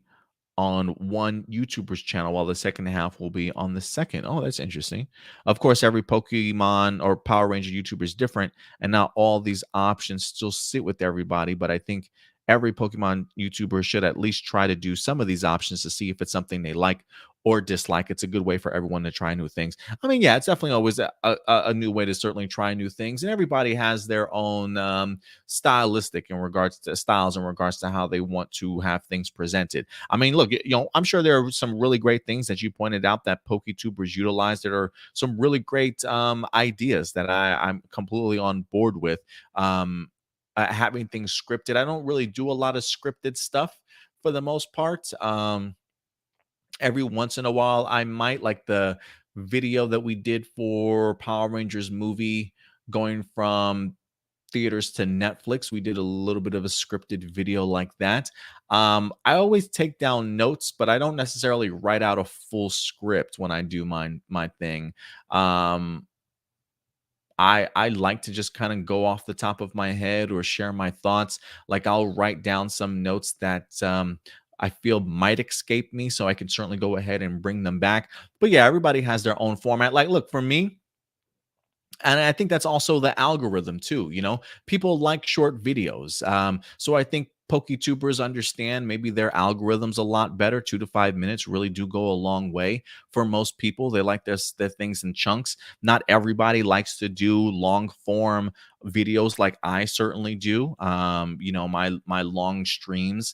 on one YouTuber's channel, while the second half will be on the second. Oh, that's interesting. Of course, every Pokemon or Power Ranger YouTuber is different, and not all these options still sit with everybody. But I think every Pokemon YouTuber should at least try to do some of these options to see if it's something they like or dislike. It's a good way for everyone to try new things. I mean, yeah, it's definitely always a new way to certainly try new things, and everybody has their own stylistic in regards to styles in regards to how they want to have things presented. I mean, look, I'm sure there are some really great things that you pointed out that PokeTubers utilize that are some really great ideas that I'm completely on board with. Having things scripted, I don't really do a lot of scripted stuff for the most part. Every once in a while, I might, like the video that we did for Power Rangers movie going from theaters to Netflix. We did a little bit of a scripted video like that. I always take down notes, but I don't necessarily write out a full script when I do my thing. I like to just kind of go off the top of my head or share my thoughts. Like, I'll write down some notes that I feel might escape me, so I can certainly go ahead and bring them back. But yeah, everybody has their own format. Like, look, for me, and I think that's also the algorithm too. People like short videos. So I think PokeTubers understand maybe their algorithms a lot better. 2 to 5 minutes really do go a long way for most people. They like their things in chunks. Not everybody likes to do long form videos like I certainly do. My long streams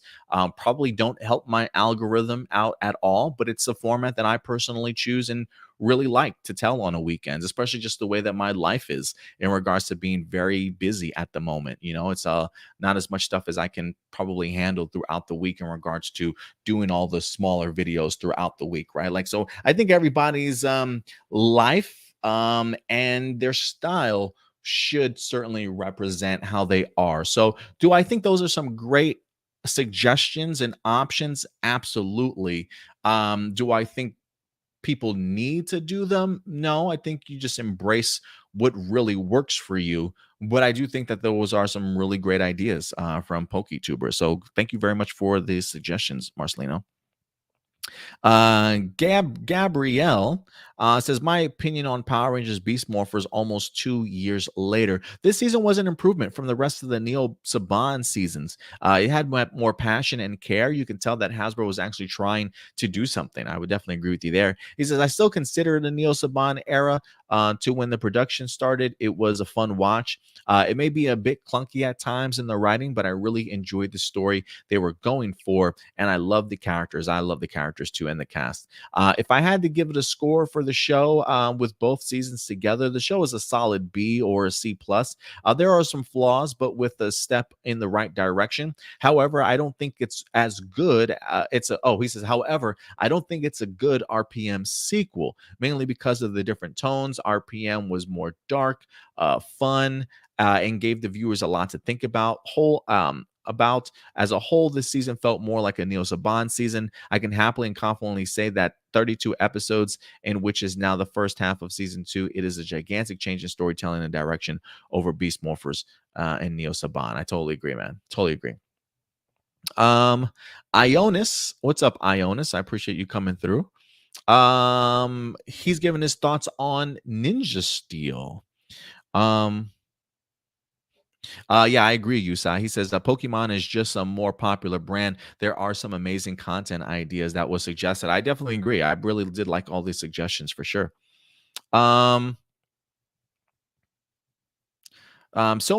probably don't help my algorithm out at all, but it's a format that I personally choose and really like to tell on a weekend, especially just the way that my life is in regards to being very busy at the moment. It's not as much stuff as I can probably handle throughout the week in regards to doing all the smaller videos throughout the week, right? Like, so I think everybody's life and their style should certainly represent how they are. So do I think those are some great suggestions and options? Absolutely. Do I think people need to do them? No, I think you just embrace what really works for you. But I do think that those are some really great ideas from PokeTubers. So thank you very much for the suggestions, Marcelino. Gabrielle says, my opinion on Power Rangers Beast Morphers almost 2 years later. This season was an improvement from the rest of the Neo Saban seasons. It had more passion and care. You can tell that Hasbro was actually trying to do something. I would definitely agree with you there. He says, I still consider the Neo Saban era to when the production started. It was a fun watch. It may be a bit clunky at times in the writing, but I really enjoyed the story they were going for, and I love the characters. I love the characters too, and the cast. If I had to give it a score for the show with both seasons together, the show is a solid B or a C plus. There are some flaws, but with a step in the right direction. However, I don't think it's as good. He says, however, I don't think it's a good RPM sequel, mainly because of the different tones. RPM was more dark, fun, and gave the viewers a lot to think about. About as a whole, this season felt more like a Neo Saban season. I can happily and confidently say that 32 episodes, in which is now the first half of season 2, it is a gigantic change in storytelling and direction over Beast Morphers and Neo Saban. I totally agree, man. Totally agree. Ionis, what's up, Ionis? I appreciate you coming through. He's giving his thoughts on Ninja Steel. Yeah, I agree, Yusa. He says Pokemon is just a more popular brand. There are some amazing content ideas that was suggested. I definitely agree. I really did like all these suggestions for sure. So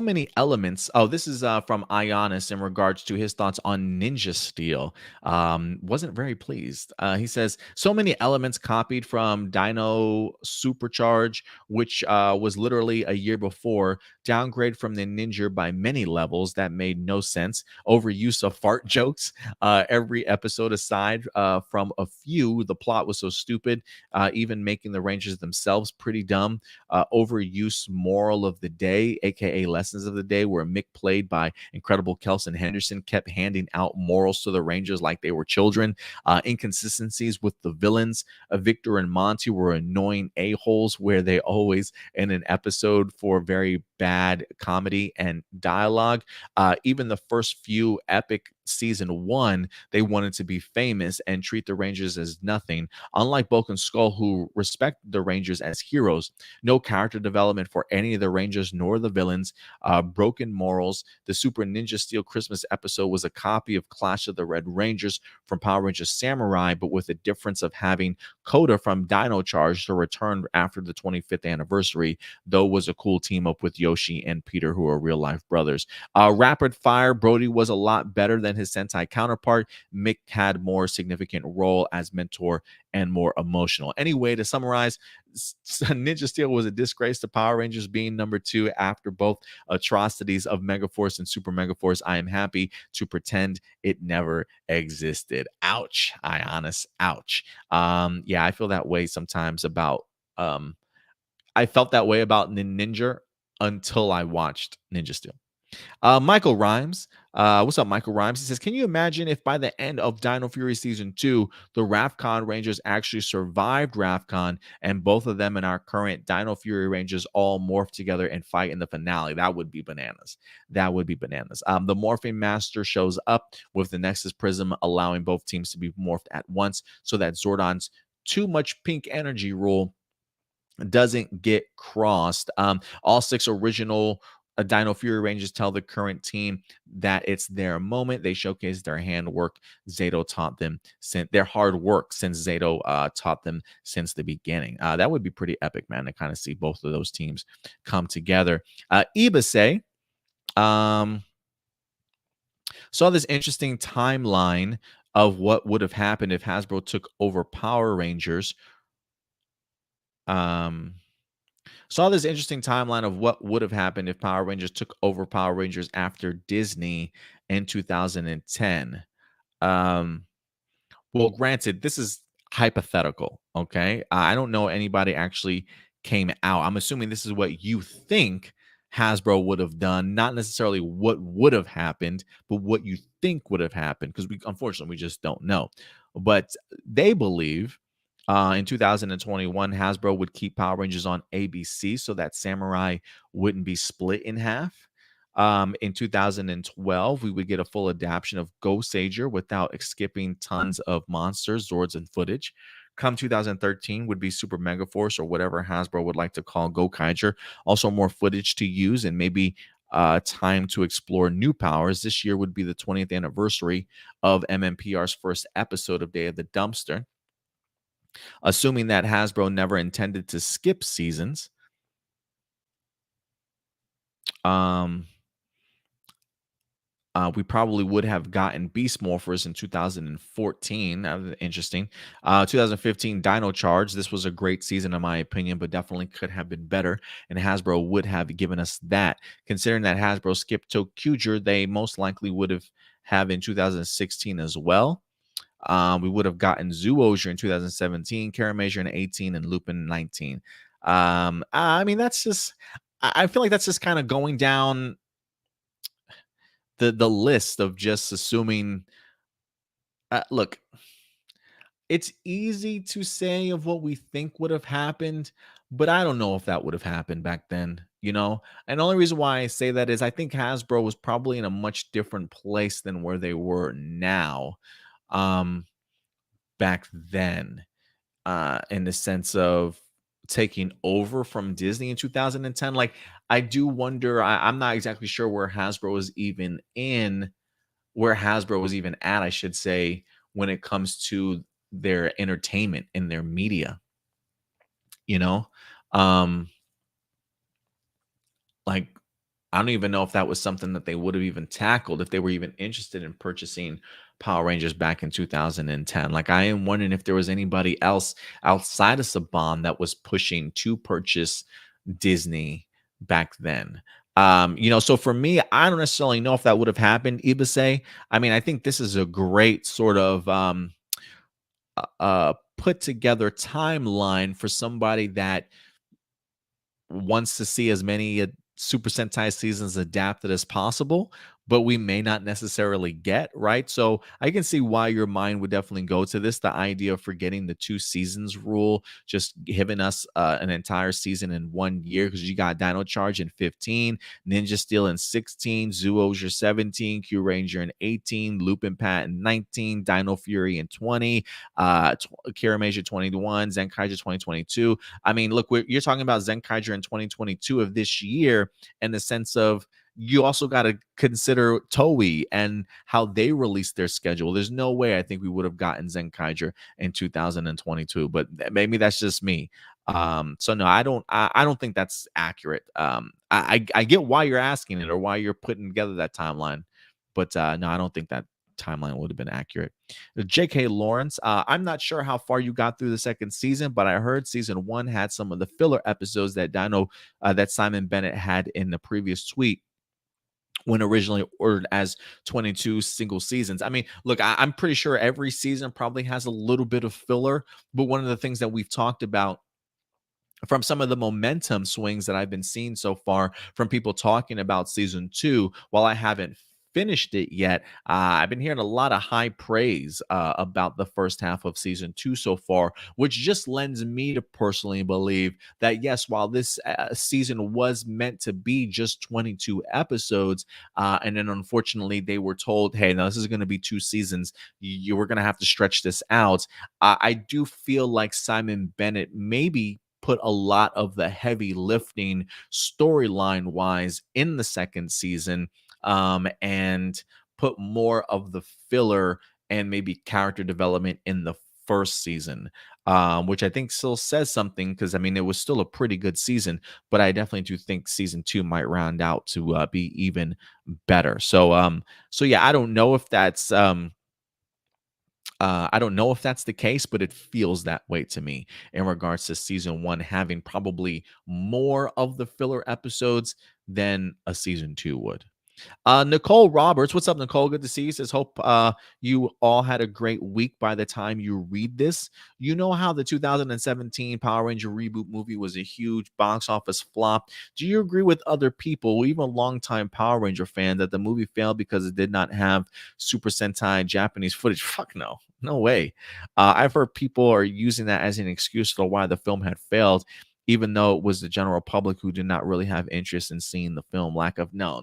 many elements. Oh, this is from Ionis in regards to his thoughts on Ninja Steel. Wasn't very pleased. He says so many elements copied from Dino Supercharge, which was literally a year before. Downgrade from the Ninja by many levels that made no sense. Overuse of fart jokes. Every episode aside from a few, the plot was so stupid. Even making the Rangers themselves pretty dumb. Overuse moral of the day, aka lessons of the day, where Mick, played by incredible Kelson Henderson, kept handing out morals to the Rangers like they were children. Inconsistencies with the villains. Victor and Monty were annoying a-holes, where they always in an episode for very bad comedy and dialogue. Even the first few epic season 1, they wanted to be famous and treat the Rangers as nothing. Unlike Bulk and Skull, who respect the Rangers as heroes. No character development for any of the Rangers nor the villains. Broken morals. The Super Ninja Steel Christmas episode was a copy of Clash of the Red Rangers from Power Rangers Samurai, but with the difference of having Koda from Dino Charge to return after the 25th anniversary, though was a cool team up with Yoshi and Peter, who are real life brothers. Rapid Fire, Brody was a lot better than his Sentai counterpart. Mick had more significant role as mentor and more emotional. Anyway, to summarize, Ninja Steel was a disgrace to Power Rangers being number 2 after both atrocities of Megaforce and Super Megaforce. I am happy to pretend it never existed. Ouch, Ionis. Ouch. Yeah, I feel that way sometimes about I felt that way about Ninja until I watched Ninja Steel. Michael Rhymes. What's up, Michael Rhymes? He says, can you imagine if by the end of Dino Fury Season 2, the Rafcon Rangers actually survived Rafcon, and both of them and our current Dino Fury Rangers all morph together and fight in the finale? That would be bananas. That would be bananas. The Morphing Master shows up with the Nexus Prism, allowing both teams to be morphed at once so that Zordon's too much pink energy rule doesn't get crossed. All 6 original Dino Fury Rangers tell the current team that it's their moment. They showcase their handwork Zato taught them, since their hard work since Zato taught them since the beginning. That would be pretty epic, man, to kind of see both of those teams come together. Ibase saw this interesting timeline of what would have happened if Hasbro took over Power Rangers. Saw this interesting timeline of what would have happened if Power Rangers took over Power Rangers after Disney in 2010. Well, granted, this is hypothetical, okay? I don't know anybody actually came out. I'm assuming this is what you think Hasbro would have done, not necessarily what would have happened, but what you think would have happened, because unfortunately, we just don't know. But they believe in 2021, Hasbro would keep Power Rangers on ABC so that Samurai wouldn't be split in half. In 2012, we would get a full adaptation of Goseiger without skipping tons of monsters, Zords, and footage. Come 2013 would be Super Mega Force, or whatever Hasbro would like to call Gokaiger. Also more footage to use and maybe time to explore new powers. This year would be the 20th anniversary of MMPR's first episode of Day of the Dumpster. Assuming that Hasbro never intended to skip seasons, Um, we probably would have gotten Beast Morphers in 2014. Interesting. 2015 Dino Charge. This was a great season, in my opinion, but definitely could have been better. And Hasbro would have given us that. Considering that Hasbro skipped Tokuger, they most likely would have in 2016 as well. We would have gotten Zoologer in 2017, Kiramager in 18, and Lupin in 19. I mean, that's just. I feel like that's just kind of going down the list of just assuming. Look, it's easy to say of what we think would have happened, but I don't know if that would have happened back then, you know? And the only reason why I say that is I think Hasbro was probably in a much different place than where they were now, um, back then, in the sense of taking over from Disney in 2010. Like, I do wonder, I'm not exactly sure where Hasbro was even at, I should say, when it comes to their entertainment and their media, you know? Um, like, I don't even know if that was something that they would have even tackled if they were even interested in purchasing Power Rangers back in 2010. Like, I am wondering if there was anybody else outside of Saban that was pushing to purchase Disney back then. So for me, I don't necessarily know if that would have happened, Ibase. I mean, I think this is a great sort of put together timeline for somebody that wants to see as many Super Sentai seasons adapted as possible, but we may not necessarily get, right? So I can see why your mind would definitely go to this. The idea of forgetting the 2 seasons rule, just giving us an entire season in 1 year, because you got Dino Charge in 15, Ninja Steel in 16, Zoologer 17, Q Ranger in 18, Lupin Pat in 19, Dino Fury in 20, Kiramager 21, Zenkaiger 2022. I mean, look, you're talking about Zenkaiger in 2022 of this year, in the sense of you also got to consider Toei and how they released their schedule. There's no way I think we would have gotten Zenkaiger in 2022, but maybe that's just me. So no, I don't think that's accurate. I get why you're asking it or why you're putting together that timeline, but no, I don't think that timeline would have been accurate. J.K. Lawrence, I'm not sure how far you got through the second season, but I heard season 1 had some of the filler episodes that Simon Bennett had in the previous tweet when originally ordered as 22 single seasons. I mean, look, I'm pretty sure every season probably has a little bit of filler, but one of the things that we've talked about from some of the momentum swings that I've been seeing so far from people talking about season 2, while I haven't finished it yet, I've been hearing a lot of high praise about the first half of season 2 so far, which just lends me to personally believe that yes, while this season was meant to be just 22 episodes, and then unfortunately they were told, hey, now this is going to be 2 seasons, you were going to have to stretch this out. I do feel like Simon Bennett maybe put a lot of the heavy lifting storyline wise in the second season, and put more of the filler and maybe character development in the first season, which I think still says something, because I mean it was still a pretty good season, but I definitely do think season 2 might round out to be even better. So yeah, I don't know if that's the case, but it feels that way to me in regards to season 1 having probably more of the filler episodes than a season 2 would. Nicole Roberts, what's up, Nicole? Good to see you. Says, hope you all had a great week by the time you read this. You know how the 2017 Power Ranger reboot movie was a huge box office flop. Do you agree with other people, even longtime Power Ranger fan, that the movie failed because it did not have Super Sentai Japanese footage? Fuck no. No way. I've heard people are using that as an excuse for why the film had failed, even though it was the general public who did not really have interest in seeing the film. Lack of no.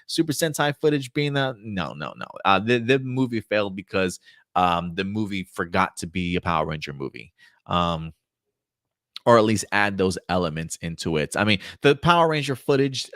Super Sentai footage being that no. The movie failed because the movie forgot to be a Power Ranger movie. Or at least add those elements into it. I mean, the Power Ranger footage,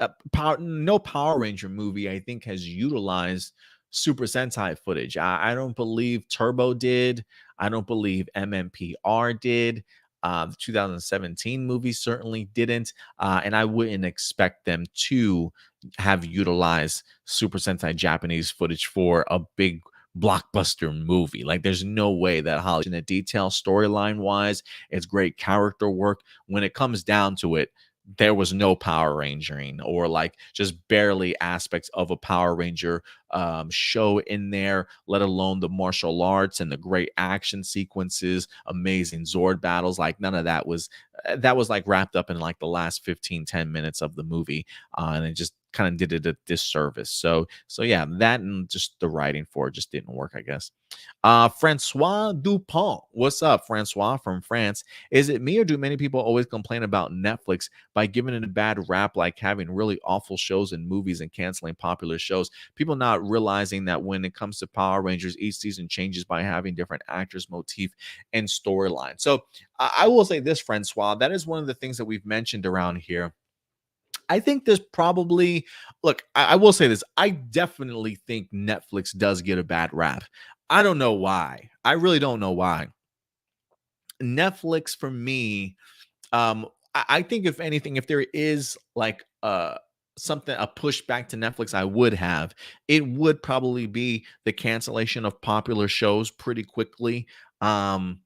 no Power Ranger movie, I think, has utilized Super Sentai footage. I don't believe Turbo did. I don't believe MMPR did. The 2017 movie certainly didn't, and I wouldn't expect them to have utilized Super Sentai Japanese footage for a big blockbuster movie. Like, there's no way that Hollywood in the detail storyline wise, it's great character work. When it comes down to it, there was no Power Rangering or like just barely aspects of a Power Ranger show in there, let alone the martial arts and the great action sequences, amazing Zord battles. Like, none of that was like wrapped up in like the last 15-10 minutes of the movie, and it just kind of did it a disservice. So yeah, that and just the writing for it just didn't work, I guess. Francois Dupont, what's up, Francois from France? Is it me or do many people always complain about Netflix by giving it a bad rap, like having really awful shows and movies and canceling popular shows? People not realizing that when it comes to Power Rangers, each season changes by having different actors, motif, and storyline. So I will say this, Francois, that is one of the things that we've mentioned around here. I think there's probably, look, I will say this. I definitely think Netflix does get a bad rap. I don't know why. I really don't know why. Netflix for me, I think if anything, if there is like something, a pushback to Netflix, I would have, it would probably be the cancellation of popular shows pretty quickly. Um,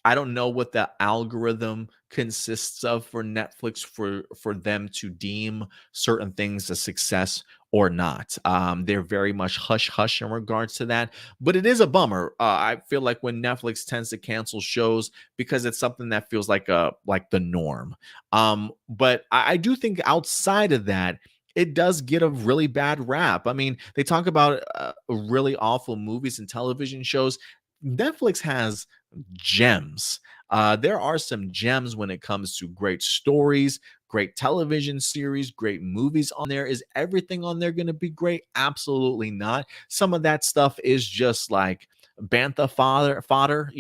I don't know what the algorithm consists of for Netflix for them to deem certain things a success or not. They're very much hush hush in regards to that, but it is a bummer. I feel like when Netflix tends to cancel shows because it's something that feels like the norm. But I do think outside of that, it does get a really bad rap. I mean, they talk about really awful movies and television shows. Netflix has gems. There are some gems when it comes to great stories, great television series, great movies on there. Is everything on there going to be great? Absolutely not. Some of that stuff is just like bantha fodder,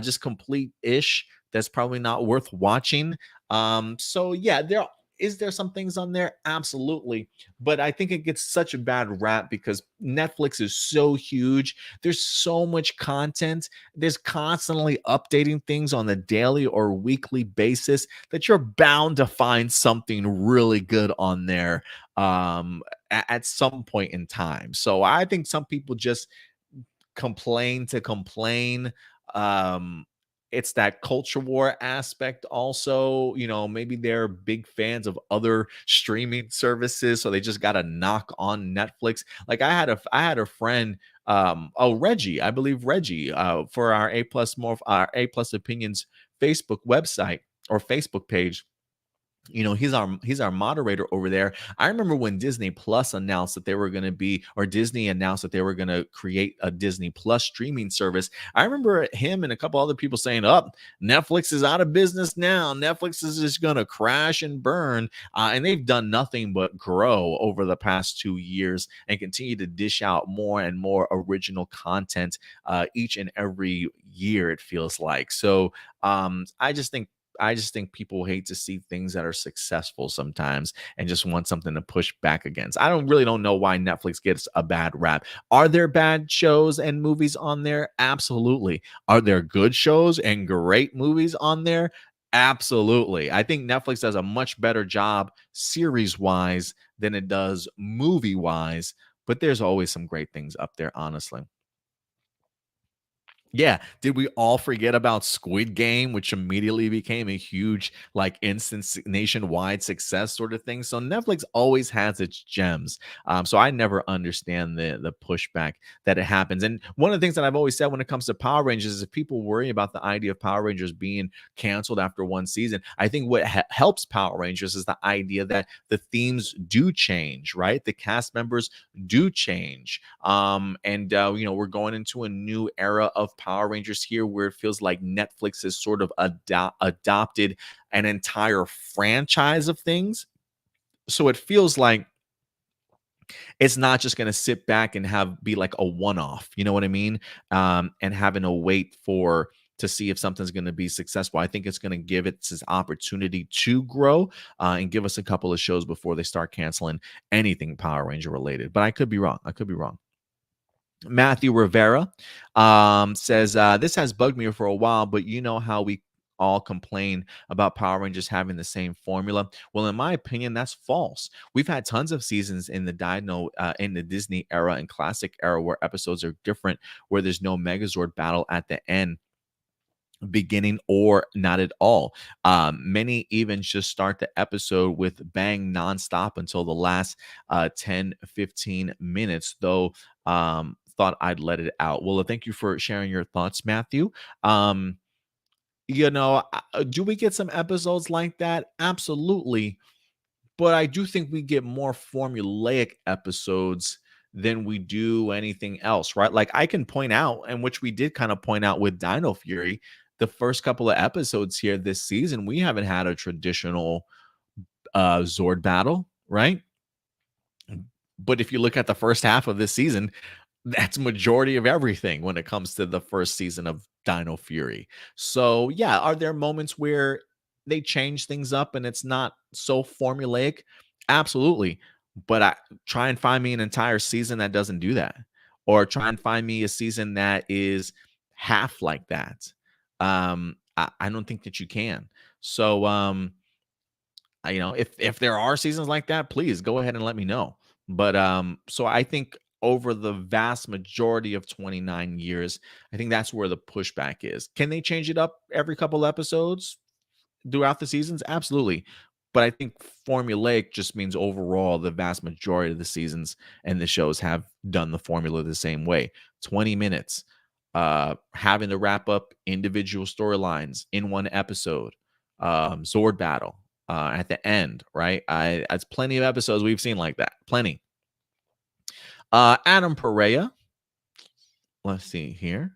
just complete ish. That's probably not worth watching. So yeah, there some things on there? Absolutely. But I think it gets such a bad rap because Netflix is so huge. There's so much content. There's constantly updating things on a daily or weekly basis that you're bound to find something really good on there at some point in time. So I think some people just complain to complain. Um, it's that culture war aspect also. Maybe they're big fans of other streaming services, so they just got a knock on Netflix. Like I had a friend, Reggie, I believe Reggie, for our A plus opinions Facebook website or Facebook page. He's our moderator over there. I remember when Disney Plus announced that they were going to be, or Disney announced that they were going to create a Disney Plus streaming service. I remember him and a couple other people saying, "Up, Netflix is out of business now. Netflix is just going to crash and burn." And they've done nothing but grow over the past 2 years and continue to dish out more and more original content each and every year. It feels like so. I just think people hate to see things that are successful sometimes and just want something to push back against. I don't know why Netflix gets a bad rap. Are there bad shows and movies on there? Absolutely. Are there good shows and great movies on there? Absolutely. I think Netflix does a much better job series wise than it does movie wise, but there's always some great things up there, honestly. Yeah, did we all forget about Squid Game, which immediately became a huge, like, nationwide success sort of thing? So Netflix always has its gems. So I never understand the pushback that it happens. And one of the things that I've always said when it comes to Power Rangers is if people worry about the idea of Power Rangers being canceled after one season, I think what helps Power Rangers is the idea that the themes do change, right? The cast members do change. We're going into a new era of Power Rangers here where it feels like Netflix has sort of adopted an entire franchise of things. So it feels like it's not just going to sit back and be like a one-off, you know what I mean? And having to wait to see if something's going to be successful. I think it's going to give it this opportunity to grow and give us a couple of shows before they start canceling anything Power Ranger related. But I could be wrong. Matthew Rivera says, this has bugged me for a while, but you know how we all complain about Power Rangers having the same formula. Well, in my opinion, that's false. We've had tons of seasons in the Dino, in the Disney era and classic era where episodes are different, where there's no Megazord battle at the end, beginning or not at all. Many even just start the episode with bang nonstop until the last 10, 15 minutes, though. Thought I'd let it out. Well, thank you for sharing your thoughts, Matthew. Um, do we get some episodes like that? Absolutely. But I do think we get more formulaic episodes than we do anything else, right? Like I can point out, and which we did kind of point out with Dino Fury, the first couple of episodes here this season, we haven't had a traditional Zord battle, right? But if you look at the first half of this season, that's majority of everything when it comes to the first season of Dino Fury. So, yeah, are there moments where they change things up and it's not so formulaic? Absolutely. But I try and find me an entire season that doesn't do that, or try and find me a season that is half like that. I don't think that you can. So, if there are seasons like that, please go ahead and let me know. But so I think over the vast majority of 29 years, I think that's where the pushback is. Can they change it up every couple episodes throughout the seasons? Absolutely. But I think formulaic just means overall the vast majority of the seasons and the shows have done the formula the same way. 20 minutes, having to wrap up individual storylines in one episode, Zord battle at the end, right? That's plenty of episodes we've seen like that. Plenty. Adam Perea. Let's see here.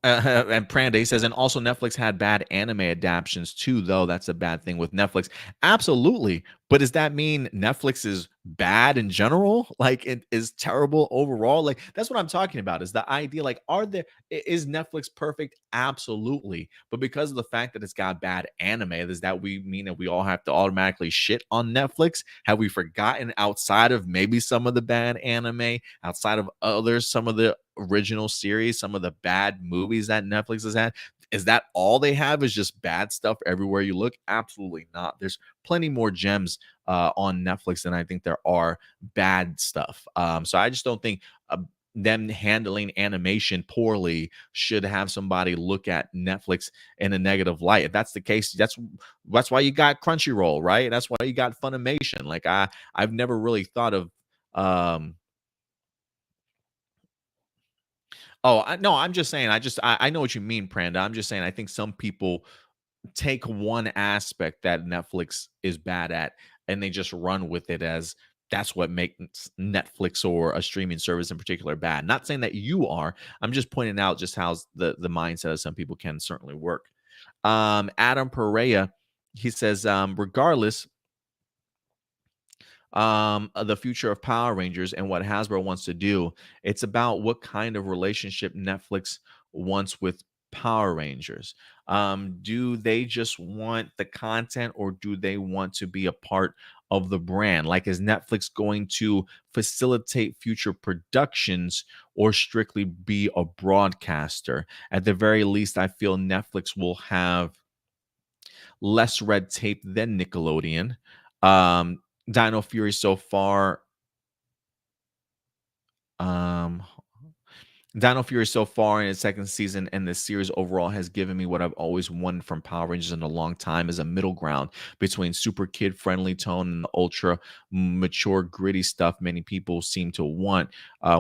And Pranda says, and also Netflix had bad anime adaptations too, though. That's a bad thing with Netflix. Absolutely. But does that mean Netflix is bad in general? Like it is terrible overall? Like that's what I'm talking about is the idea. Like, is Netflix perfect? Absolutely. But because of the fact that it's got bad anime, does that we mean that we all have to automatically shit on Netflix? Have we forgotten outside of maybe some of the bad anime, outside of others, some of the original series, some of the bad movies that Netflix has had? Is that all they have is just bad stuff everywhere you look? Absolutely not. There's plenty more gems on Netflix than I think there are bad stuff. So I just don't think them handling animation poorly should have somebody look at Netflix in a negative light. If that's the case, that's why you got Crunchyroll, right? That's why you got Funimation. Like I've never really thought of um no, I'm just saying. I know what you mean, Pranda. I'm just saying. I think some people take one aspect that Netflix is bad at and they just run with it as that's what makes Netflix or a streaming service in particular bad. Not saying that you are. I'm just pointing out just how the mindset of some people can certainly work. Adam Perea, he says, regardless of the future of Power Rangers and what Hasbro wants to do. It's about what kind of relationship Netflix wants with Power Rangers. Do they just want the content or do they want to be a part of the brand? Like, is Netflix going to facilitate future productions or strictly be a broadcaster? At the very least, I feel Netflix will have less red tape than Nickelodeon. Um, Dino Fury so far. Um, Dino Fury so far in its second season and the series overall has given me what I've always wanted from Power Rangers in a long time is a middle ground between super kid friendly tone and the ultra mature gritty stuff many people seem to want,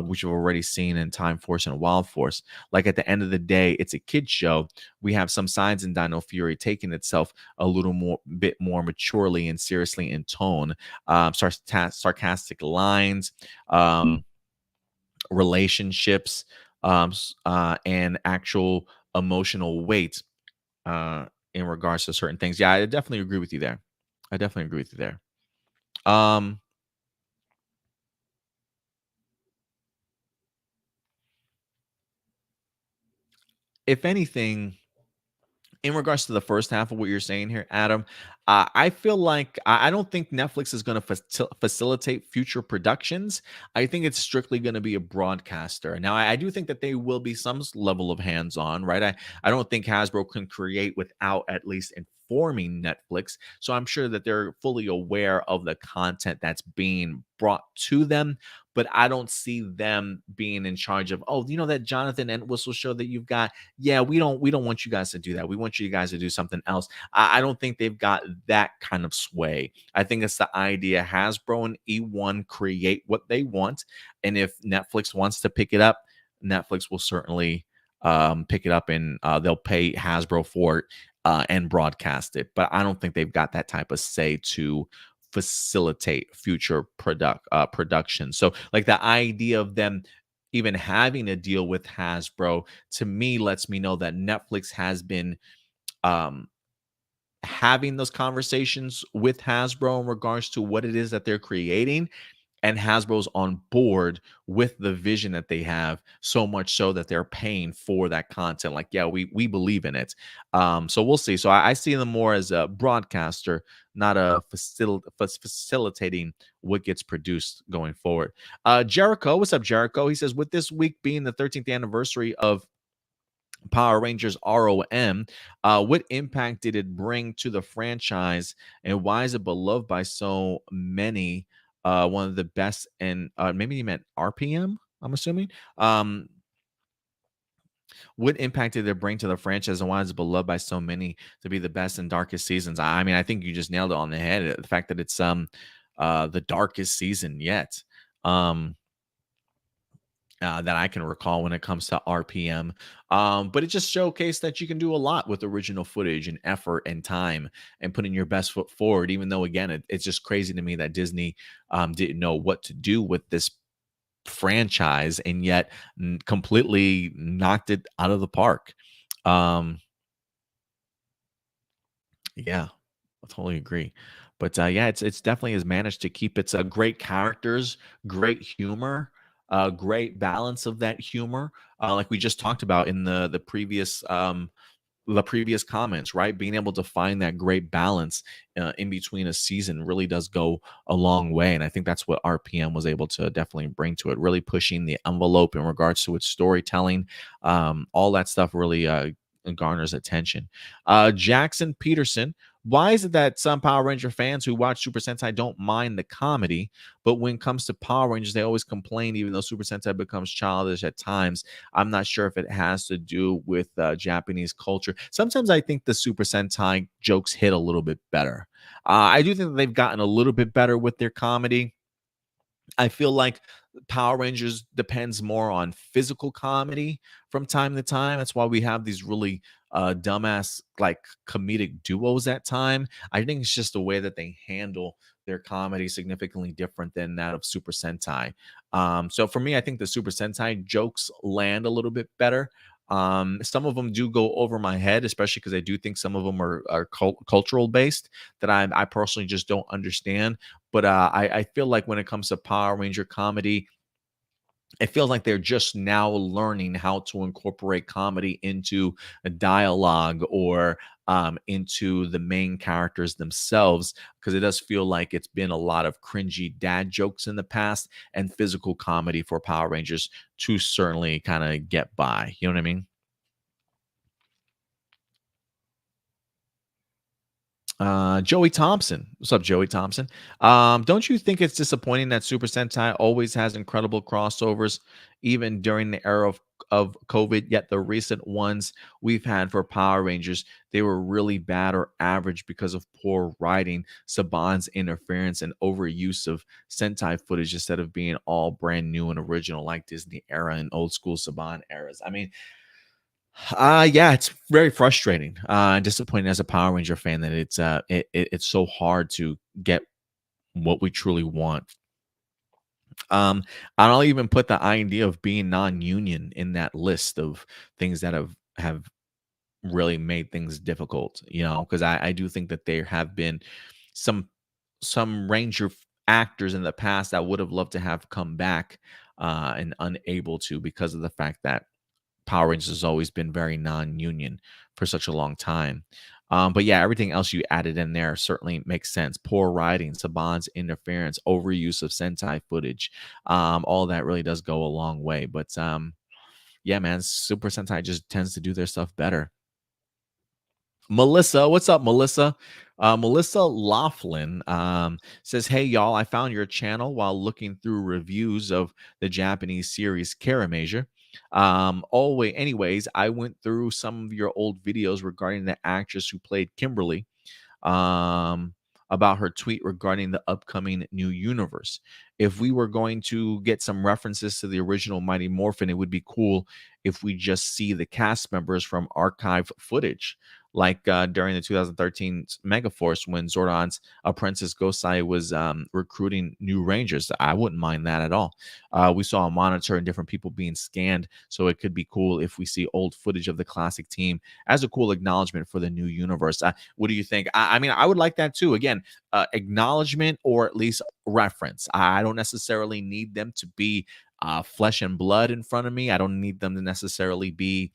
which we've already seen in Time Force and Wild Force. Like at the end of the day, it's a kid show. We have some signs in Dino Fury taking itself a little more bit more maturely and seriously in tone. Sarcastic lines. Relationships, and actual emotional weight uh, in regards to certain things. Yeah, I definitely agree with you there. I definitely agree with you there. Um, if anything, In regards to the first half of what you're saying here, Adam, I feel like I don't think Netflix is going to facilitate future productions. I think it's strictly going to be a broadcaster. Now, I do think that they will be some level of hands-on, right? I don't think Hasbro can create without at least informing Netflix. So I'm sure that they're fully aware of the content that's being brought to them. But I don't see them being in charge of, oh, that Jonathan Entwistle show that you've got. Yeah, we don't want you guys to do that. We want you guys to do something else. I don't think they've got that kind of sway. I think it's the idea Hasbro and E1 create what they want, and if Netflix wants to pick it up, Netflix will certainly pick it up, and they'll pay Hasbro for it and broadcast it. But I don't think they've got that type of say to facilitate future production. So like the idea of them even having a deal with Hasbro, to me, lets me know that Netflix has been um, having those conversations with Hasbro in regards to what it is that they're creating. And Hasbro's on board with the vision that they have, so much so that they're paying for that content. Like, yeah, we believe in it. So we'll see. So I see them more as a broadcaster, not a facilitating what gets produced going forward. Jericho, what's up, Jericho? He says, with this week being the 13th anniversary of Power Rangers ROM, what impact did it bring to the franchise, and why is it beloved by so many? One of the best, and maybe you meant RPM, I'm assuming. What impact did it bring to the franchise, and why is it beloved by so many to be the best and darkest seasons? I mean, I think you just nailed it on the head. The fact that it's the darkest season yet. Um, that I can recall when it comes to RPM. But it just showcased that you can do a lot with original footage and effort and time and putting your best foot forward, even though, again, it's just crazy to me that Disney didn't know what to do with this franchise and yet completely knocked it out of the park. Um, yeah, I totally agree. But yeah, it's definitely has managed to keep its great characters, great humor, great balance of that humor, like we just talked about in the previous comments, right? Being able to find that great balance in between a season really does go a long way. And I think that's what RPM was able to definitely bring to it, really pushing the envelope in regards to its storytelling. All that stuff really garners attention. Jackson Peterson, why is it that some Power Ranger fans who watch Super Sentai don't mind the comedy, but when it comes to Power Rangers, they always complain, even though Super Sentai becomes childish at times? I'm not sure if it has to do with Japanese culture. Sometimes I think the Super Sentai jokes hit a little bit better. I do think that they've gotten a little bit better with their comedy. I feel like Power Rangers depends more on physical comedy from time to time. That's why we have these really dumbass like comedic duos at time. I think it's just the way that they handle their comedy significantly different than that of Super Sentai. So for me, I think the Super Sentai jokes land a little bit better. Some of them do go over my head, especially because I do think some of them are cultural based that I personally just don't understand. But I feel like when it comes to Power Ranger comedy, it feels like they're just now learning how to incorporate comedy into a dialogue or into the main characters themselves, because it does feel like it's been a lot of cringy dad jokes in the past and physical comedy for Power Rangers to certainly kind of get by. You know what I mean? Joey Thompson. What's up, Joey Thompson? Don't you think it's disappointing that Super Sentai always has incredible crossovers, even during the era of COVID? Yet the recent ones we've had for Power Rangers, they were really bad or average because of poor writing, Saban's interference, and overuse of Sentai footage instead of being all brand new and original like Disney era and old school Saban eras. I mean, yeah, it's very frustrating, and disappointing as a Power Ranger fan that it's so hard to get what we truly want. I'll even put the idea of being non-union in that list of things that have really made things difficult, because I do think that there have been some Ranger actors in the past that would have loved to have come back and unable to because of the fact that Power Rangers has always been very non-union for such a long time. But yeah, everything else you added in there certainly makes sense. Poor writing, Saban's interference, overuse of Sentai footage, all that really does go a long way. But yeah, man, Super Sentai just tends to do their stuff better. Melissa, what's up, Melissa? Melissa Laughlin says, "Hey, y'all, I found your channel while looking through reviews of the Japanese series Kiramager. Anyways, I went through some of your old videos regarding the actress who played Kimberly um, about her tweet regarding the upcoming new universe. If we were going to get some references to the original Mighty Morphin, it would be cool if we just see the cast members from archive footage." Like during the 2013 Megaforce, when Zordon's apprentice Gosai was recruiting new Rangers, I wouldn't mind that at all. We saw a monitor and different people being scanned, so it could be cool if we see old footage of the classic team as a cool acknowledgement for the new universe. What do you think? I mean, I would like that too. Again, acknowledgement or at least reference. I don't necessarily need them to be flesh and blood in front of me. I don't need them to necessarily be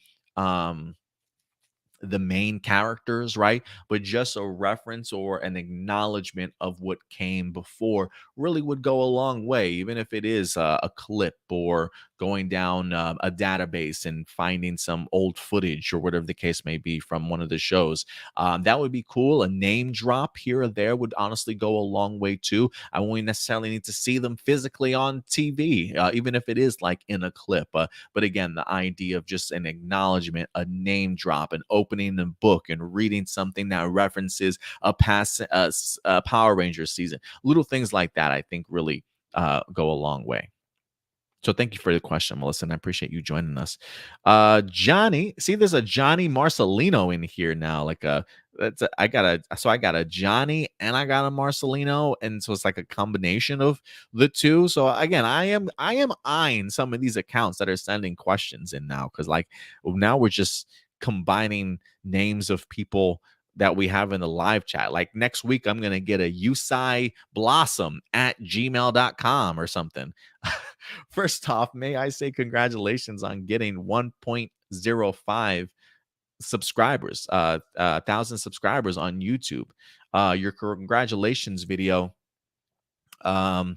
the main characters, right? But just a reference or an acknowledgement of what came before really would go a long way, even if it is a clip or going down a database and finding some old footage or whatever the case may be from one of the shows. That would be cool. A name drop here or there would honestly go a long way too. I won't necessarily need to see them physically on TV, even if it is like in a clip. But again, the idea of just an acknowledgement, a name drop, an opening the book and reading something that references a past Power Rangers season, little things like that, I think really go a long way. So thank you for the question, Melissa, and I appreciate you joining us. Johnny, see, there's a Johnny Marcelino in here now. I got a Johnny and I got a Marcelino, and so it's like a combination of the two. So again, I am eyeing some of these accounts that are sending questions in now, because like now we're just combining names of people that we have in the live chat. Like next week, I'm gonna get a Usai Blossom at gmail.com or something. First off, may I say congratulations on getting 1.05 subscribers, 1,000 subscribers on YouTube. Your congratulations video um,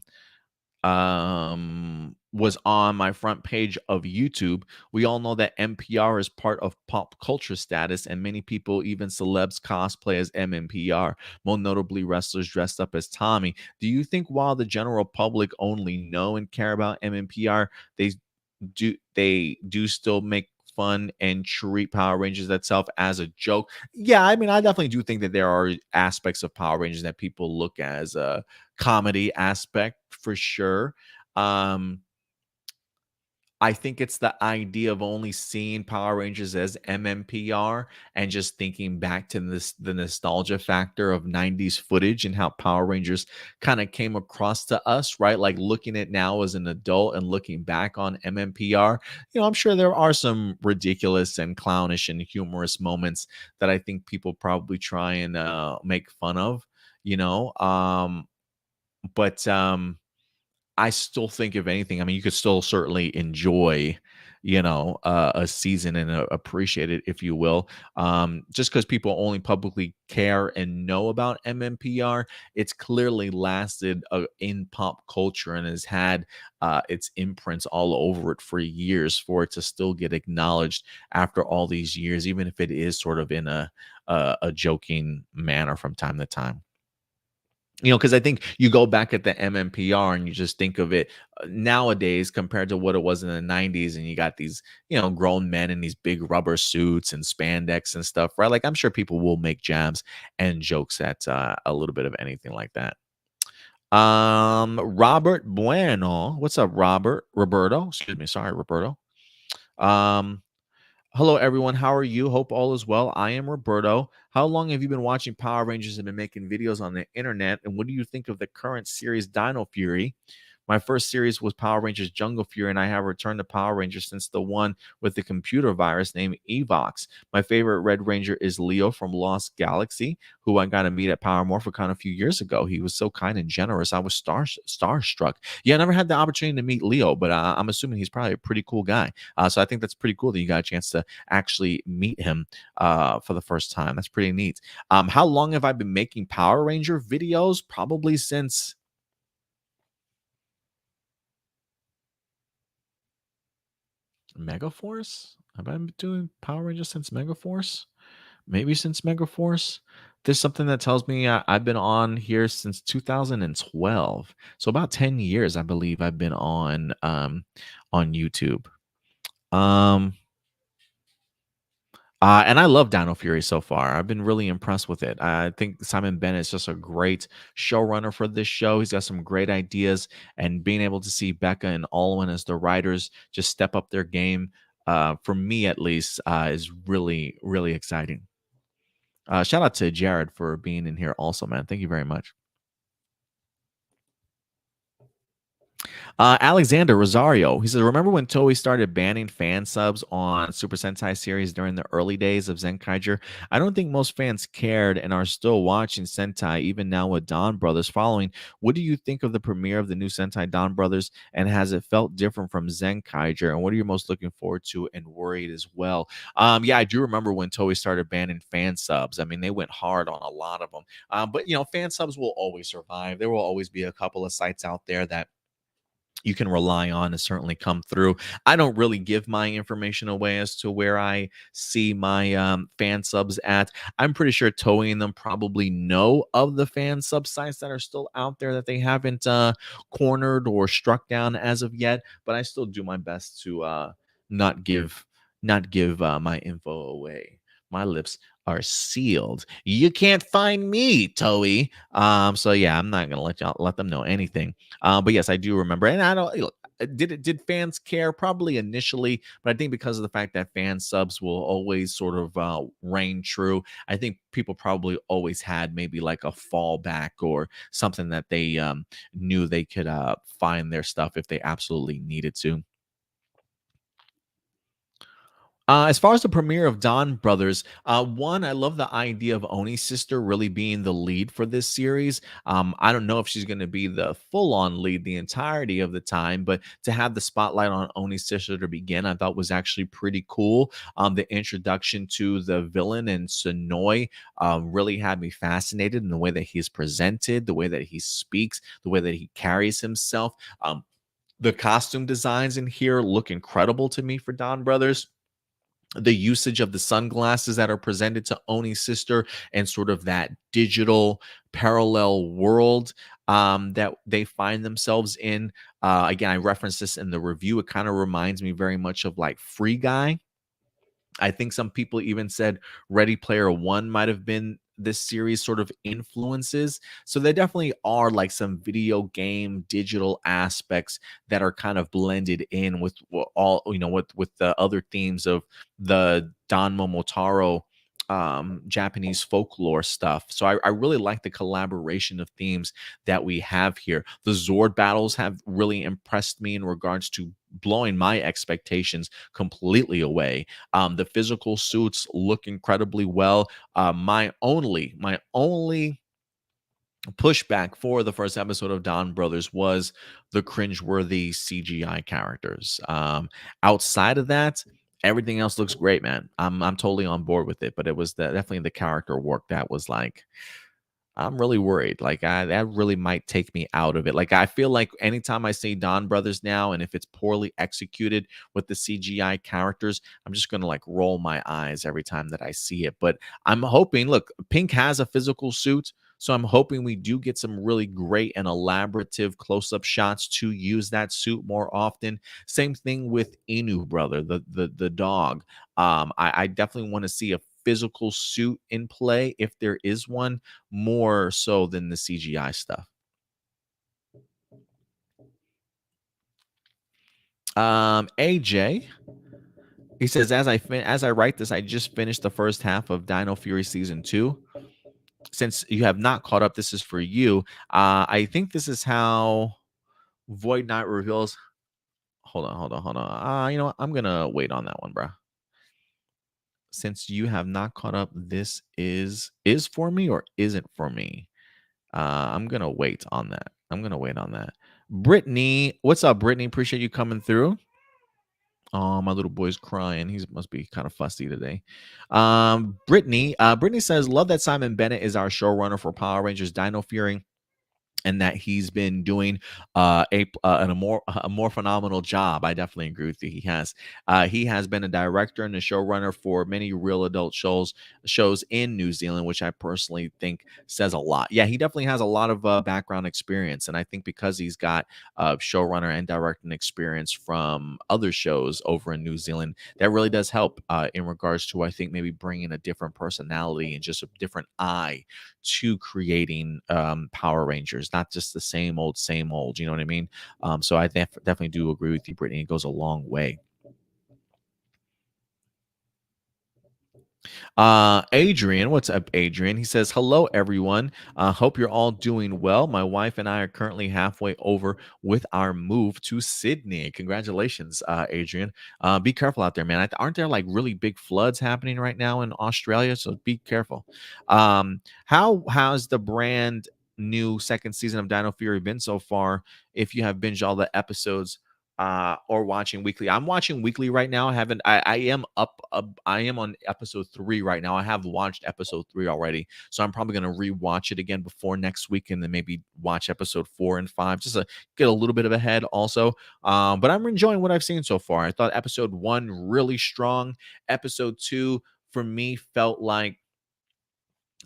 was on my front page of YouTube. We all know that NPR is part of pop culture status, and many people, even celebs, cosplay as MMPR, more notably wrestlers dressed up as Tommy. Do you think while the general public only know and care about MMPR, they do still make fun and treat Power Rangers itself as a joke? Yeah, I mean, I definitely do think that there are aspects of Power Rangers that people look at as a comedy aspect for sure. Um, I think it's the idea of only seeing Power Rangers as MMPR and just thinking back to the nostalgia factor of 90s footage and how Power Rangers kind of came across to us, right? Like looking at now as an adult and looking back on MMPR, I'm sure there are some ridiculous and clownish and humorous moments that I think people probably try and make fun of, you know. But I still think, if anything, I mean, you could still certainly enjoy, a season and appreciate it, if you will. Just because people only publicly care and know about MMPR, it's clearly lasted in pop culture and has had its imprints all over it for years for it to still get acknowledged after all these years, even if it is sort of in a joking manner from time to time. Because I think you go back at the MMPR and you just think of it nowadays compared to what it was in the 90s. And you got these, grown men in these big rubber suits and spandex and stuff, right? Like, I'm sure people will make jabs and jokes at a little bit of anything like that. Robert Bueno. What's up, Robert? Roberto. Excuse me. Sorry, Roberto. Um, Hello, everyone. How are you? Hope all is well. I am Roberto. How long have you been watching Power Rangers and been making videos on the internet? And what do you think of the current series Dino Fury? My first series was Power Rangers Jungle Fury, and I have returned to Power Rangers since the one with the computer virus named Evox. My favorite Red Ranger is Leo from Lost Galaxy, who I got to meet at Power Morphicon a few years ago. He was so kind and generous. I was starstruck. Yeah, I never had the opportunity to meet Leo, but I'm assuming he's probably a pretty cool guy. So I think that's pretty cool that you got a chance to actually meet him for the first time. That's pretty neat. How long have I been making Power Ranger videos? Probably since Megaforce. Have I been doing Power Rangers since Megaforce? Maybe since Megaforce. There's something that tells me I've been on here since 2012. So about 10 years, I believe I've been on YouTube. Um, and I love Dino Fury so far. I've been really impressed with it. I think Simon Bennett is just a great showrunner for this show. He's got some great ideas, and being able to see Becca and Alwyn as the writers just step up their game, for me at least, is really, really exciting. Shout out to Jared for being in here also, man. Thank you very much. Alexander Rosario, he says, remember when Toei started banning fan subs on Super Sentai series during the early days of Zenkaiger? I don't think most fans cared and are still watching Sentai even now with Donbrothers following. What do you think of the premiere of the new Sentai Donbrothers, and has it felt different from Zenkaiger? And what are you most looking forward to and worried as well? Yeah, I do remember when Toei started banning fan subs. I mean, they went hard on a lot of them. But fan subs will always survive. There will always be a couple of sites out there that you can rely on to certainly come through. I don't really give my information away as to where I see my fan subs at. I'm pretty sure Toei and them probably know of the fan sub sites that are still out there that they haven't cornered or struck down as of yet. But I still do my best to not give my info away. My lips are sealed. You can't find me, Toei. So yeah, I'm not gonna let them know anything. But yes, I do remember, and I don't. Look, did fans care? Probably initially, but I think because of the fact that fan subs will always sort of reign true, I think people probably always had maybe like a fallback or something that they knew they could find their stuff if they absolutely needed to. As far as the premiere of Donbrothers, one, I love the idea of Oni's sister really being the lead for this series. I don't know if she's going to be the full-on lead the entirety of the time, but to have the spotlight on Oni's sister to begin, I thought was actually pretty cool. The introduction to the villain and Sonoy really had me fascinated in the way that he's presented, the way that he speaks, the way that he carries himself. The costume designs in here look incredible to me for Donbrothers. The usage of the sunglasses that are presented to Oni's sister and sort of that digital parallel world that they find themselves in. Again, I referenced this in the review. It kind of reminds me very much of like Free Guy. I think some people even said Ready Player One might have been this series sort of influences. So there definitely are like some video game digital aspects that are kind of blended in with all with the other themes of the Don Momotaro Japanese folklore stuff. So I really like the collaboration of themes that we have here. The Zord battles have really impressed me in regards to blowing my expectations completely away. The physical suits look incredibly well. My only pushback for the first episode of Donbrothers was the cringeworthy CGI characters. Outside of that, everything else looks great, man. I'm totally on board with it, but it was definitely the character work that was like, I'm really worried. Like that really might take me out of it. Like I feel like anytime I see Donbrothers now, and if it's poorly executed with the CGI characters, I'm just gonna like roll my eyes every time that I see it. But I'm hoping. Look, Pink has a physical suit, so I'm hoping we do get some really great and elaborative close-up shots to use that suit more often. Same thing with Inu, brother, the dog. I definitely want to see a physical suit in play if there is one, more so than the CGI stuff. AJ, he says, as I write this, I just finished the first half of Dino Fury season 2. Since you have not caught up, this is for you. I think this is how Void Knight reveals. Hold on. You know what? I'm gonna wait on that one, bro. Since you have not caught up, this is for me or isn't for me. I'm gonna wait on that. I'm gonna wait on that. Brittany, what's up, Brittany? Appreciate you coming through. Oh, my little boy's crying. He must be kind of fussy today. Brittany says, love that Simon Bennett is our showrunner for Power Rangers Dino Fury, and that he's been doing a more phenomenal job. I definitely agree with you. He has been a director and a showrunner for many real adult shows in New Zealand, which I personally think says a lot. Yeah, he definitely has a lot of background experience, and I think because he's got showrunner and directing experience from other shows over in New Zealand, that really does help in regards to, I think, maybe bringing a different personality and just a different eye to creating Power Rangers, not just the same old, same old. You know what I mean? So I definitely do agree with you, Brittany. It goes a long way. Adrian, what's up, Adrian? He says, hello, everyone. Hope you're all doing well. My wife and I are currently halfway over with our move to Sydney. Congratulations, Adrian. Be careful out there, man. Aren't there like really big floods happening right now in Australia? So be careful. How has the brand new second season of Dino Fury been so far? If you have binged all the episodes, or watching weekly. I'm watching weekly right now. I am I am on episode 3 right now. I have watched episode 3 already. So I'm probably going to rewatch it again before next week and then maybe watch episode 4 and 5 just to get a little bit of ahead also. But I'm enjoying what I've seen so far. I thought episode 1 really strong. Episode 2 for me felt like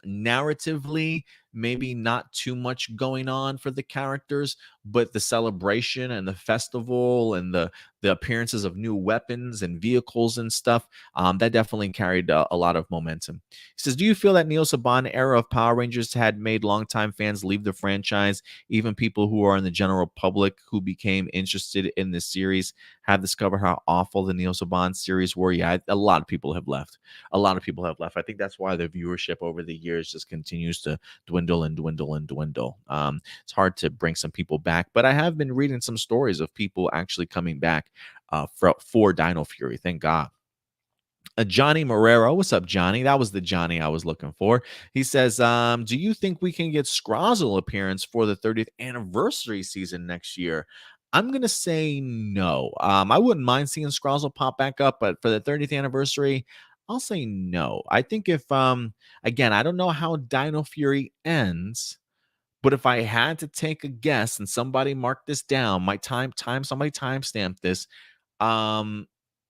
narratively maybe not too much going on for the characters, but the celebration and the festival and the appearances of new weapons and vehicles and stuff, that definitely carried a lot of momentum. He says, do you feel that Neil Saban era of Power Rangers had made longtime fans leave the franchise? Even people who are in the general public who became interested in this series have discovered how awful the Neil Saban series were. Yeah, a lot of people have left. A lot of people have left. I think that's why the viewership over the years just continues to dwindle and dwindle and dwindle. It's hard to bring some people back, but I have been reading some stories of people actually coming back for Dino Fury. Thank God. Johnny Morero. What's up, Johnny? That was the Johnny I was looking for. He says, do you think we can get Scrozzle appearance for the 30th anniversary season next year? I'm going to say no. I wouldn't mind seeing Scrozzle pop back up, but for the 30th anniversary, I'll say no. I think if, again, I don't know how Dino Fury ends, but if I had to take a guess and somebody mark this down, somebody timestamp this, um,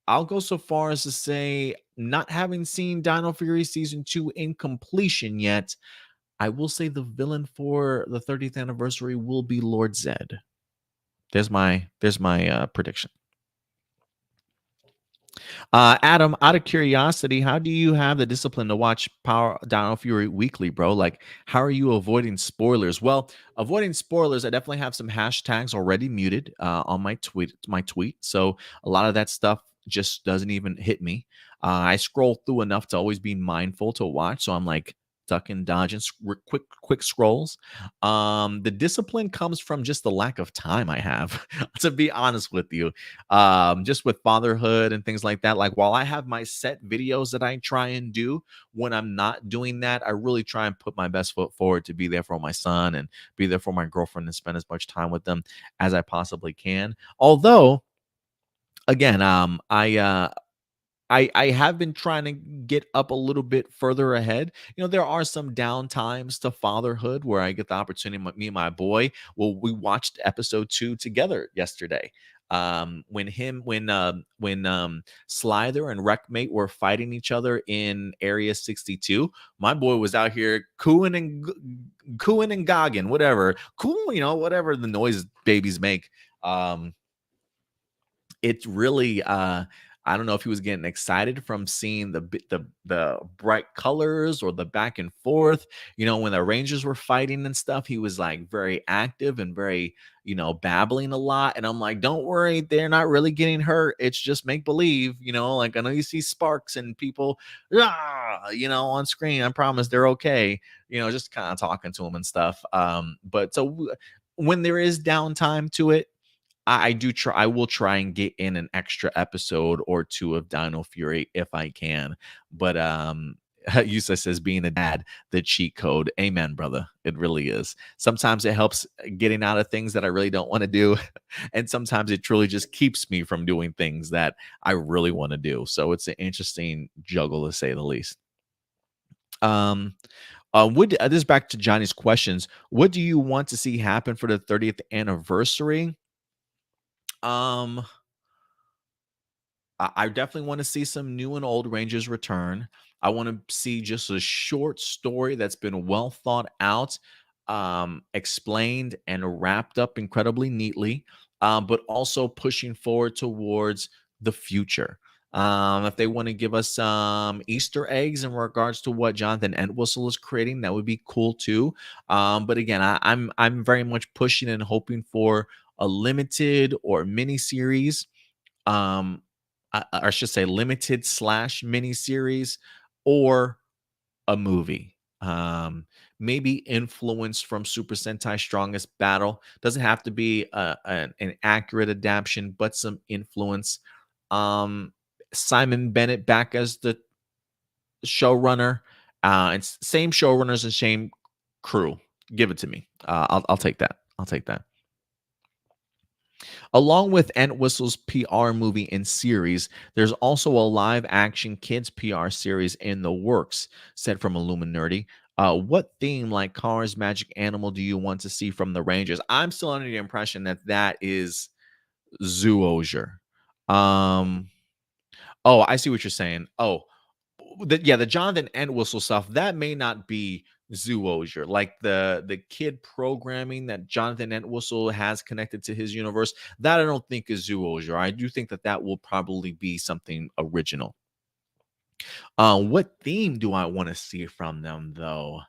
I'll go so far as to say, not having seen Dino Fury season 2 in completion yet, I will say the villain for the 30th anniversary will be Lord Zed. There's my prediction. Adam, out of curiosity, how do you have the discipline to watch Power Dino Fury weekly, bro? Like, how are you avoiding spoilers? Well, avoiding spoilers, I definitely have some hashtags already muted on my tweet. So a lot of that stuff just doesn't even hit me. I scroll through enough to always be mindful to watch. So I'm like ducking, dodging, quick scrolls. The discipline comes from just the lack of time I have, to be honest with you. Just with fatherhood and things like that. Like, while I have my set videos that I try and do, when I'm not doing that, I really try and put my best foot forward to be there for my son and be there for my girlfriend and spend as much time with them as I possibly can. Although, again, I have been trying to get up a little bit further ahead. You know, there are some down times to fatherhood where I get the opportunity. Me and my boy, well, we watched episode 2 together yesterday. When Slither and Wreckmate were fighting each other in Area 62, my boy was out here cooing and gogging, whatever, cool, whatever the noise babies make. It really I don't know if he was getting excited from seeing the bright colors or the back and forth. When the Rangers were fighting and stuff, he was like very active and very, babbling a lot. And I'm like, don't worry, they're not really getting hurt. It's just make believe. Like, I know you see sparks and people on screen. I promise they're okay. Just kind of talking to him and stuff. But so when there is downtime to it, I do try. I will try and get in an extra episode or two of Dino Fury if I can. But Yusa says being a dad, the cheat code. Amen, brother. It really is. Sometimes it helps getting out of things that I really don't want to do, and sometimes it truly just keeps me from doing things that I really want to do. So it's an interesting juggle to say the least. Um, would this is back to Johnny's questions? What do you want to see happen for the 30th anniversary? Um, I definitely want to see some new and old Rangers return. I want to see just a short story that's been well thought out, explained, and wrapped up incredibly neatly, but also pushing forward towards the future. If they want to give us some Easter eggs in regards to what Jonathan Entwistle is creating, that would be cool too. But again, I'm very much pushing and hoping for a limited or mini series, um, or I should say limited slash mini series, or a movie. Maybe influenced from Super Sentai Strongest Battle. Doesn't have to be an accurate adaptation, but some influence. Simon Bennett back as the showrunner. It's same showrunners and same crew. Give it to me. I'll take that. I'll take that. Along with Entwistle's PR movie and series, there's also a live action kids PR series in the works, said from Illuminati. What theme, like Cars, Magic Animal, do you want to see from the Rangers? I'm still under the impression that that is Zoologer. Um, oh, I see what you're saying. Oh, the Jonathan Entwistle stuff that may not be Zoologer, like the kid programming that Jonathan Entwistle has connected to his universe. That I don't think is Zoologer. I do think that that will probably be something original. What theme do I want to see from them though?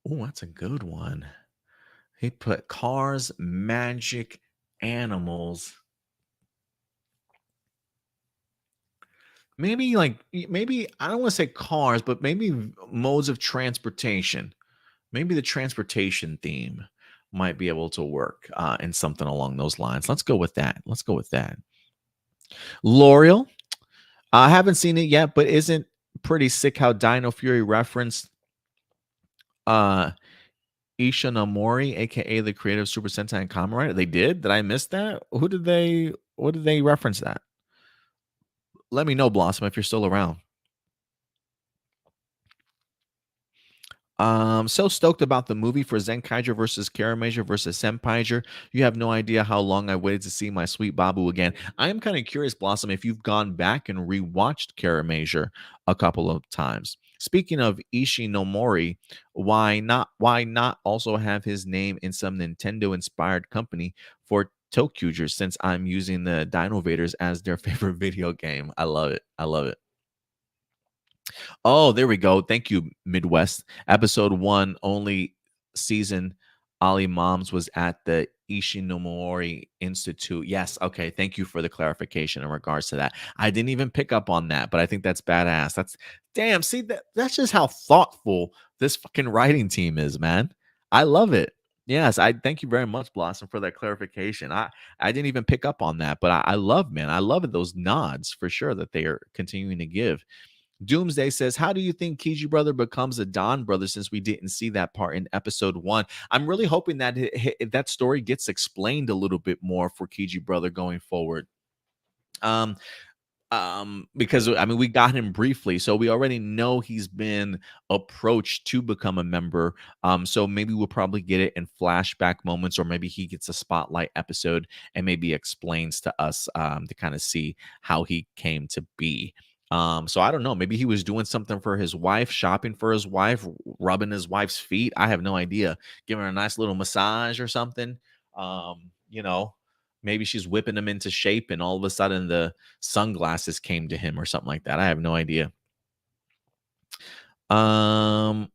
Oh, that's a good one. He put cars, magic, animals. Maybe like maybe I don't want to say cars, but maybe modes of transportation. Maybe the transportation theme might be able to work in something along those lines. Let's go with that. Let's go with that. L'Oreal. I haven't seen it yet, but isn't pretty sick how Dino Fury referenced uh Ishinomori, aka the creative Super Sentai and Kamen Rider? They did? Did I miss that? Who did they what did they reference that? Let me know, Blossom, if you're still around. So stoked about the movie for Zenkaiger versus Kiramager versus Senpaiger. You have no idea how long I waited to see my sweet Babu again. I am kind of curious, Blossom, if you've gone back and rewatched Kiramager a couple of times. Speaking of Ishinomori, why not also have his name in some Nintendo inspired company for Tokuger, since I'm using the Dino Vaders as their favorite video game? I love it. I love it. Oh, there we go. Thank you, Midwest. Episode 1, only season Ali Moms was at the Ishinomori Institute. Yes, okay. Thank you for the clarification in regards to that. I didn't even pick up on that, but I think that's badass. That's damn. See, that's just how thoughtful this fucking writing team is, man. I love it. Yes, I thank you very much, Blossom, for that clarification. I didn't even pick up on that, but I love, man. I love those nods for sure that they are continuing to give. Doomsday says, "How do you think KijiBrother becomes a Don brother, since we didn't see that part in episode 1?" I'm really hoping that that story gets explained a little bit more for KijiBrother going forward. Um, because I mean we got him briefly, so we already know he's been approached to become a member. So maybe we'll probably get it in flashback moments, or maybe he gets a spotlight episode and maybe explains to us to kind of see how he came to be. So I don't know, maybe he was doing something for his wife, shopping for his wife, rubbing his wife's feet. I have no idea, giving her a nice little massage or something. You know, maybe she's whipping him into shape, and all of a sudden the sunglasses came to him or something like that. I have no idea. Um,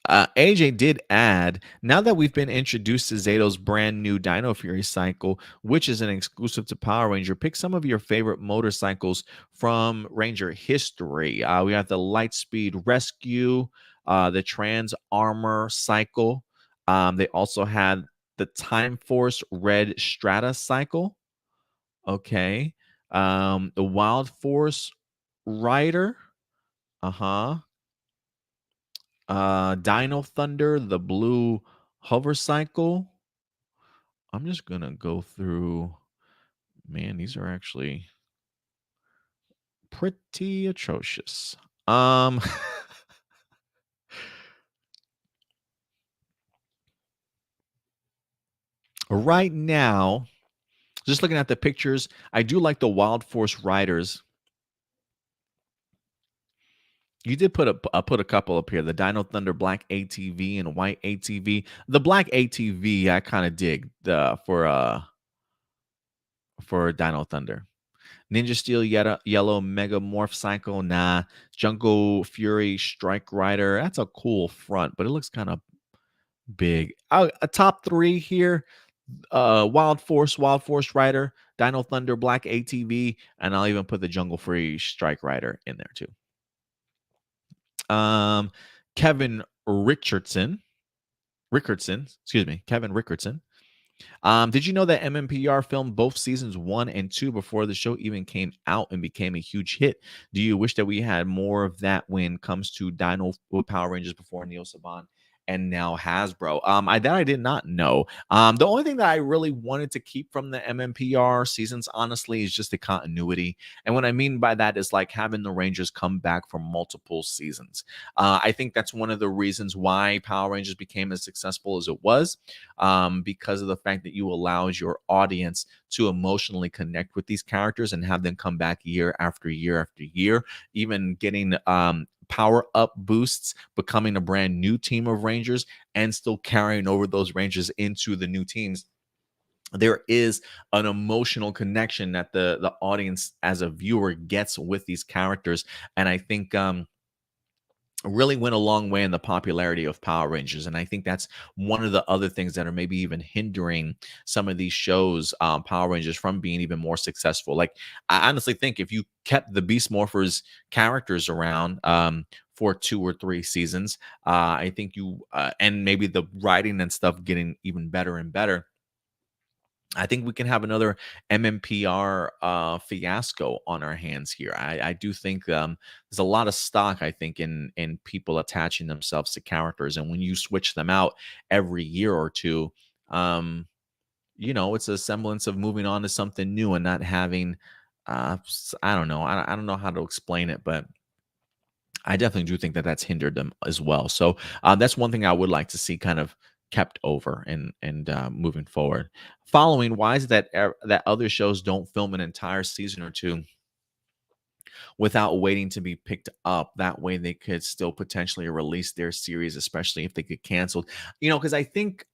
AJ did add, now that we've been introduced to Zato's brand new Dino Fury cycle, which is an exclusive to Power Ranger, pick some of your favorite motorcycles from Ranger history. We have the Lightspeed Rescue, the Trans Armor cycle. They also had the Time Force Red Strata Cycle. Okay. The Wild Force Rider. Uh-huh. Dino Thunder, the Blue Hover Cycle. I'm just gonna go through. Man, these are actually pretty atrocious. Um right now, just looking at the pictures, I do like the Wild Force Riders. You did put a couple up here, the Dino Thunder Black ATV and White ATV. The Black ATV I kind of dig the for Dino Thunder. Ninja Steel Yellow Mega Morph Cycle, nah. Jungle Fury Strike Rider, that's a cool front, but it looks kind of big. A top 3 here, Wild Force Rider, Dino Thunder Black ATV, and I'll even put the Jungle Fury Strike Rider in there too. Kevin Rickardson, excuse me, Kevin Rickardson. Did you know that MMPR filmed both seasons 1 and 2 before the show even came out and became a huge hit? Do you wish that we had more of that when it comes to Dino Power Rangers before Neo Saban and now Hasbro? I did not know. The only thing that I really wanted to keep from the MMPR seasons, honestly, is just the continuity. And what I mean by that is like having the Rangers come back for multiple seasons. I think that's one of the reasons why Power Rangers became as successful as it was, because of the fact that you allowed your audience to emotionally connect with these characters and have them come back year after year after year, even getting power up boosts, becoming a brand new team of Rangers, and still carrying over those Rangers into the new teams. There is an emotional connection that the audience as a viewer gets with these characters, and I think really went a long way in the popularity of Power Rangers. And I think that's one of the other things that are maybe even hindering some of these shows, Power Rangers, from being even more successful. Like, I honestly think if you kept the Beast Morphers characters around for 2 or 3 seasons, I think and maybe the writing and stuff getting even better and better, I think we can have another MMPR fiasco on our hands here. I do think there's a lot of stock, I think, in people attaching themselves to characters, and when you switch them out every year or two, it's a semblance of moving on to something new and not having. I don't know. I don't know how to explain it, but I definitely do think that that's hindered them as well. So that's one thing I would like to see kind of kept over and moving forward. Following, why is that that other shows don't film an entire season or two without waiting to be picked up? That way, they could still potentially release their series, especially if they get canceled. Because I think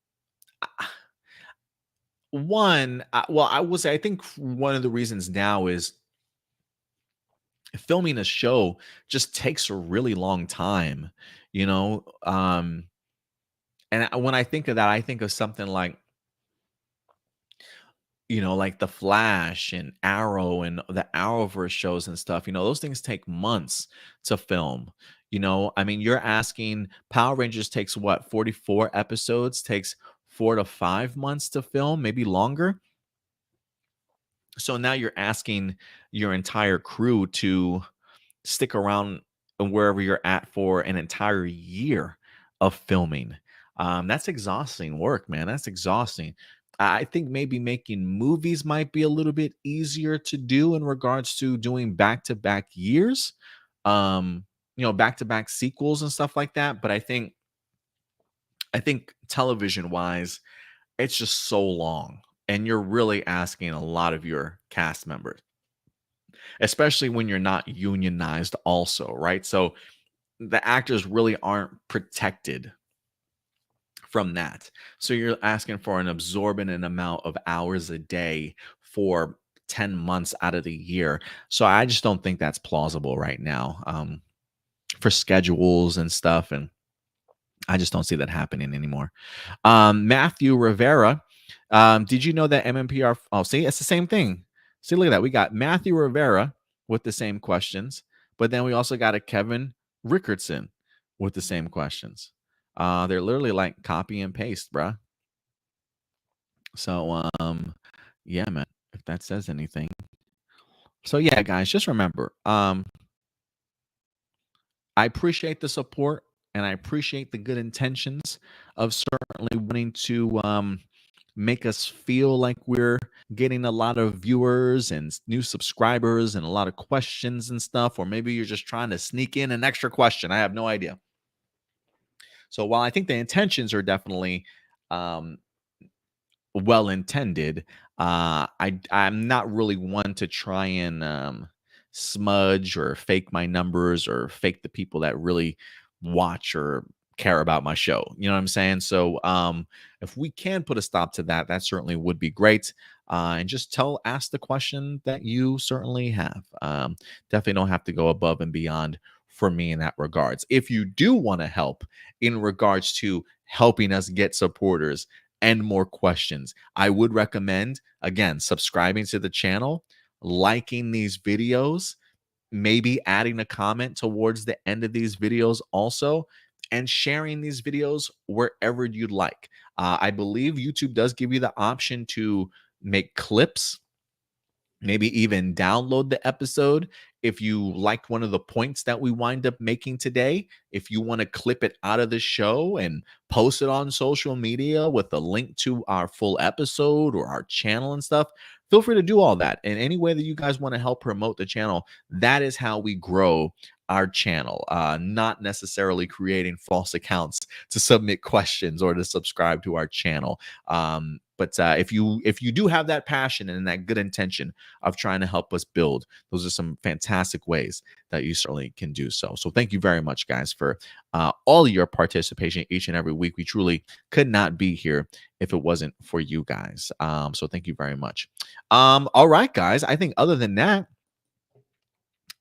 I will say I think one of the reasons now is filming a show just takes a really long time, you know. And when I think of that, I think of something like, like The Flash and Arrow and the Arrowverse shows and stuff. Those things take months to film. I mean, you're asking Power Rangers takes what, 44 episodes, takes 4 to 5 months to film, maybe longer. So now you're asking your entire crew to stick around wherever you're at for an entire year of filming. That's exhausting work, man. That's exhausting. I think maybe making movies might be a little bit easier to do in regards to doing back-to-back years, back-to-back sequels and stuff like that. But I think television wise, it's just so long, and you're really asking a lot of your cast members, especially when you're not unionized also, right? So the actors really aren't protected from that. So you're asking for an absorbent amount of hours a day for 10 months out of the year. So I just don't think that's plausible right now, for schedules and stuff. And I just don't see that happening anymore. Matthew Rivera, did you know that MMPR? Oh, see, it's the same thing. See, look at that. We got Matthew Rivera with the same questions, but then we also got a Kevin Rickardson with the same questions. They're literally like copy and paste, bruh. So, yeah, man, if that says anything. So yeah, guys, just remember, I appreciate the support and I appreciate the good intentions of certainly wanting to make us feel like we're getting a lot of viewers and new subscribers and a lot of questions and stuff. Or maybe you're just trying to sneak in an extra question. I have no idea. So while I think the intentions are definitely um, well intended, I'm not really one to try and smudge or fake my numbers or fake the people that really watch or care about my show. You know what I'm saying? So if we can put a stop to that, that certainly would be great. And just ask the question that you certainly have. Definitely don't have to go above and beyond for me in that regards. If you do want to help in regards to helping us get supporters and more questions, I would recommend, again, subscribing to the channel, liking these videos, maybe adding a comment towards the end of these videos also, and sharing these videos wherever you'd like. I believe YouTube does give you the option to make clips, maybe even download the episode if you liked one of the points that we wind up making today. If you want to clip it out of the show and post it on social media with a link to our full episode or our channel and stuff, feel free to do all that. And any way that you guys want to help promote the channel, that is how we grow our channel, not necessarily creating false accounts to submit questions or to subscribe to our channel. But if you do have that passion and that good intention of trying to help us build, those are some fantastic ways that you certainly can do so. So thank you very much, guys, for all of your participation each and every week. We truly could not be here if it wasn't for you guys. So thank you very much. All right, guys. I think other than that,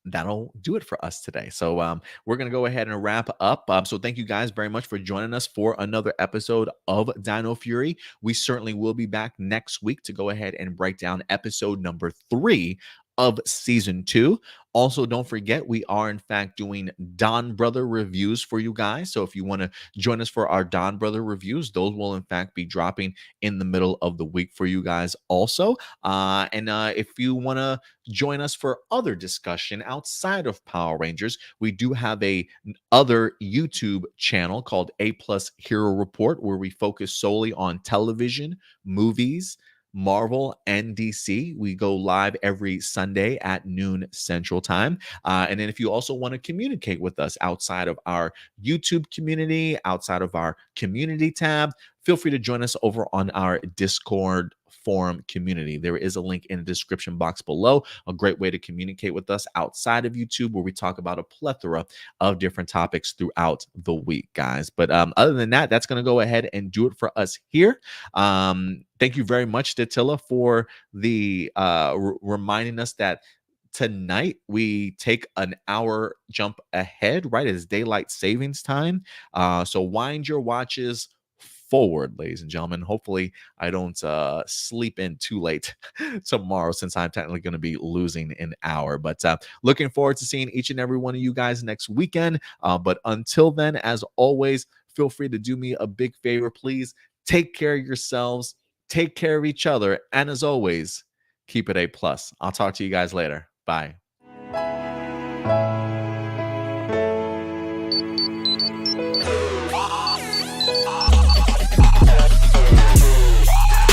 that'll do it for us today. So we're going to go ahead and wrap up. So thank you guys very much for joining us for another episode of Dino Fury. We certainly will be back next week to go ahead and break down episode number 3 of season 2. Also, don't forget, we are in fact doing Donbrother reviews for you guys. So if you want to join us for our Donbrother reviews, those will in fact be dropping in the middle of the week for you guys also. And if you want to join us for other discussion outside of Power Rangers, we do have a other YouTube channel called A Plus Hero Report, where we focus solely on television, movies, Marvel, and DC. We go live every Sunday at noon Central Time. And then if you also want to communicate with us outside of our YouTube community, outside of our community tab, feel free to join us over on our Discord forum community. There is a link in the description box below, a great way to communicate with us outside of YouTube, where we talk about a plethora of different topics throughout the week, guys. But other than that, that's going to go ahead and do it for us here. Thank you very much, Datilla, for the reminding us that tonight we take an hour jump ahead, right? It's daylight savings time. So wind your watches forward, ladies and gentlemen. Hopefully I don't sleep in too late tomorrow, since I'm technically going to be losing an hour. But looking forward to seeing each and every one of you guys next weekend. But until then, as always, feel free to do me a big favor. Please take care of yourselves, take care of each other, and as always, keep it A+. I'll talk to you guys later. Bye.